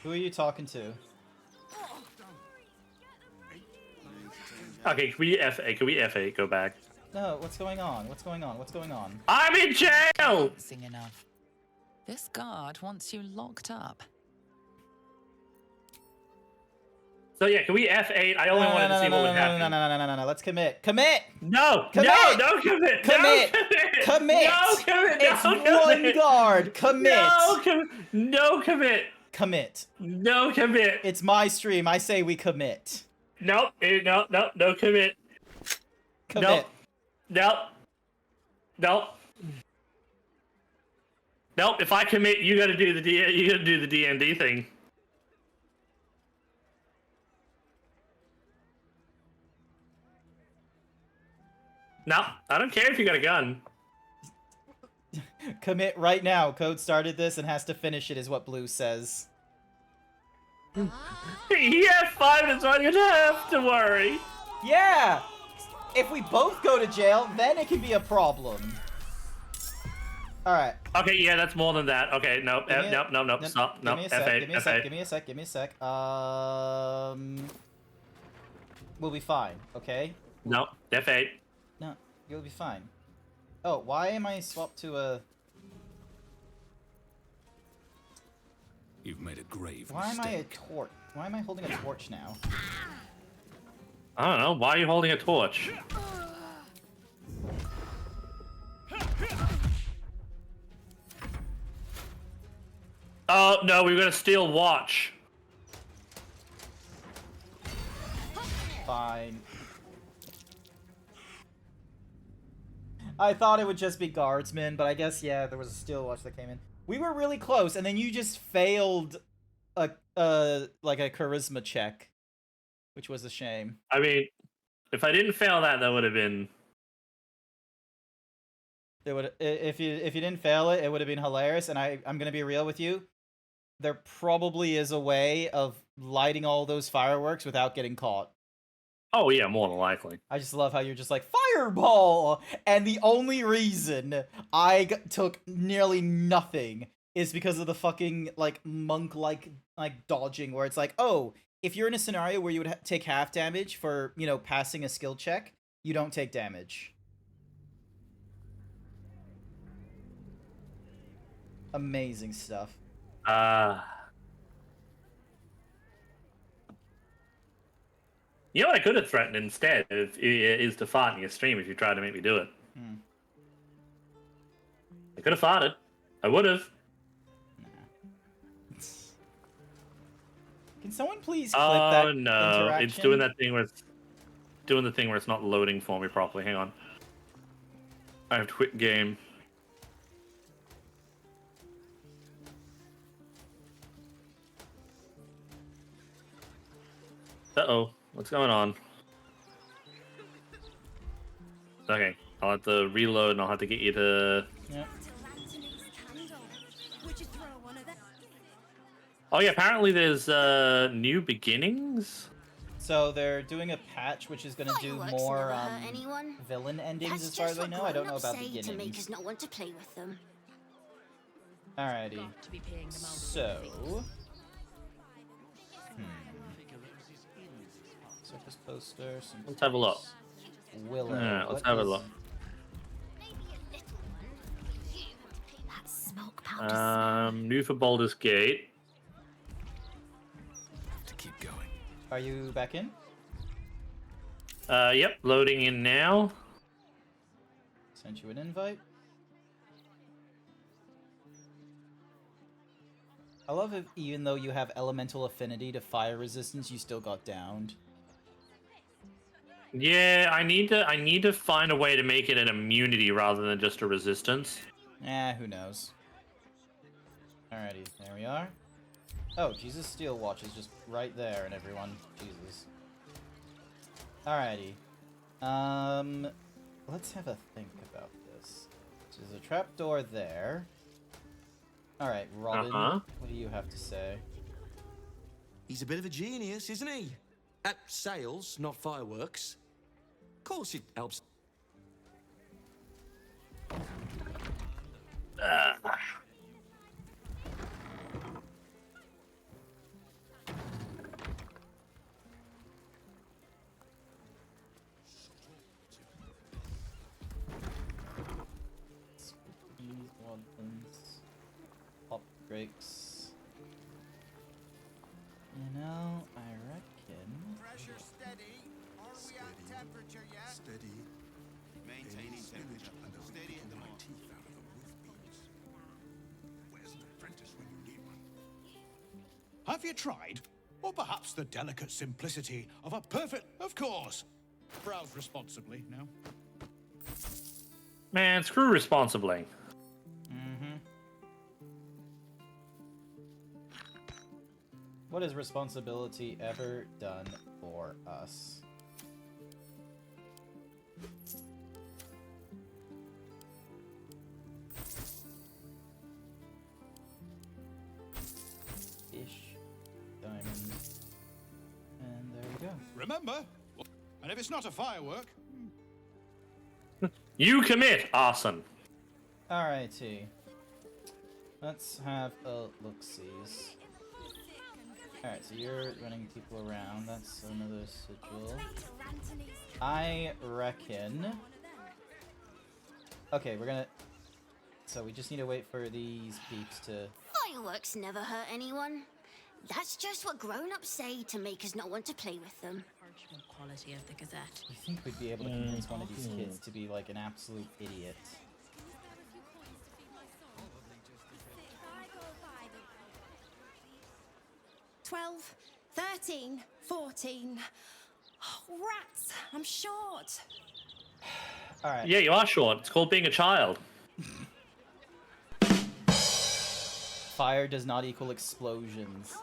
B: Who are you talking to?
A: Okay, can we F8? Can we F8 go back?
B: No, what's going on? What's going on? What's going on?
A: I'm in jail!
I: Enough. This guard wants you locked up.
A: So yeah, can we F8? I only wanted to see what would happen.
B: No. Let's commit. Commit!
A: No!
B: Commit!
A: No commit!
B: Commit!
A: No commit!
B: Commit!
A: No commit!
B: It's
A: No
B: one
A: commit!
B: guard! Commit!
A: No commit!
B: Commit.
A: No commit!
B: It's my stream. I say we commit.
A: No commit.
B: Commit.
A: Nope. If I commit, you gotta do the D&D thing. No, I don't care if you got a gun.
B: Commit right now. Code started this and has to finish it is what Blue says.
A: Yeah, fine, that's why you don't have to worry.
B: Yeah! If we both go to jail, then it can be a problem. Alright.
A: Okay, yeah, that's more than that. Okay, nope, nope, stop, nope, F8,
B: Give me a sec. We'll be fine, okay?
A: Nope, F8.
B: No, you'll be fine. Oh, why am I swapped to a...
K: You've made a grave
B: Why am
K: mistake.
B: I a torch? Why am I holding a torch now?
A: I don't know, why are you holding a torch? Oh, no, we were gonna steal watch.
B: Fine. I thought it would just be guardsmen, but I guess, yeah, there was a steel watch that came in. We were really close, and then you just failed a like a charisma check, which was a shame.
A: I mean, if I didn't fail that would have been...
B: It would if you didn't fail it, it would have been hilarious. And I'm gonna be real with you. There probably is a way of lighting all those fireworks without getting caught.
A: Oh yeah, more than likely.
B: I just love how you're just like, fireball! And the only reason I took nearly nothing is because of the fucking, like, monk-like, dodging, where it's like, oh, if you're in a scenario where you would take half damage for, you know, passing a skill check, you don't take damage. Amazing stuff.
A: Yeah, You know what I could have threatened instead is to fart in your stream if you tried to make me do it. I could have farted. I would have.
B: Can someone please clip that
A: no,
B: interaction?
A: it's doing that thing where it's doing the thing where it's not loading for me properly. Hang on. I have to quit game. Uh-oh. What's going on? Okay. I'll have to reload and I'll have to get you to...
B: Yep.
A: Oh yeah, apparently there's new beginnings?
B: So they're doing a patch which is going to do more villain endings as far as I know. I don't know about beginnings.
P: To make us not want to play with them.
B: Alrighty. So... Circus poster, some...
A: Let's have a look.
B: Willow.
A: Yeah, let's have a look. New for Baldur's Gate.
D: To keep going.
B: Are you back in?
A: Yep, loading in now.
B: Sent you an invite. I love it, even though you have elemental affinity to fire resistance, you still got downed.
A: Yeah, I need to find a way to make it an immunity rather than just a resistance.
B: Who knows. Alrighty, there we are. Oh, Jesus Steel Watch is just right there, and everyone. Jesus. Alrighty. Let's have a think about this. So there's a trapdoor there. Alright, Robin, what do you have to say?
C: He's a bit of a genius, isn't he? At sales, not fireworks. Of course it helps.
B: Pop breaks. You know, I reckon.
J: Pressure steady. Are we at temperature yet?
Q: Steady.
J: Maintaining temperature. Steady at the moment.
Q: Teeth out of the roof beams. Where's an apprentice when you need one?
K: Have you tried? Or perhaps the delicate simplicity of a perfect... Of course! Browse responsibly, now.
A: Man, screw responsibly.
B: What has responsibility ever done for us? Fish, diamond, and there we go.
K: Remember, and if it's not a firework...
A: You commit arson.
B: Alrighty. Let's have a look-sees. Alright, so you're running people around. That's another sigil. I reckon... Okay, we're gonna... So we just need to wait for these beeps to...
P: Fireworks never hurt anyone. That's just what grown-ups say to make us not want to play with them.
F: Quality of the Gazette.
B: You think we'd be able to convince one of these kids to be like an absolute idiot?
N: $12, $13, $14. Oh, rats! I'm short.
B: Alright.
A: Yeah, you are short. It's called being a child.
B: Fire does not equal explosions.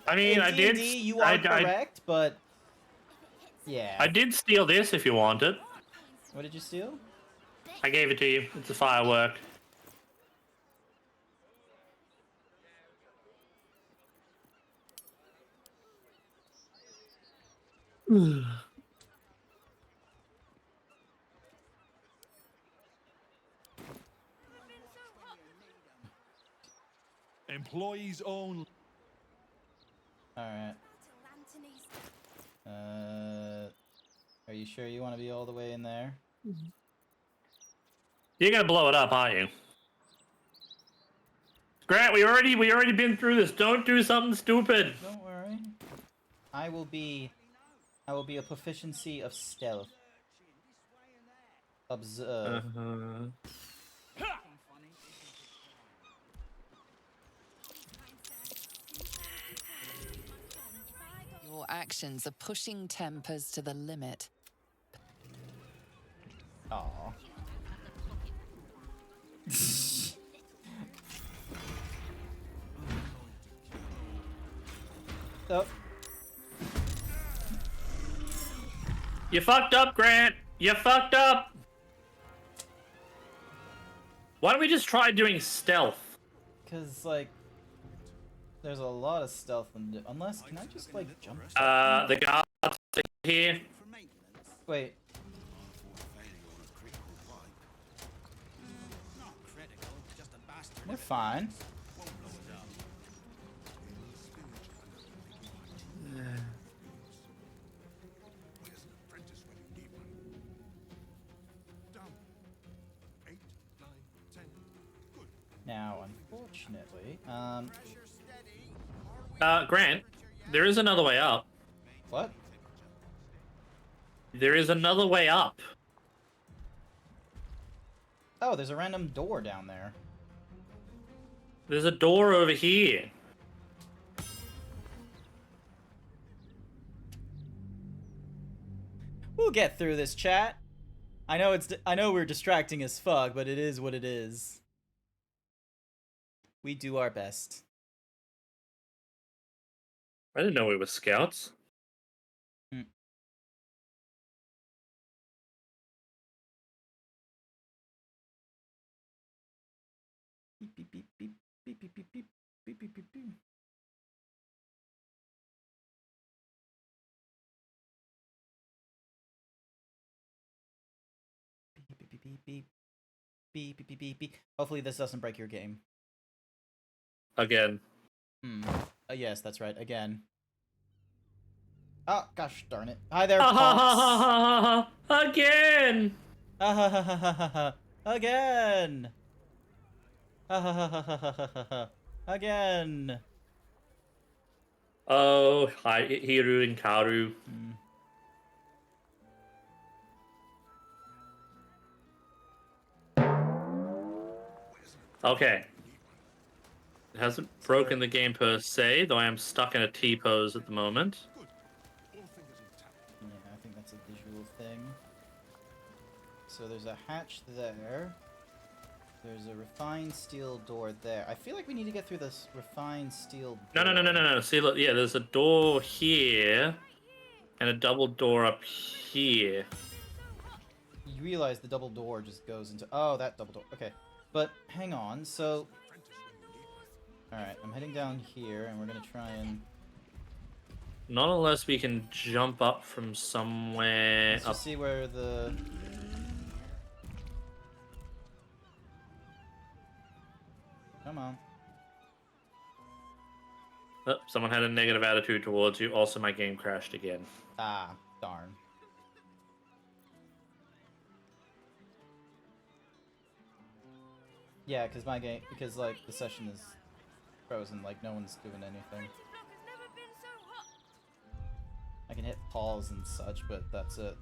A: I mean, I did.
B: D&D, you are correct, but yeah.
A: I did steal this if you want it.
B: What did you steal?
A: I gave it to you. It's a firework.
M: Employees only.
B: Alright. Are you sure you want to be all the way in there?
A: You're gonna blow it up, aren't you? Grant, we already been through this. Don't do something stupid.
B: Don't worry. I will be I will be a proficiency of stealth. Observe.
I: Your actions are pushing tempers to the limit.
B: Aww. Oh.
A: You fucked up, Grant. You fucked up. Why don't we just try doing stealth?
B: Cause like, there's a lot of stealth in unless can I just like jump?
A: The guards are here.
B: Wait. We're fine. Now, unfortunately,
A: Grant, there is another way up.
B: What?
A: There is another way up.
B: Oh, there's a random door down there.
A: There's a door over here.
B: We'll get through this, chat. I know we're distracting as fuck, but it is what it is. We do our best.
A: I didn't know we were scouts.
B: Beep beep beep beep beep beep beep beep beep beep beep beep. Beep beep beep beep beep beep beep beep beep. Hopefully this doesn't break your game.
A: Again.
B: Yes, that's right. Again. Oh gosh darn it! Hi there, punks.
A: Again.
B: Again. Again.
A: Oh, hi, Hiru and Karu. Okay. It hasn't broken the game per se, though I am stuck in a T-pose at the moment.
B: Yeah, I think that's a visual thing. So there's a hatch there. There's a refined steel door there. I feel like we need to get through this refined steel door.
A: No. See, look, yeah, there's a door here, and a double door up here.
B: You realize the double door just goes into... Oh, that double door. Okay. But, hang on, so... Alright, I'm heading down here, and we're gonna try and...
A: Not unless we can jump up from somewhere
B: Let's
A: up.
B: just see where the... Come on.
A: Oh, someone had a negative attitude towards you. Also, my game crashed again.
B: Ah, darn. Yeah, because like, the session is frozen, like, no one's doing anything. I can hit pause and such, but that's it.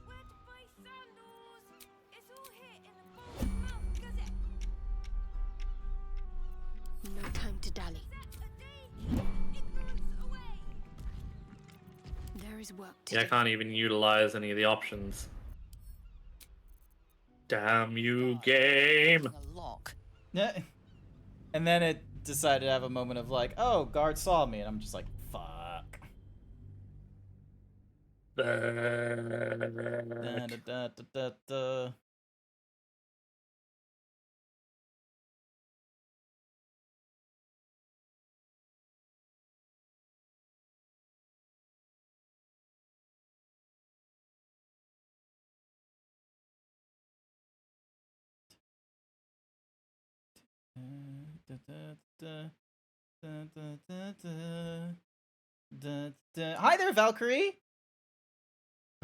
T: No time to dally. There is work to
A: Yeah, I can't even utilize any of the options. Damn you, game!
B: Yeah. And then it decided to have a moment of like, oh, guard saw me, and I'm just like, fuck. Da, da, da, da, da. Hi there, Valkyrie!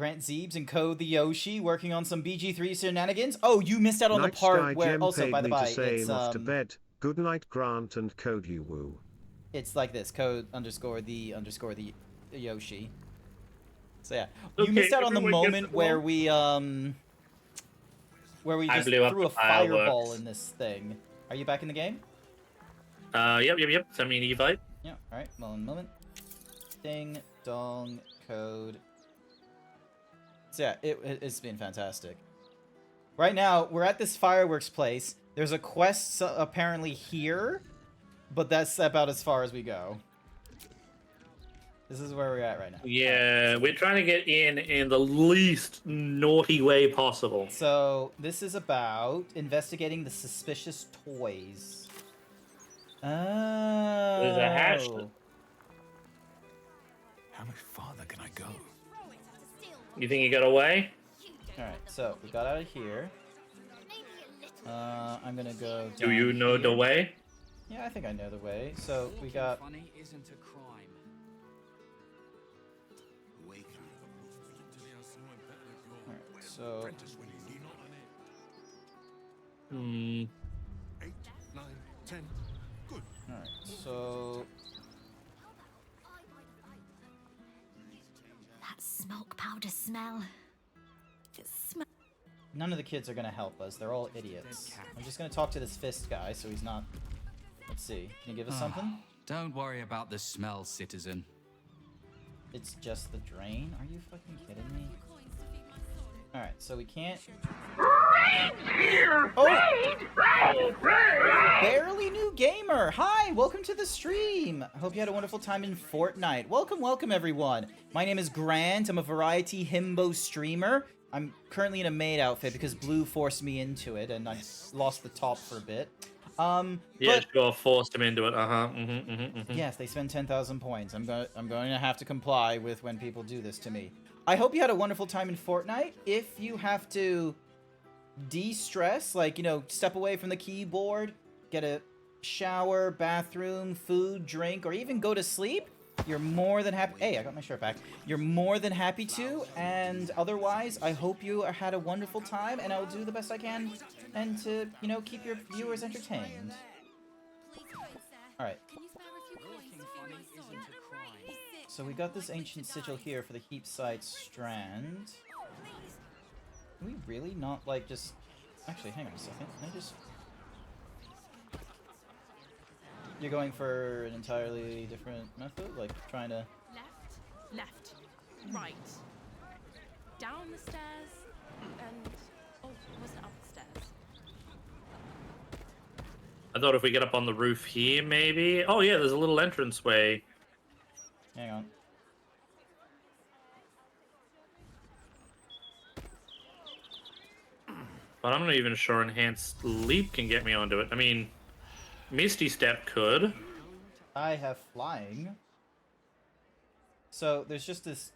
B: GrantZeebs and Code the Yoshi working on some BG3 shenanigans. Oh, you missed out on
E: Night
B: the part
E: Sky
B: where,
E: Gem
B: also,
E: paid
B: by the
E: me
B: by,
E: to say
B: it's,
E: him off to bed. Good night, Grant and Code you woo.
B: It's like this, code underscore the Yoshi. So yeah, you missed out on the
A: everyone gets
B: moment
A: it
B: where
A: wrong.
B: we
A: I
B: just
A: blew up
B: threw
A: the
B: a fireball
A: fireworks.
B: in this thing. Are you back in the game?
A: Yep. Send me an invite.
B: Yeah. All right. One moment. Ding dong code. So yeah, it's been fantastic. Right now, we're at this fireworks place. There's a quest apparently here, but that's about as far as we go. This is where we're at right now.
A: Yeah, we're trying to get in the least naughty way possible.
B: So this is about investigating the suspicious toys. Oh.
A: There's a hash.
D: How much farther can I go?
A: You think you got away?
B: Alright, so we got out of here. I'm gonna go
A: Do you
B: down
A: know the
B: here.
A: way?
B: Yeah, I think I know the way. So we got...
J: Funny isn't a crime.
B: Alright, so...
A: Hmm.
Q: 8, 9, 10. Good.
B: Alright, so...
P: That smoke powder smell. It smells.
B: None of the kids are gonna help us. They're all idiots. I'm just gonna talk to this fist guy so he's not... Let's see. Can you give us something?
J: Don't worry about the smell, citizen.
B: It's just the drain? Are you fucking kidding me? Alright, so we can't... Oh! Barely New Gamer! Hi! Welcome to the stream! I hope you had a wonderful time in Fortnite. Welcome everyone! My name is Grant. I'm a variety himbo streamer. I'm currently in a maid outfit because Blue forced me into it and I lost the top for a bit.
A: Yeah, sure, forced him into it.
B: Yes, they spend 10,000 points. I'm going to have to comply with when people do this to me. I hope you had a wonderful time in Fortnite. If you have to de-stress, like, you know, step away from the keyboard, get a shower, bathroom, food, drink, or even go to sleep, you're more than happy. Hey, I got my shirt back. You're more than happy to, and otherwise, I hope you had a wonderful time, and I will do the best I can and to, you know, keep your viewers entertained. Alright. So we got this ancient sigil here for the Heapside Strand. Can we really not, like, just... Actually, hang on a second. Can I just... You're going for an entirely different method? Like, trying to...
F: Left, right, down the stairs, and oh, was it up the stairs?
A: I thought if we get up on the roof here, maybe. Oh yeah, there's a little entranceway.
B: Hang on.
A: But I'm not even sure Enhanced Leap can get me onto it. I mean, Misty Step could.
B: I have flying. So there's just this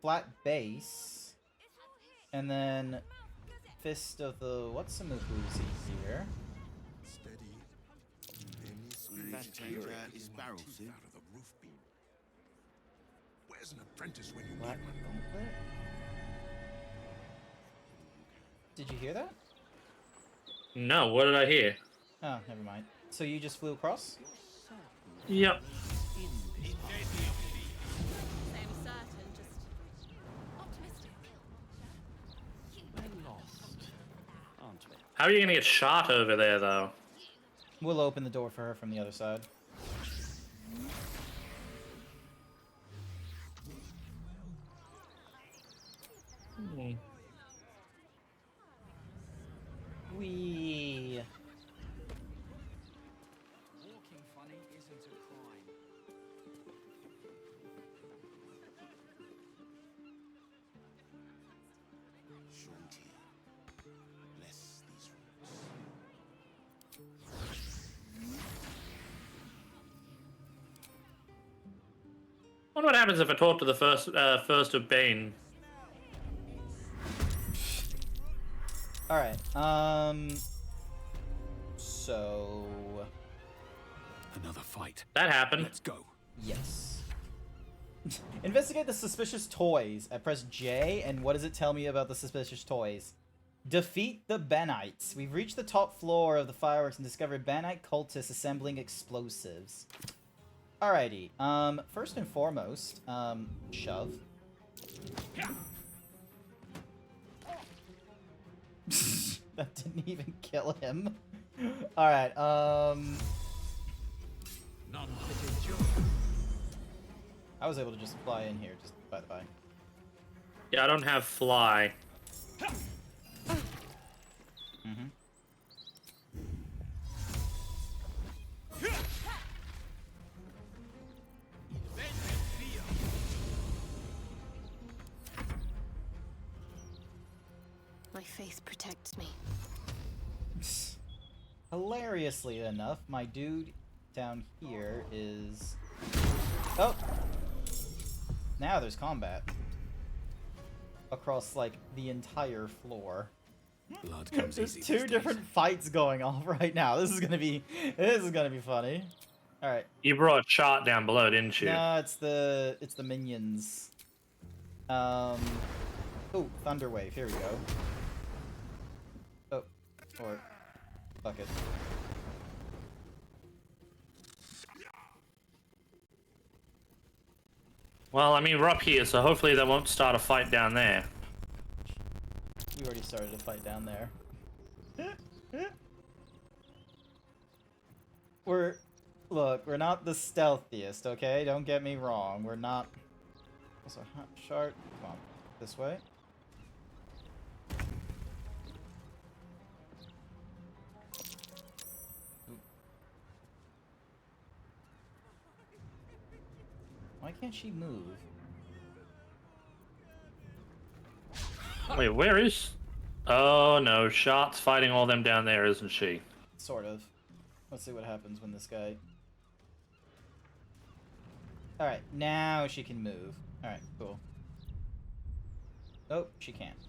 B: flat base, and then Fist of the what's-a-mahoozy here.
Q: Where's an apprentice when you
B: Black Gauntlet? Did you hear that?
A: No, what did I hear?
B: Oh, never mind. So you just flew across?
A: Yep. How are you gonna get shot over there, though?
B: We'll open the door for her from the other side. Wee.
J: Walking funny isn't a crime.
Q: Bless these
A: I wonder what happens if I talk to the first of Bane.
B: Alright, so...
J: Another fight.
A: That happened.
J: Let's go.
B: Yes. Investigate the suspicious toys. I press J, and what does it tell me about the suspicious toys? Defeat the Banites. We've reached the top floor of the fireworks and discovered Banite cultists assembling explosives. Alrighty, first and foremost, shove. That didn't even kill him. Alright, I was able to just fly in here, just by the by.
A: Yeah, I don't have fly.
B: Mm-hmm.
F: My faith protects me.
B: Hilariously enough, my dude down here is... Oh! Now there's combat. Across, like, the entire floor.
D: Blood comes
B: There's
D: easy
B: two
D: these
B: different fights going on right now. This is gonna be funny. Alright.
A: You brought shot down below, didn't you?
B: No, it's the minions. Oh, Thunder Wave, here we go. Oh, or fuck it.
A: Well, I mean, we're up here, so hopefully they won't start a fight down there.
B: We already started a fight down there. Look, we're not the stealthiest, okay? Don't get me wrong. We're not. Also, Shard, come on, this way. Why can't she move?
A: Wait, where is... Oh, no. Shot's fighting all them down there, isn't she?
B: Sort of. Let's see what happens when this guy... Alright, now she can move. Alright, cool. Oh, she can't.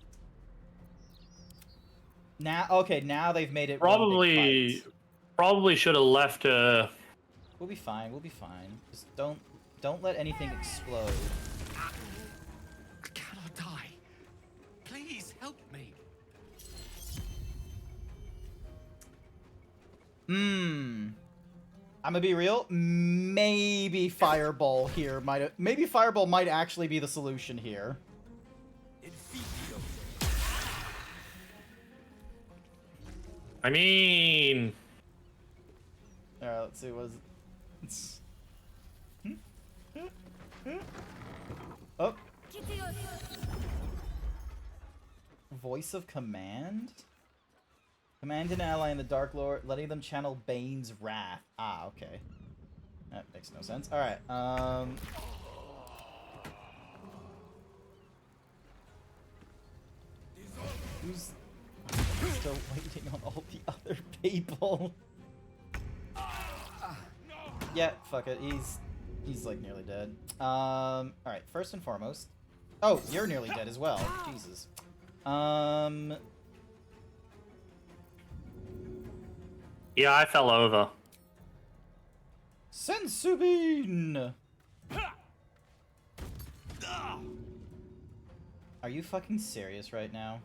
B: Now, okay, now they've made it
A: Probably should have left her...
B: We'll be fine, we'll be fine. Just don't let anything explode.
C: I cannot die. Please help me.
B: I'm gonna be real. Maybe Fireball here maybe Fireball might actually be the solution here.
A: I mean...
B: Alright, let's see, what is it? Oh. Voice of Command? Command an ally in the Dark Lord, letting them channel Bane's wrath. Ah, okay. That makes no sense. Alright, who's still waiting on all the other people? Yeah, fuck it. He's like nearly dead. Alright, first and foremost. Oh, you're nearly dead as well. Jesus.
A: Yeah, I fell over.
B: Sensubin! Are you fucking serious right now?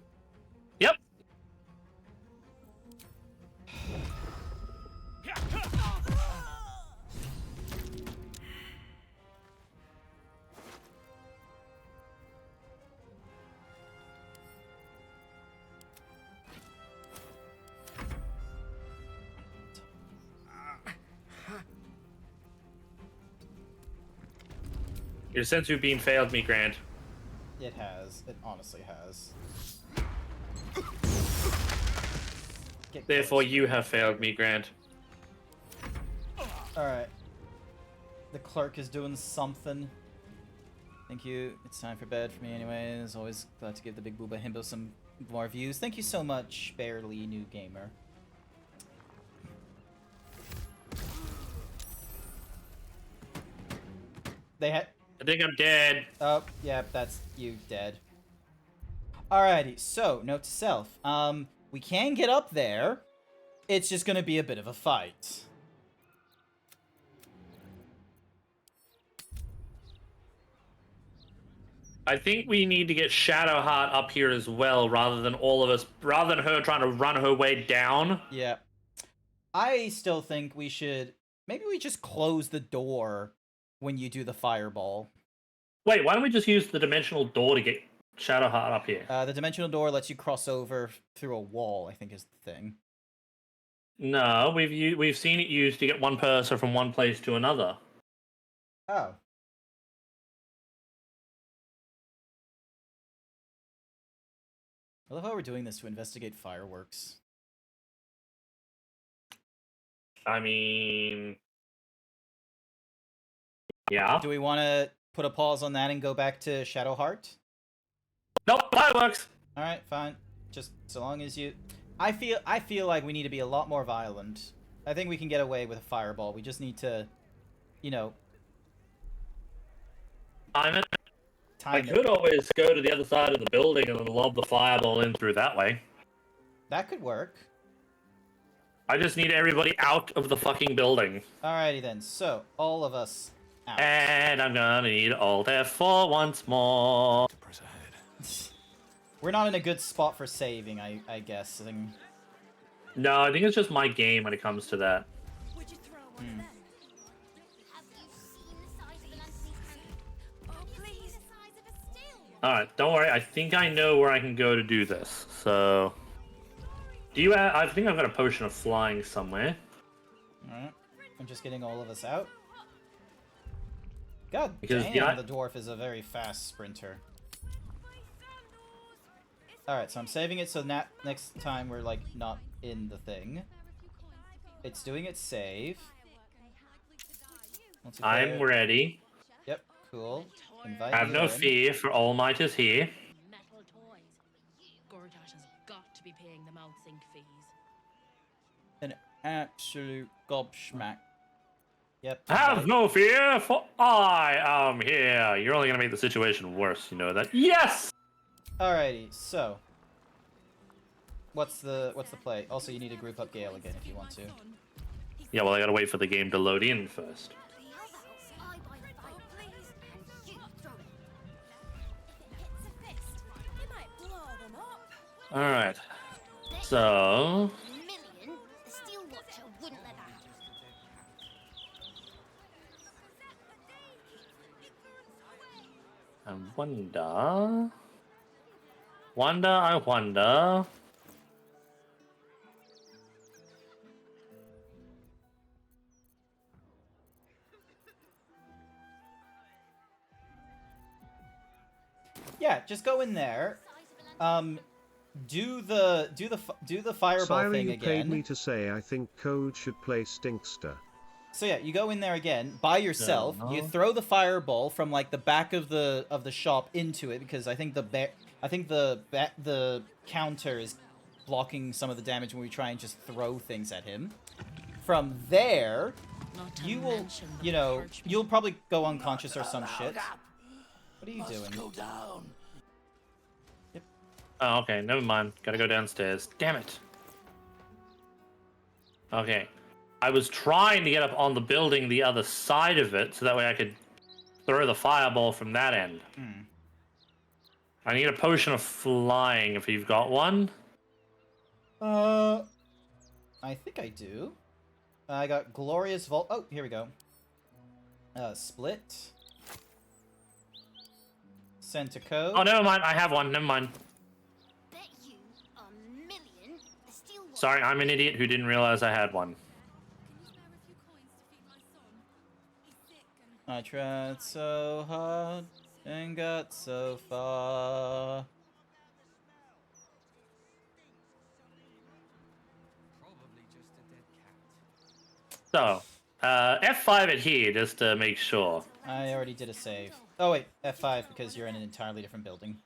A: Yep. Your sensu beam failed me, Grant.
B: It has. It honestly has.
A: Therefore, you have failed me, Grant.
B: Alright. The clerk is doing something. Thank you. It's time for bed for me anyways. Always glad to give the big booba himbo some more views. Thank you so much, Barely New Gamer. They had...
A: I think I'm dead.
B: Oh, yeah, that's you dead. Alrighty, so, note to self. We can get up there. It's just gonna be a bit of a fight.
A: I think we need to get Shadowheart up here as well, rather than her trying to run her way down.
B: Yeah. I still think we should... Maybe we just close the door when you do the fireball.
A: Wait, why don't we just use the dimensional door to get Shadowheart up here?
B: The dimensional door lets you cross over through a wall, I think is the thing.
A: No, we've seen it used to get one person from one place to another.
B: Oh. I love how we're doing this to investigate fireworks.
A: I mean... Yeah.
B: Do we want to put a pause on that and go back to Shadowheart?
A: Nope, fireworks!
B: Alright, fine. Just so long as you... I feel like we need to be a lot more violent. I think we can get away with a fireball. We just need to, you know...
A: Time it. I could always go to the other side of the building and then lob the fireball in through that way.
B: That could work.
A: I just need everybody out of the fucking building.
B: Alrighty then, so, all of us out.
A: And I'm gonna need Alt F4 once more.
B: We're not in a good spot for saving, I guess.
A: No, I think it's just my game when it comes to that. Alright, don't worry. I think I know where I can go to do this. So, do you have... I think I've got a potion of flying somewhere.
B: Alright, I'm just getting all of us out. God
A: Because
B: damn, the dwarf is a very fast sprinter. Alright, so I'm saving it so next time we're, like, not in the thing. It's doing its save.
A: I'm ready.
B: Yep, cool. Invite
A: Have
B: you
A: no
B: in.
A: fear, for All Might is here.
F: Gortash has got to be paying the mouth sync fees.
B: An absolute gobsmack. Yep.
A: Have no fear, for I am here. You're only gonna make the situation worse, you know that. Yes!
B: Alrighty, so what's the play? Also, you need to group up Gale again if you want to.
A: Yeah, well, I gotta wait for the game to load in first. Alright. So... I wonder...
B: Yeah, just go in there. Do the fireball
E: Siren,
B: thing
E: you
B: again.
E: paid me to say I think Code should play Stinkster.
B: So yeah, you go in there again by yourself. You throw the fireball from like the back of the shop into it because I think the counter is blocking some of the damage when we try and just throw things at him. From there, you will, you'll probably go unconscious or some shit. What are you doing?
A: Yep. Oh, okay, never mind. Gotta go downstairs. Damn it. Okay. I was trying to get up on the building the other side of it, so that way I could throw the fireball from that end. I need a potion of flying if you've got one.
B: I think I do. I got Glorious Vault. Oh, here we go. Split. Send to code.
A: Oh, never mind. I have one. Never mind. Sorry, I'm an idiot who didn't realize I had one.
B: I tried so hard and got so far.
A: So, F5 it here just to make sure.
B: I already did a save. Oh wait, F5 because you're in an entirely different building.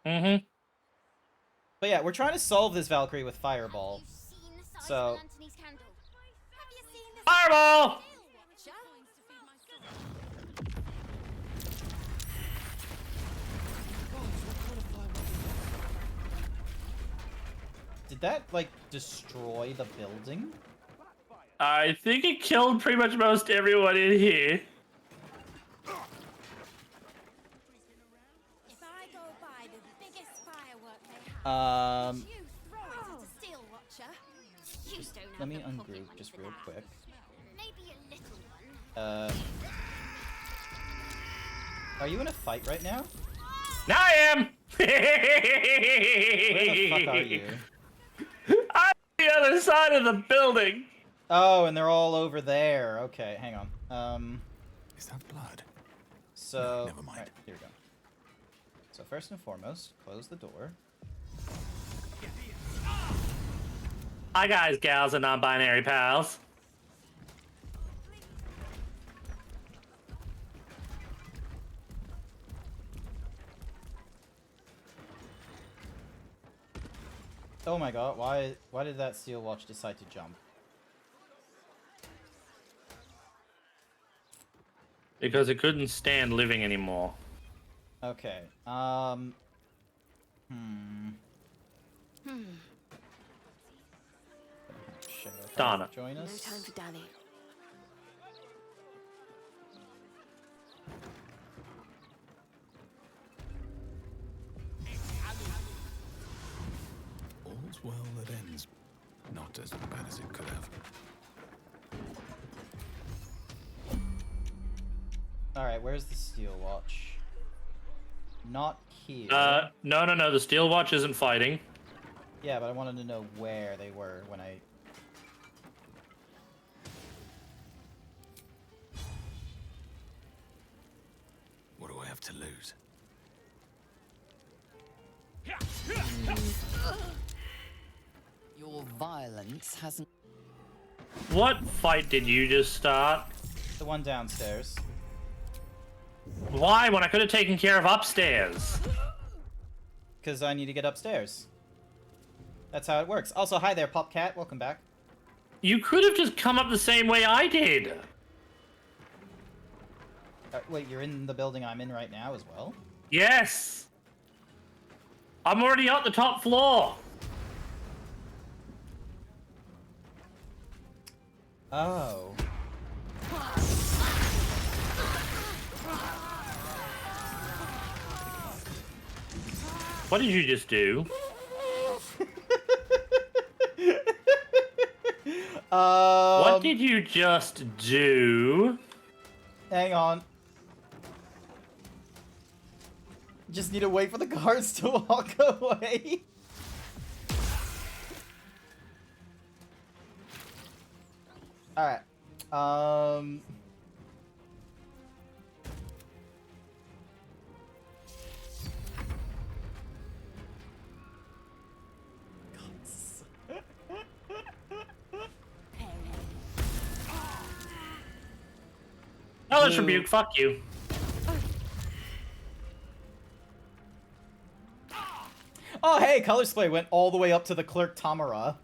A: Mm-hmm.
B: But yeah, we're trying to solve this Valkyrie with Fireball. So...
A: Fireball!
B: Did that, like, destroy the building?
A: I think it killed pretty much most everyone in here.
B: Let me ungroup just real quick. Are you in a fight right now?
A: Now I am!
B: Where the fuck are you?
A: I'm on the other side of the building!
B: Oh, and they're all over there. Okay, hang on.
D: Is that blood?
B: So...
D: No, never mind.
B: Alright, here we go. So first and foremost, close the door.
A: Hi guys, gals, and non-binary pals.
B: Oh my god, why did that steel watch decide to jump?
A: Because it couldn't stand living anymore.
B: Okay,
A: Donna.
B: Join us.
P: No time for Danny.
D: All's well that ends. Not as bad as it could have.
B: Alright, where's the steel watch? Not here.
A: No, the steel watch isn't fighting.
B: Yeah, but I wanted to know where they were when I...
D: What do I have to lose?
I: Your violence hasn't...
A: What fight did you just start?
B: The one downstairs.
A: Why, when I could have taken care of upstairs?
B: Because I need to get upstairs. That's how it works. Also, hi there, Popcat. Welcome back.
A: You could have just come up the same way I did.
B: Wait, you're in the building I'm in right now as well?
A: Yes. I'm already at the top floor.
B: Oh.
A: What did you just do? What did you just do?
B: Hang on. Just need to wait for the guards to walk away. Alright.
A: Hellish Rebuke, fuck you.
B: Oh, hey, Color Splay went all the way up to the Clerk Tamara.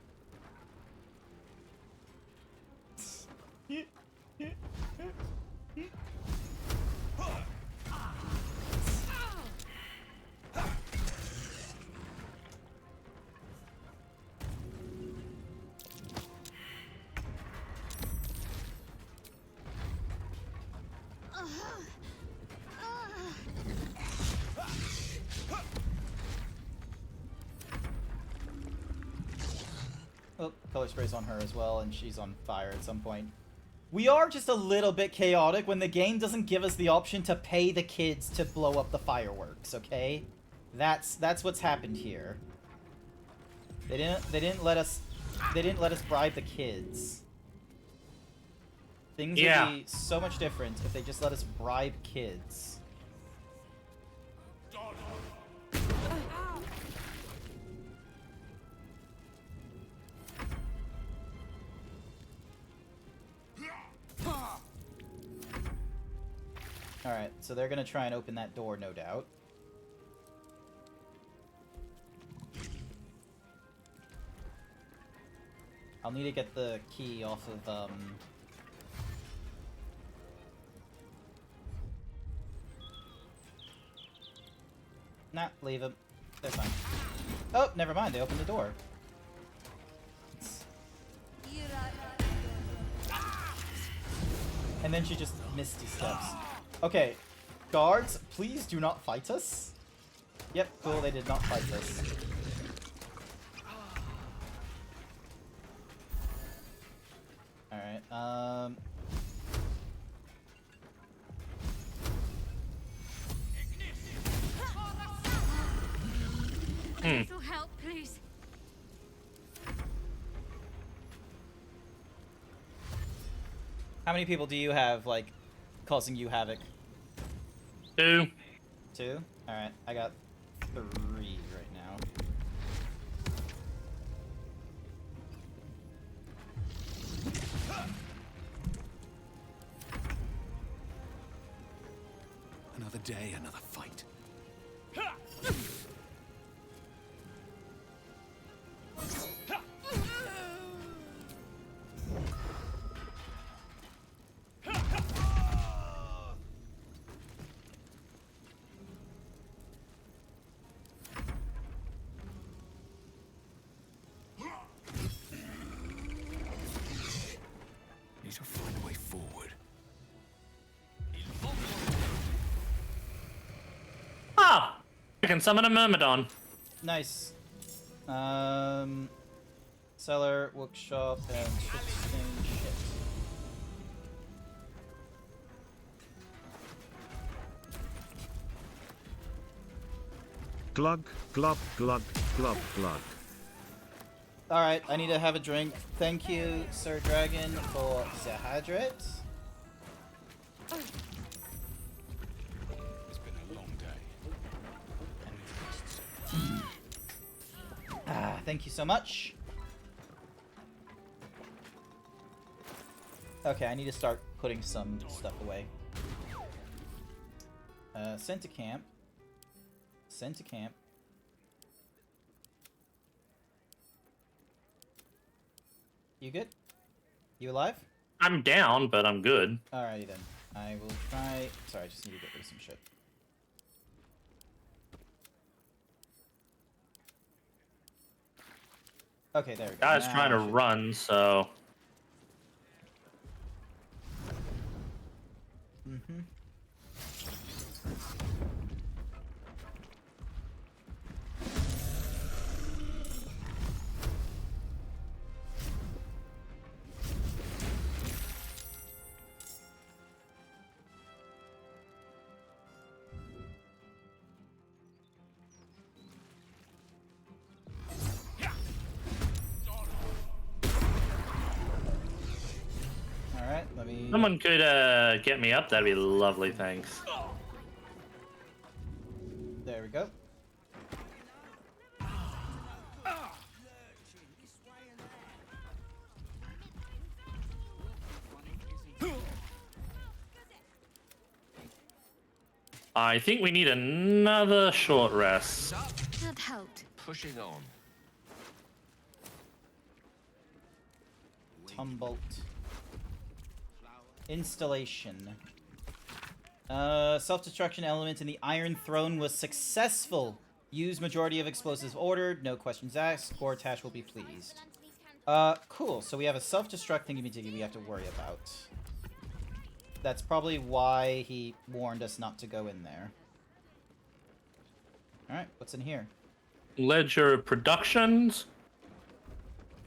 B: Oh, color spray's on her as well, and she's on fire at some point. We are just a little bit chaotic when the game doesn't give us the option to pay the kids to blow up the fireworks, okay? That's what's happened here. They didn't let us bribe the kids. Things would be so much different if they just let us bribe kids. Alright, so they're gonna try and open that door, no doubt. I'll need to get the key off of, Nah, leave them. They're fine. Oh, never mind, they opened the door. And then she just misty steps. Okay, guards, please do not fight us. Yep, cool, they did not fight us. Alright,
T: A little help, please.
B: How many people do you have, like, causing you havoc?
A: 2.
B: 2? Alright, I got 3 right now.
D: Another day, another fight. Need to find a way forward.
A: Ah! I can summon a Myrmidon.
B: Nice. Cellar, workshop, and shit.
E: Glug, glub, glug, glub, glug.
B: Alright, I need to have a drink. Thank you, Sir Dragon, for the hydrate.
D: It's been a long day.
B: Thank you so much. Okay, I need to start putting some stuff away. Sent to camp. Sent to camp. You good? You alive?
A: I'm down, but I'm good.
B: Alrighty then. I will try... Sorry, I just need to get rid of some shit. Okay, there we go.
A: Guy's
B: Now
A: trying to
B: I should-
A: run, so...
B: Mm-hmm. Alright, let me...
A: Someone could get me up, that'd be lovely, thanks.
B: There we go.
A: I think we need another short rest.
T: That helped.
C: Pushing on.
B: Tumbolt. Installation. Self-destruction element in the Iron Throne was successful. Use majority of explosives ordered. No questions asked. Gortash will be pleased. Cool. So we have a self-destruct thingy-majiggy we have to worry about. That's probably why he warned us not to go in there. Alright, what's in here?
A: Ledger of Productions.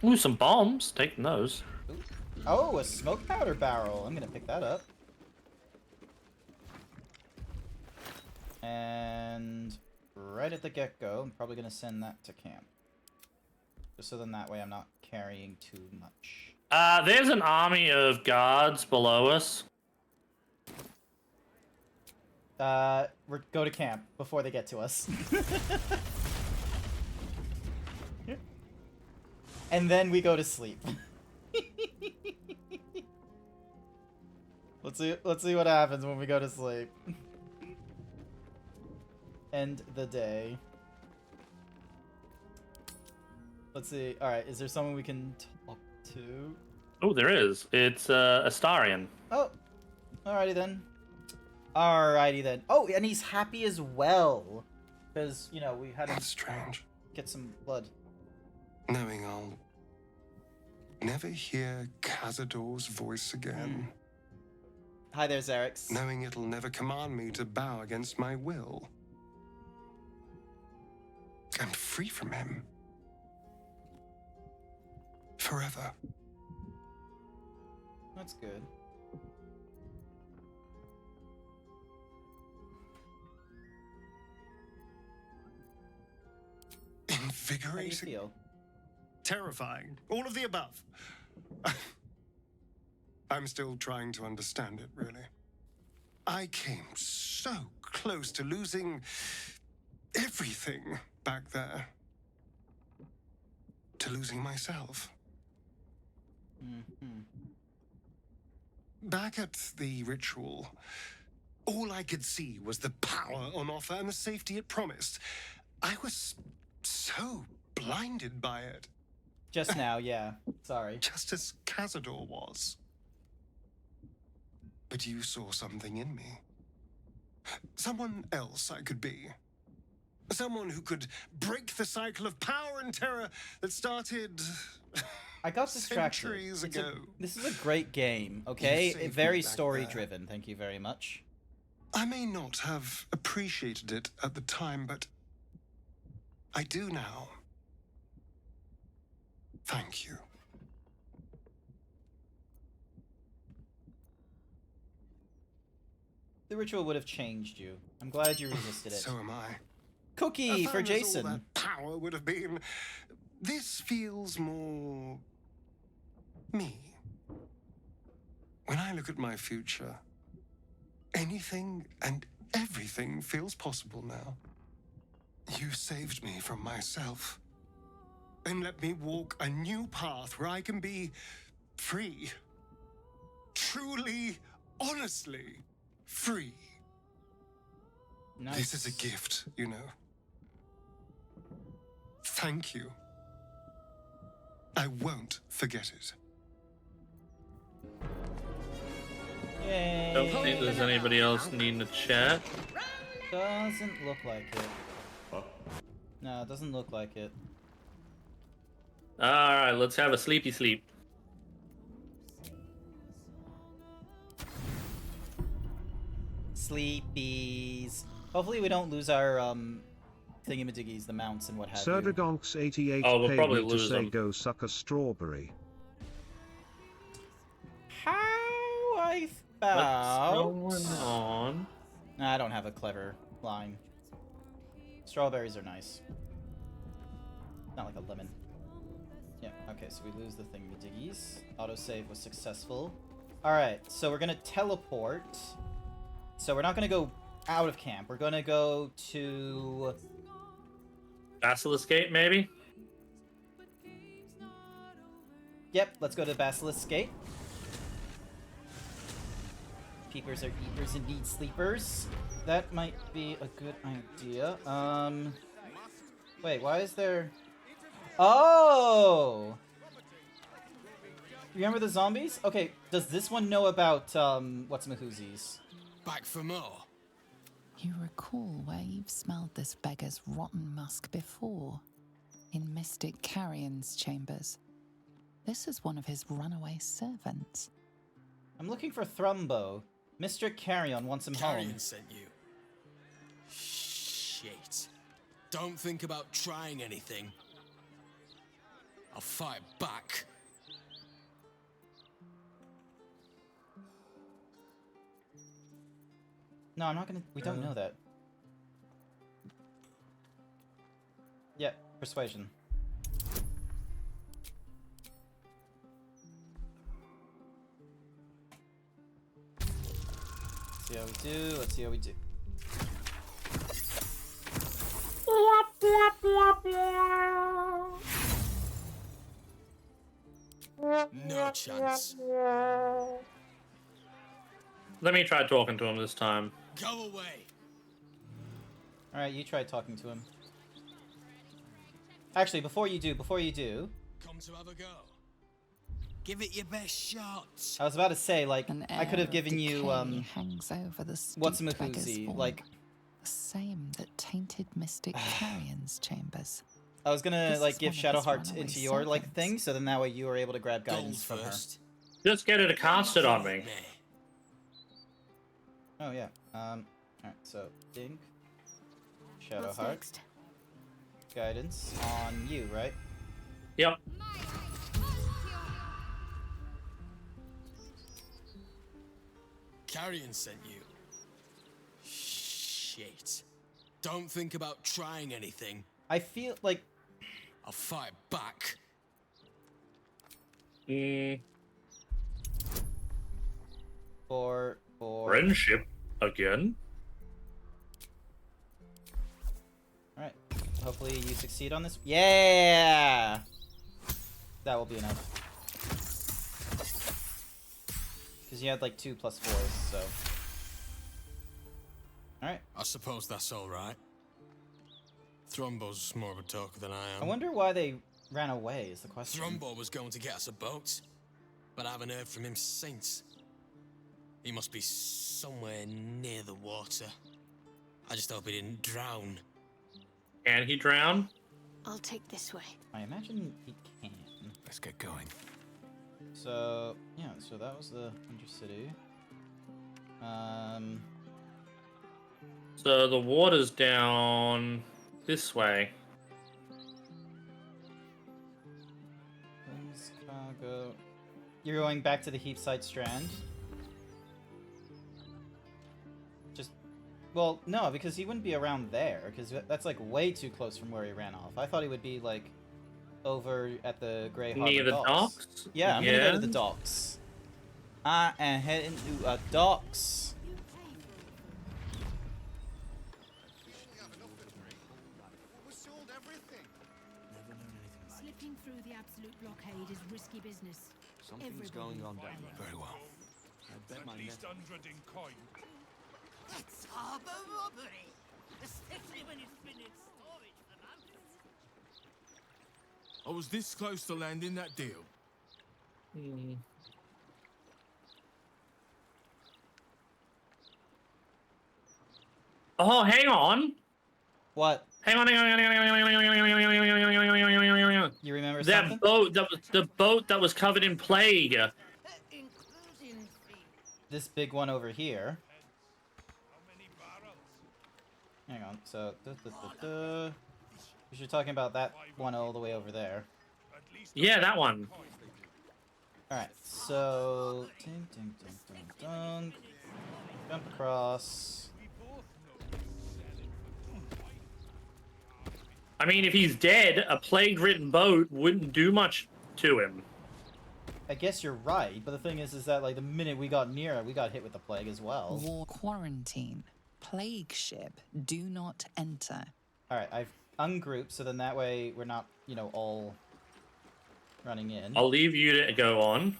A: Ooh, some bombs. Taking those.
B: Ooh. Oh, a smoke powder barrel. I'm gonna pick that up. And right at the get-go, I'm probably gonna send that to camp. Just so then that way I'm not carrying too much.
A: There's an army of guards below us.
B: Go to camp before they get to us. And then we go to sleep. Let's see what happens when we go to sleep. End the day. Let's see. Alright, is there someone we can talk to?
A: Oh, there is. It's Astarion.
B: Oh, alrighty then. Alrighty then. Oh, and he's happy as well. Because, you know, we had
H: That's strange.
B: Get some blood.
H: Knowing I'll never hear Cazador's voice again.
B: Hi there, Xerix.
H: Knowing it'll never command me to bow against my will. I'm free from him. Forever.
B: That's good.
H: invigorating,
B: feel?
H: terrifying, all of the above. I'm still trying to understand it, really. I came so close to losing everything back there. To losing myself. Back at the ritual, all I could see was the power on offer and the safety it promised. I was so blinded by it.
B: Just now, yeah. Sorry.
H: Just as Cazador was. But you saw something in me. Someone else I could be. Someone who could break the cycle of power and terror that started
B: I got distracted.
H: centuries ago.
B: This is a great game, okay?
H: saved me
B: Very
H: back
B: story-driven. Thank you very much.
H: I may not have appreciated it at the time, but I do now. Thank you.
B: The ritual would have changed you. I'm glad you resisted it.
H: So am I.
B: Cookie for
H: Fun as all
B: Jason.
H: that power would have been. This feels more me. When I look at my future, anything and everything feels possible now. You saved me from myself and let me walk a new path where I can be free. Truly, honestly free.
B: Nice.
H: This is a gift, you know. Thank you. I won't forget it.
B: Yay.
A: Don't think there's anybody else needing to chat.
B: Doesn't look like it. No, it doesn't look like it.
A: Alright, let's have a sleepy sleep.
B: Sleepies. Hopefully we don't lose our thingamadiggies, the mounts and what have you.
E: Serdadonks88
A: Oh, we'll
E: paid
A: probably
E: me to
A: lose
E: say
A: them.
E: go suck a strawberry.
B: How I
A: What's
B: found...
A: going on?
B: Nah, I don't have a clever line. Strawberries are nice. Not like a lemon. Yeah, okay, so we lose the thingamadiggies. Autosave was successful. Alright, so we're gonna teleport. So we're not gonna go out of camp. We're gonna go to...
A: Basilisk Gate, maybe?
B: Yep, let's go to Basilisk Gate. Peepers are eaters, indeed sleepers. That might be a good idea. Wait, why is there... Oh! Remember the zombies? Okay, does this one know about, what's-mahoozies?
C: Back for more.
I: You recall where you've smelled this beggar's rotten musk before, in Mystic Carrion's chambers. This is one of his runaway servants.
B: I'm looking for Thrumbo. Mr. Carrion wants him home.
C: Carrion sent you. Shit. Don't think about trying anything. I'll fight back.
B: No, I'm not gonna... We don't know that. Yep, persuasion. See how we do. Let's see how we do.
C: No chance.
A: Let me try talking to him this time.
C: Go away.
B: Alright, you try talking to him. Actually, before you do...
C: Come to have a go. Give it your best shot.
B: I was about to say, like,
I: An
B: I could
I: air
B: have
I: of
B: given you,
I: decay hangs over the
B: what's a
I: stooped beggar's
B: mahoozy?
I: form.
B: Like,
I: The same that tainted Mystic Carrion's chambers.
B: I was gonna,
I: This
B: like,
I: is
B: give
I: one of his
B: Shadowheart
I: runaway
B: into your, like,
I: servants.
B: thing, so then that way you were able to grab guidance from her.
A: Just get her to cast it on me.
B: Oh, yeah. Alright, so, Dink.
F: What's
B: Shadowheart.
F: next?
B: Guidance on you, right?
A: Yep.
C: Carrion sent you. Shit. Don't think about trying anything.
B: I feel like...
C: I'll fight back.
B: For
A: Friendship again.
B: Alright. Hopefully you succeed on this. Yeah! That will be enough. Because you had like 2 + 4s, so. Alright.
C: I suppose that's alright. Thrombo's more of a talker than I am.
B: I wonder why they ran away is the question.
C: Thrombo was going to get us a boat, but I haven't heard from him since. He must be somewhere near the water. I just hope he didn't drown.
A: Can he drown?
G: I'll take this way.
B: I imagine he can.
D: Let's get going.
B: So, yeah, so that was the Undercity.
A: So the water's down this way.
B: Cargo. You're going back to the Heapside Strand? Just... Well, no, because he wouldn't be around there, because that's, like, way too close from where he ran off. I thought he would be, like, over at the Grey Harbor
A: Near the docks?
B: Yeah, I'm gonna go to the docks. I am heading to a docks.
L: Slipping through the absolute blockade is risky business.
C: Something's going on down there.
D: Very well.
C: I bet my
M: At least 100 in coin.
L: It's harbor robbery, especially when it's been in storage for months.
S: I was this close to landing that deal.
A: Oh, hang on.
B: What?
A: Hang on.
B: You remember
A: that
B: something?
A: boat? That was the boat that was covered in plague.
B: This big one over here. Hang on. So, because you're talking about that one all the way over there.
A: Yeah, that one.
B: All right. So, ding, ding, ding, ding, ding. Jump across.
A: I mean, if he's dead, a plague-ridden boat wouldn't do much to him.
B: I guess you're right, but the thing is that like the minute we got near it, we got hit with the plague as well.
I: War quarantine. Plague ship. Do not enter.
B: All right, I've ungrouped, so then that way we're not, you know, all running in.
A: I'll leave you to go on.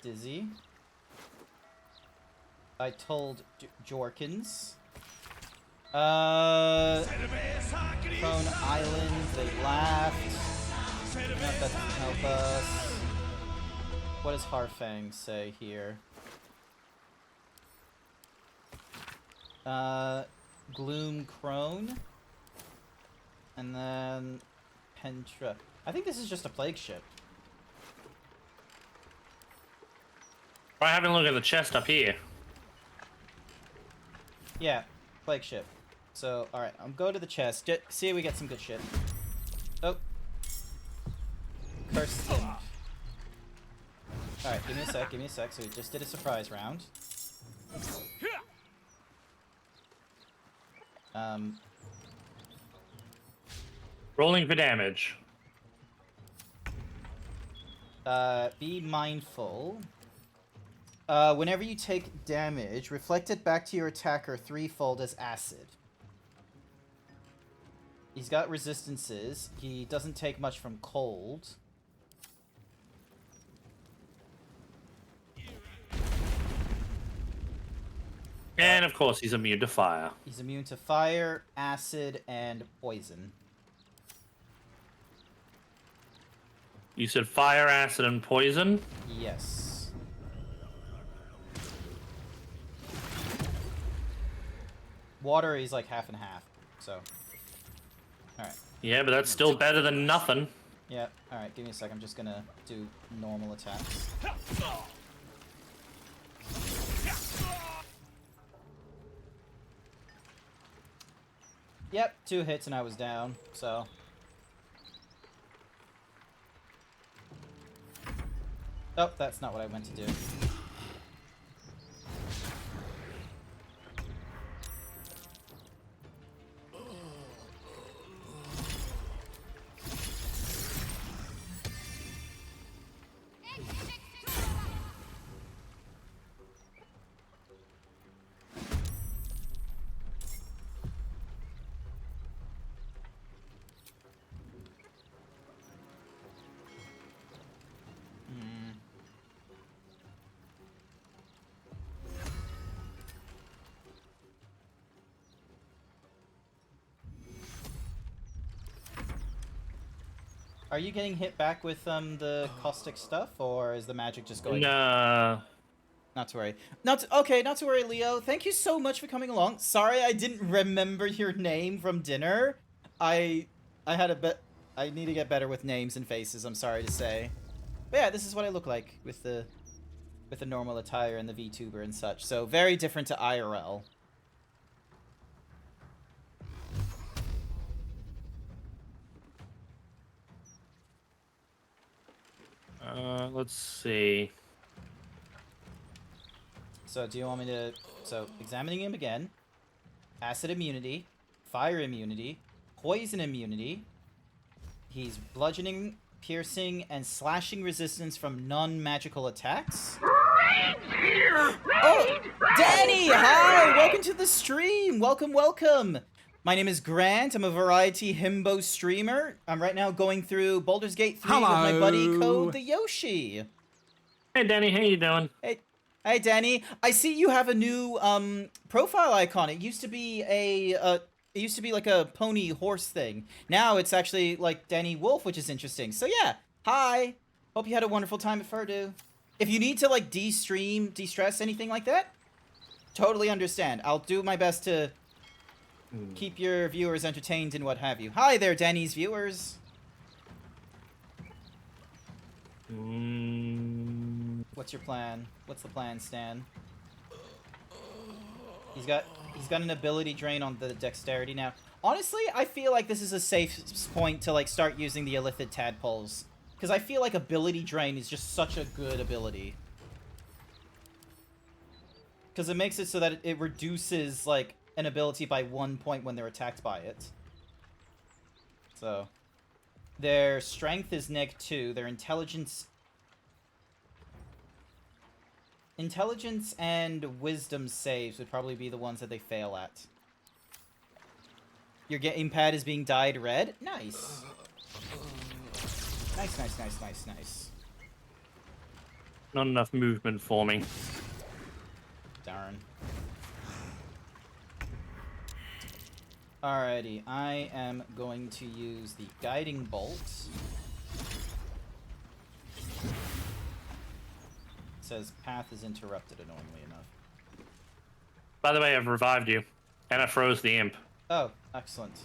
B: Dizzy. I told Jorkins. Prone Island, they laughed. No, that doesn't help us. What does Harfang say here? Gloom Crone. And then Pentra. I think this is just a plague ship.
A: Try having a look at the chest up here.
B: Yeah, plague ship. So, alright, I'm going to the chest. See if we get some good shit. Oh. Cursed him. Alright, give me a sec. So we just did a surprise round.
A: Rolling for damage.
B: Be mindful. Whenever you take damage, reflect it back to your attacker threefold as acid. He's got resistances. He doesn't take much from cold.
A: And of course, he's immune to fire.
B: He's immune to fire, acid, and poison.
A: You said fire, acid, and poison?
B: Yes. Water is like half and half, so. Alright.
A: Yeah, but that's still better than nothing.
B: Yeah, alright, give me a sec. I'm just gonna do normal attacks. Yep, 2 hits and I was down, so. Oh, that's not what I meant to do. Are you getting hit back with the caustic stuff, or is the magic just going?
A: No.
B: Not to worry. Not to worry, Leo. Thank you so much for coming along. Sorry, I didn't remember your name from dinner. I had a bit. I need to get better with names and faces. I'm sorry to say. But yeah, this is what I look like with the normal attire and the VTuber and such. So very different to IRL.
A: Let's see.
B: So do you want me to... So, examining him again. Acid immunity. Fire immunity. Poison immunity. He's bludgeoning, piercing, and slashing resistance from non-magical attacks. Oh! Danny! Hi! Welcome to the stream! Welcome, welcome! My name is Grant. I'm a variety himbo streamer. I'm right now going through Baldur's Gate 3 with my buddy Code the Yoshi.
A: Hey, Danny. How you doing?
B: Hey, Danny. I see you have a new profile icon. It used to be like a pony horse thing. Now it's actually like Danny Wolf, which is interesting. So yeah, hi. Hope you had a wonderful time at Furdu. If you need to like de-stress, anything like that, totally understand. I'll do my best to keep your viewers entertained and what have you. Hi there, Danny's viewers. What's your plan? What's the plan, Stan? He's got an ability drain on the dexterity now. Honestly, I feel like this is a safe point to like start using the Illithid tadpoles, because I feel like ability drain is just such a good ability. Because it makes it so that it reduces like an ability by 1 point when they're attacked by it. So their strength is -2, their intelligence and wisdom saves would probably be the ones that they fail at. Your gamepad is being dyed red? Nice. Nice.
A: Not enough movement for me.
B: Darn. Alrighty, I am going to use the guiding bolt. Says path is interrupted, annoyingly enough.
A: By the way, I've revived you, and I froze the imp.
B: Oh, excellent.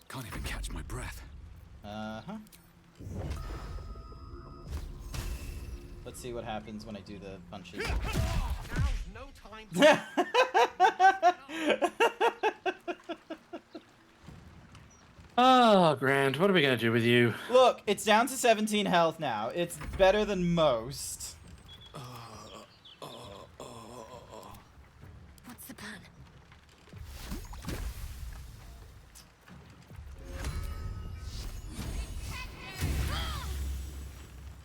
D: Can't even catch my breath.
B: Let's see what happens when I do the punches.
L: Now's no time.
A: Oh, Grant, what are we gonna do with you?
B: Look, it's down to 17 health now. It's better than most.
N: What's the plan?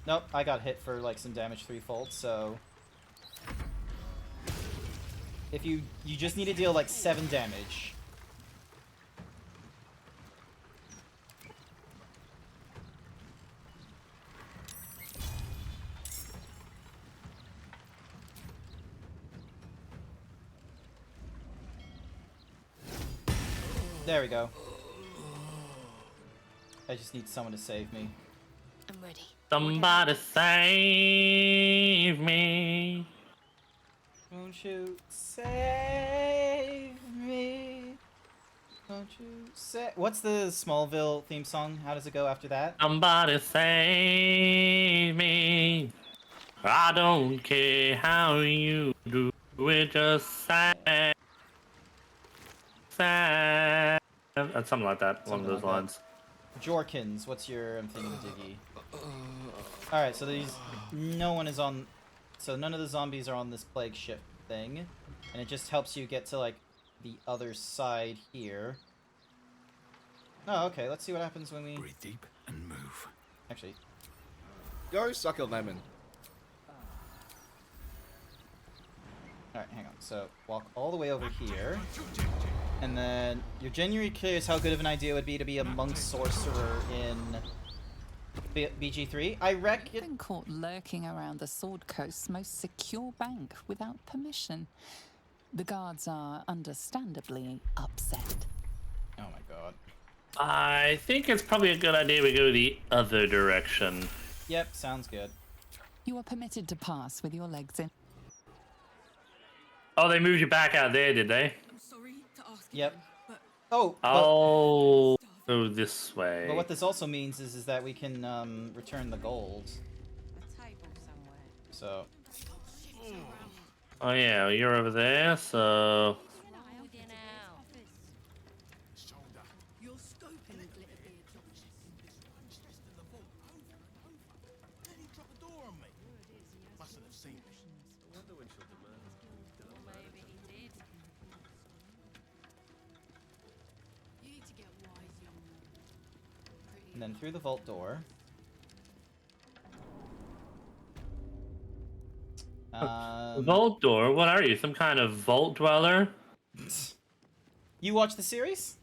B: Nope, I got hit for like some damage threefold, so if you just need to deal like 7 damage. There we go. I just need someone to save me.
N: I'm ready.
A: Somebody save me.
B: Won't you save me? Won't you save... What's the Smallville theme song? How does it go after that?
A: Somebody save me. I don't care how you do it, just say. Something like that, along those lines.
B: Jorkins, what's your diggy? Alright, so these... No one is on... So none of the zombies are on this plague ship thing. And it just helps you get to, like, the other side here. Oh, okay, let's see what happens when we...
D: Breathe deep and move.
B: Actually...
O: Go suck a lemon.
B: Alright, hang on. So, walk all the way over here. And then, you're genuinely curious how good of an idea it would be to be a monk sorcerer in BG3? I reckon.
I: You've been caught lurking around the Sword Coast's most secure bank without permission. The guards are understandably upset.
B: Oh my god.
A: I think it's probably a good idea we go the other direction.
B: Yep, sounds good.
I: You are permitted to pass with your legs in.
A: Oh, they moved you back out there, did they?
F: I'm sorry to ask
B: Yep.
F: again, but
B: Oh.
A: Oh, go this way.
B: But what this also means is that we can return the gold. So.
A: Oh yeah, you're over there, so.
F: your scope and Glitterbeard.
Q: Then he dropped the door on me. Mustn't have seen me. I wonder when she'll demand.
F: Maybe he did. You need to get wise, young man.
B: And then through the vault door.
A: Vault door? What are you? Some kind of vault dweller?
B: You watched the series?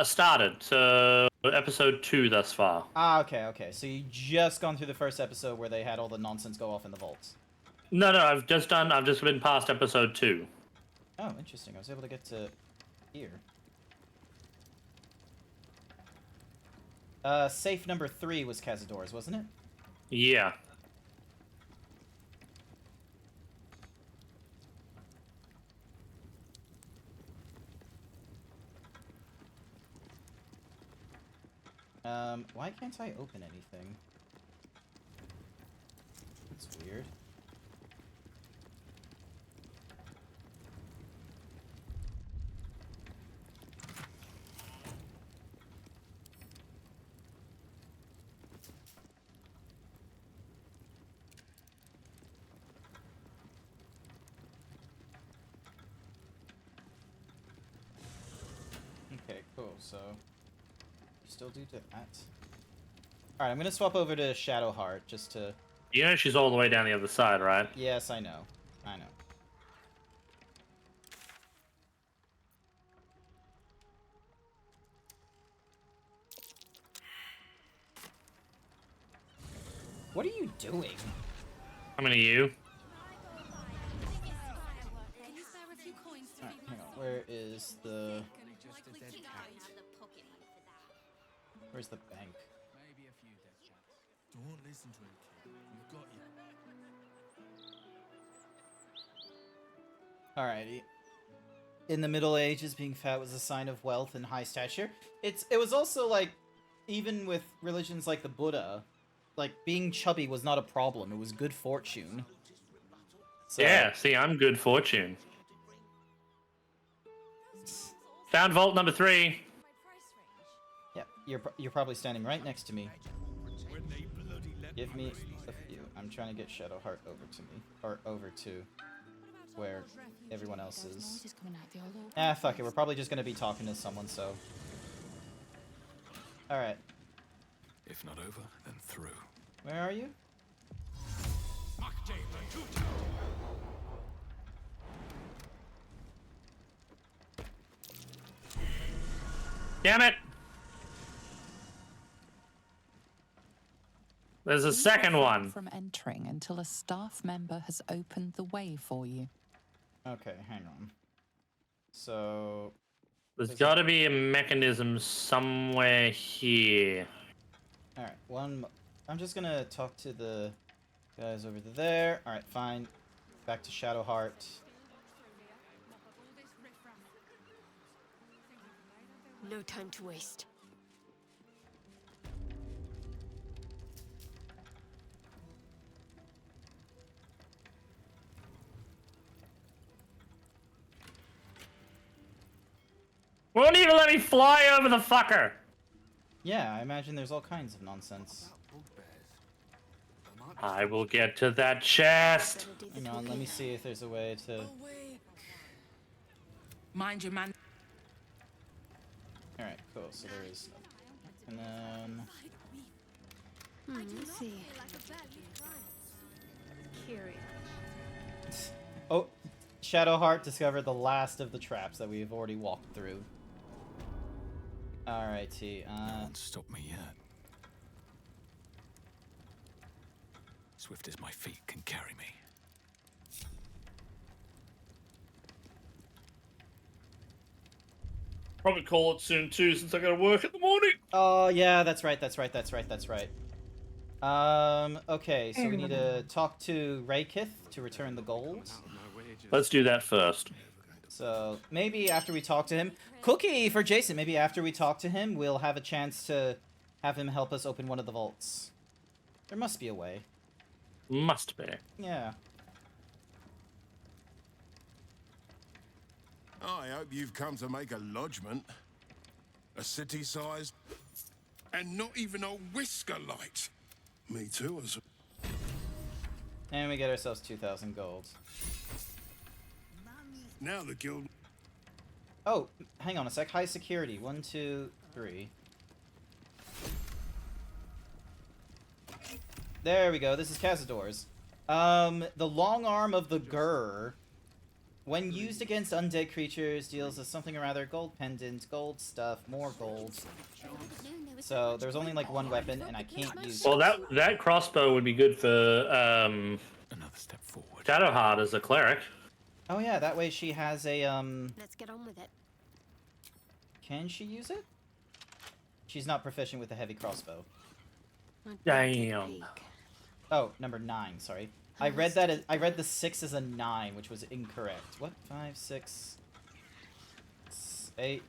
A: Started. So episode 2 thus far.
B: Ah, okay. So you just gone through the first episode where they had all the nonsense go off in the vaults.
A: No, I've just been past episode 2.
B: Oh, interesting. I was able to get to here. Safe number 3 was Cazador's, wasn't it?
A: Yeah.
B: Why can't I open anything? That's weird. Okay, cool, so still do that. Alright, I'm gonna swap over to Shadowheart just to...
A: You know she's all the way down the other side, right?
B: Yes, I know. I know. What are you doing?
A: How many of you?
B: Alright, hang on. Where is the... Where's the bank?
Q: Maybe a few dead cats. Don't listen to him, kid. We've got you.
B: Alrighty. In the Middle Ages, being fat was a sign of wealth and high stature. It was also like, even with religions like the Buddha, like being chubby was not a problem. It was good fortune. So,
A: Yeah, see, I'm good fortune. Found vault number 3.
B: Yeah, you're probably standing right next to me. Give me a few. I'm trying to get Shadowheart over to me, or over to where everyone else is. Ah, fuck it. We're probably just gonna be talking to someone, so. All right.
D: If not over, then through.
B: Where are you?
A: Damn it! There's a second one.
I: From entering until a staff member has opened the way for you.
B: Okay, hang on. So...
A: There's got to be a mechanism somewhere here.
B: Alright, I'm just gonna talk to the guys over there. Alright, fine. Back to Shadowheart.
F: No time to waste.
A: Won't even let me fly over the fucker!
B: Yeah, I imagine there's all kinds of nonsense.
A: I will get to that chest!
B: Hang on, let me see if there's a way to...
L: Mind your man.
B: Alright, cool, so there is... And then...
T: Let's see.
F: Curious.
B: Oh, Shadowheart discovered the last of the traps that we've already walked through. Alrighty,
D: Won't stop me yet. Swift as my feet can carry me.
A: Probably call it soon too, since I gotta work in the morning.
B: Oh, yeah, that's right. Okay, so we need to talk to Raykith to return the gold.
A: Let's do that first.
B: So, maybe after we talk to him... Cookie for Jason! Maybe after we talk to him, we'll have a chance to have him help us open one of the vaults. There must be a way.
A: Must be.
B: Yeah.
R: I hope you've come to make a lodgment. A city-sized... And not even a whisker light. Me too, as
B: And we get ourselves 2,000 gold.
R: Now the guild...
B: Oh, hang on a sec. High security. 1, 2, 3. There we go. This is Cazador's. The long arm of the Gur, when used against undead creatures, deals us something or rather. Gold pendant, gold stuff, more gold. So there's only like one weapon, and I can't use.
A: Well, that crossbow would be good for another
D: step forward.
A: Shadowheart as a cleric.
B: Oh yeah, that way she has a
N: Let's get on with it.
B: Can she use it? She's not proficient with a heavy crossbow.
A: Damn.
B: Oh, number 9. Sorry, I read that. I read the 6 as a 9, which was incorrect. What? 5, 6, 8,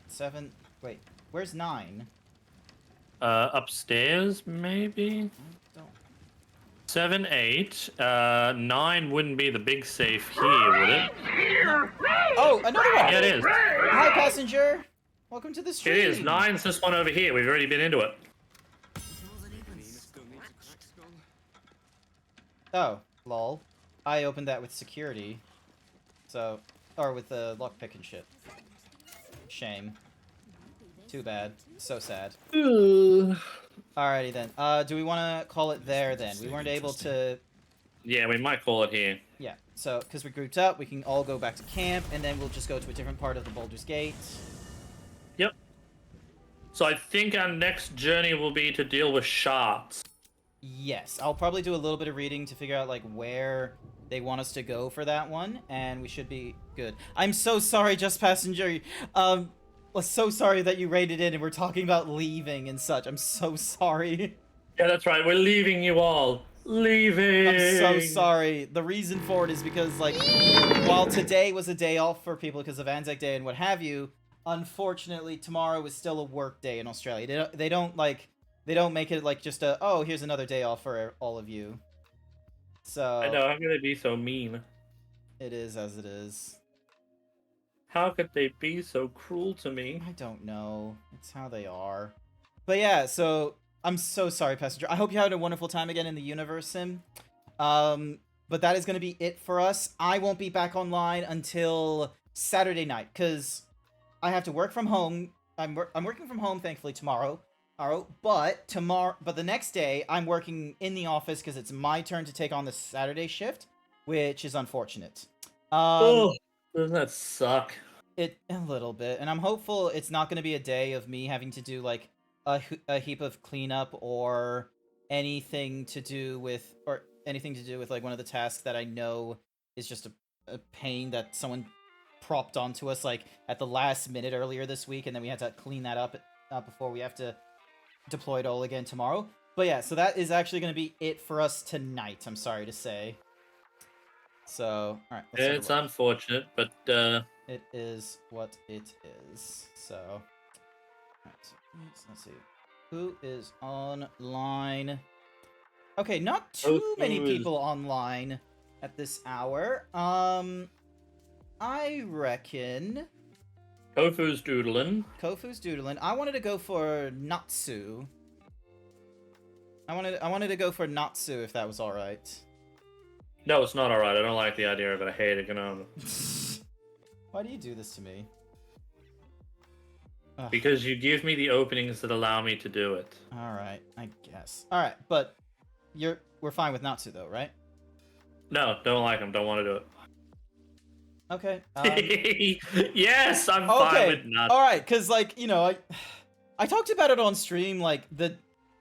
B: 7. Wait, where's 9?
A: Upstairs, maybe? 7, 8. 9 wouldn't be the big safe here, would it?
B: Oh, another one!
A: Yeah, it is.
B: Hi, passenger! Welcome to the stream!
A: It is. 9's this one over here. We've already been into it.
B: Oh, lol. I opened that with security. So, or with the lockpick and shit. Shame. Too bad. So sad. Alrighty then. Do we want to call it there then? We weren't able to...
A: Yeah, we might call it here.
B: Yeah, so, because we grouped up, we can all go back to camp, and then we'll just go to a different part of the Baldur's Gate.
A: Yep. So I think our next journey will be to deal with shards.
B: Yes, I'll probably do a little bit of reading to figure out, like, where they want us to go for that one, and we should be good. I'm so sorry, Just Passenger. So sorry that you raided in and we're talking about leaving and such. I'm so sorry.
A: Yeah, that's right. We're leaving you all. Leaving.
B: I'm so sorry. The reason for it is because, like, while today was a day off for people because of Anzac Day and what have you, unfortunately, tomorrow is still a work day in Australia. They don't make it like just a, oh, here's another day off for all of you. So
A: I know, I'm gonna be so mean.
B: It is as it is.
A: How could they be so cruel to me?
B: I don't know. It's how they are. But yeah, so I'm so sorry, Passenger. I hope you had a wonderful time again in the universe sim. But that is going to be it for us. I won't be back online until Saturday night because I have to work from home. I'm working from home, thankfully, tomorrow. But the next day I'm working in the office because it's my turn to take on the Saturday shift, which is unfortunate.
A: Doesn't that suck?
B: A little bit, and I'm hopeful it's not going to be a day of me having to do like a heap of cleanup or anything to do with like one of the tasks that I know is just a pain that someone propped onto us like at the last minute earlier this week, and then we had to clean that up before we have to deploy it all again tomorrow. But yeah, so that is actually going to be it for us tonight, I'm sorry to say. So, alright.
A: It's unfortunate, but
B: it is what it is. So, alright, so let's see. Who is online? Okay, not too many people online at this hour. I reckon
A: Kofu's doodling.
B: I wanted to go for Natsu. I wanted to go for Natsu if that was alright.
A: No, it's not alright. I don't like the idea of it. I hate it.
B: Why do you do this to me?
A: Because you give me the openings that allow me to do it.
B: Alright, I guess. Alright, but we're fine with Natsu though, right?
A: No, don't like him. Don't want to do it.
B: Okay.
A: Yes, I'm fine with Natsu.
B: Alright, because like, I talked about it on stream like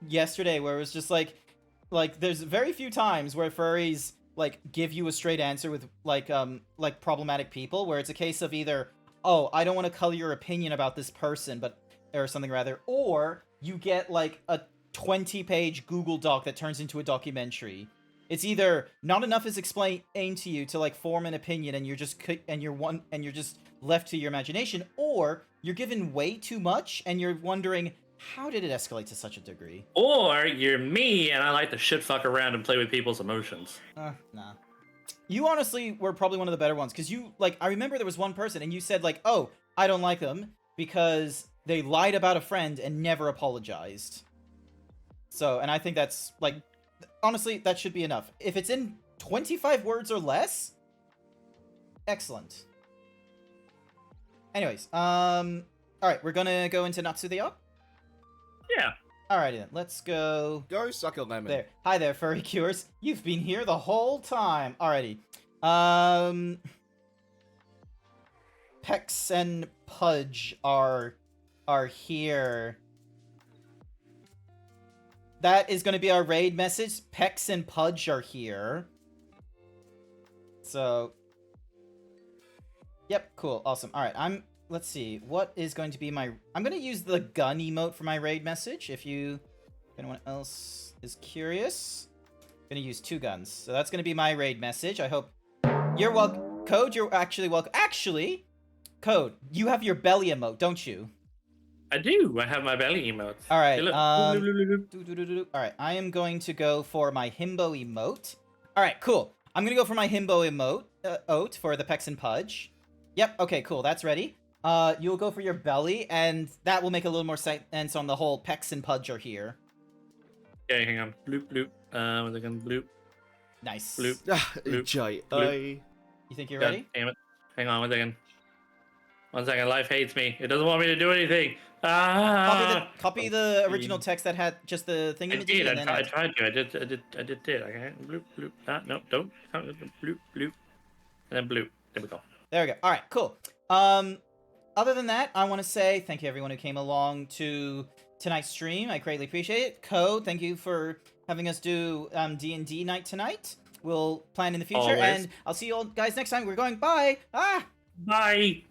B: yesterday where it was just like like, there's very few times where furries, like, give you a straight answer with, like problematic people, where it's a case of either, oh, I don't want to color your opinion about this person, or something rather, or you get, like, a 20-page Google Doc that turns into a documentary. It's either not enough is explained to you to, like, form an opinion, and you're just left to your imagination, or you're given way too much, and you're wondering, how did it escalate to such a degree?
A: Or you're me, and I like to shit fuck around and play with people's emotions.
B: Nah. You honestly were probably one of the better ones, because you, like, I remember there was one person, and you said, like, oh, I don't like them, because they lied about a friend and never apologized. So, and I think that's, like, honestly, that should be enough. If it's in 25 words or less, excellent. Anyways, alright, we're gonna go into Natsudeya?
A: Yeah.
B: Alrighty then, let's go.
O: Go suck a lemon.
B: There. Hi there, Furry Cures. You've been here the whole time. Alrighty. Pex and Pudge are here. That is going to be our raid message. Pex and Pudge are here. So, yep, cool, awesome. All right, let's see, what is going to be my, I'm going to use the gun emote for my raid message, if anyone else is curious. I'm going to use 2 guns, so that's going to be my raid message. I hope you're welcome. Code, you're actually welcome. Actually, Code, you have your belly emote, don't you?
A: I do. I have my belly emote.
B: All right.
A: Hey,
B: all right. I am going to go for my himbo emote. All right. Cool. I'm gonna go for my himbo emote for the Pex and Pudge. Yep. Okay. Cool. That's ready. You'll go for your belly, and that will make a little more sense on the whole Pex and Pudge are here.
A: Okay. Hang on. Bloop bloop. Once again. Bloop.
B: Nice.
A: Bloop.
O: Bloop.
B: Bloop. You think you're ready?
A: God damn it. Hang on 1 second. 1 second. Life hates me. It doesn't want me to do anything.
B: Copy the original text that had just the thing.
A: I did. I tried to. I did. Okay. Bloop bloop. No, don't. Bloop bloop. And then bloop. There we go.
B: There we go. All right. Cool. Other than that, I want to say thank you everyone who came along to tonight's stream. I greatly appreciate it. Code, thank you for having us do D&D Night tonight. We'll plan in the future,
A: Always.
B: and I'll see you all guys next time. We're going. Bye.
A: Bye.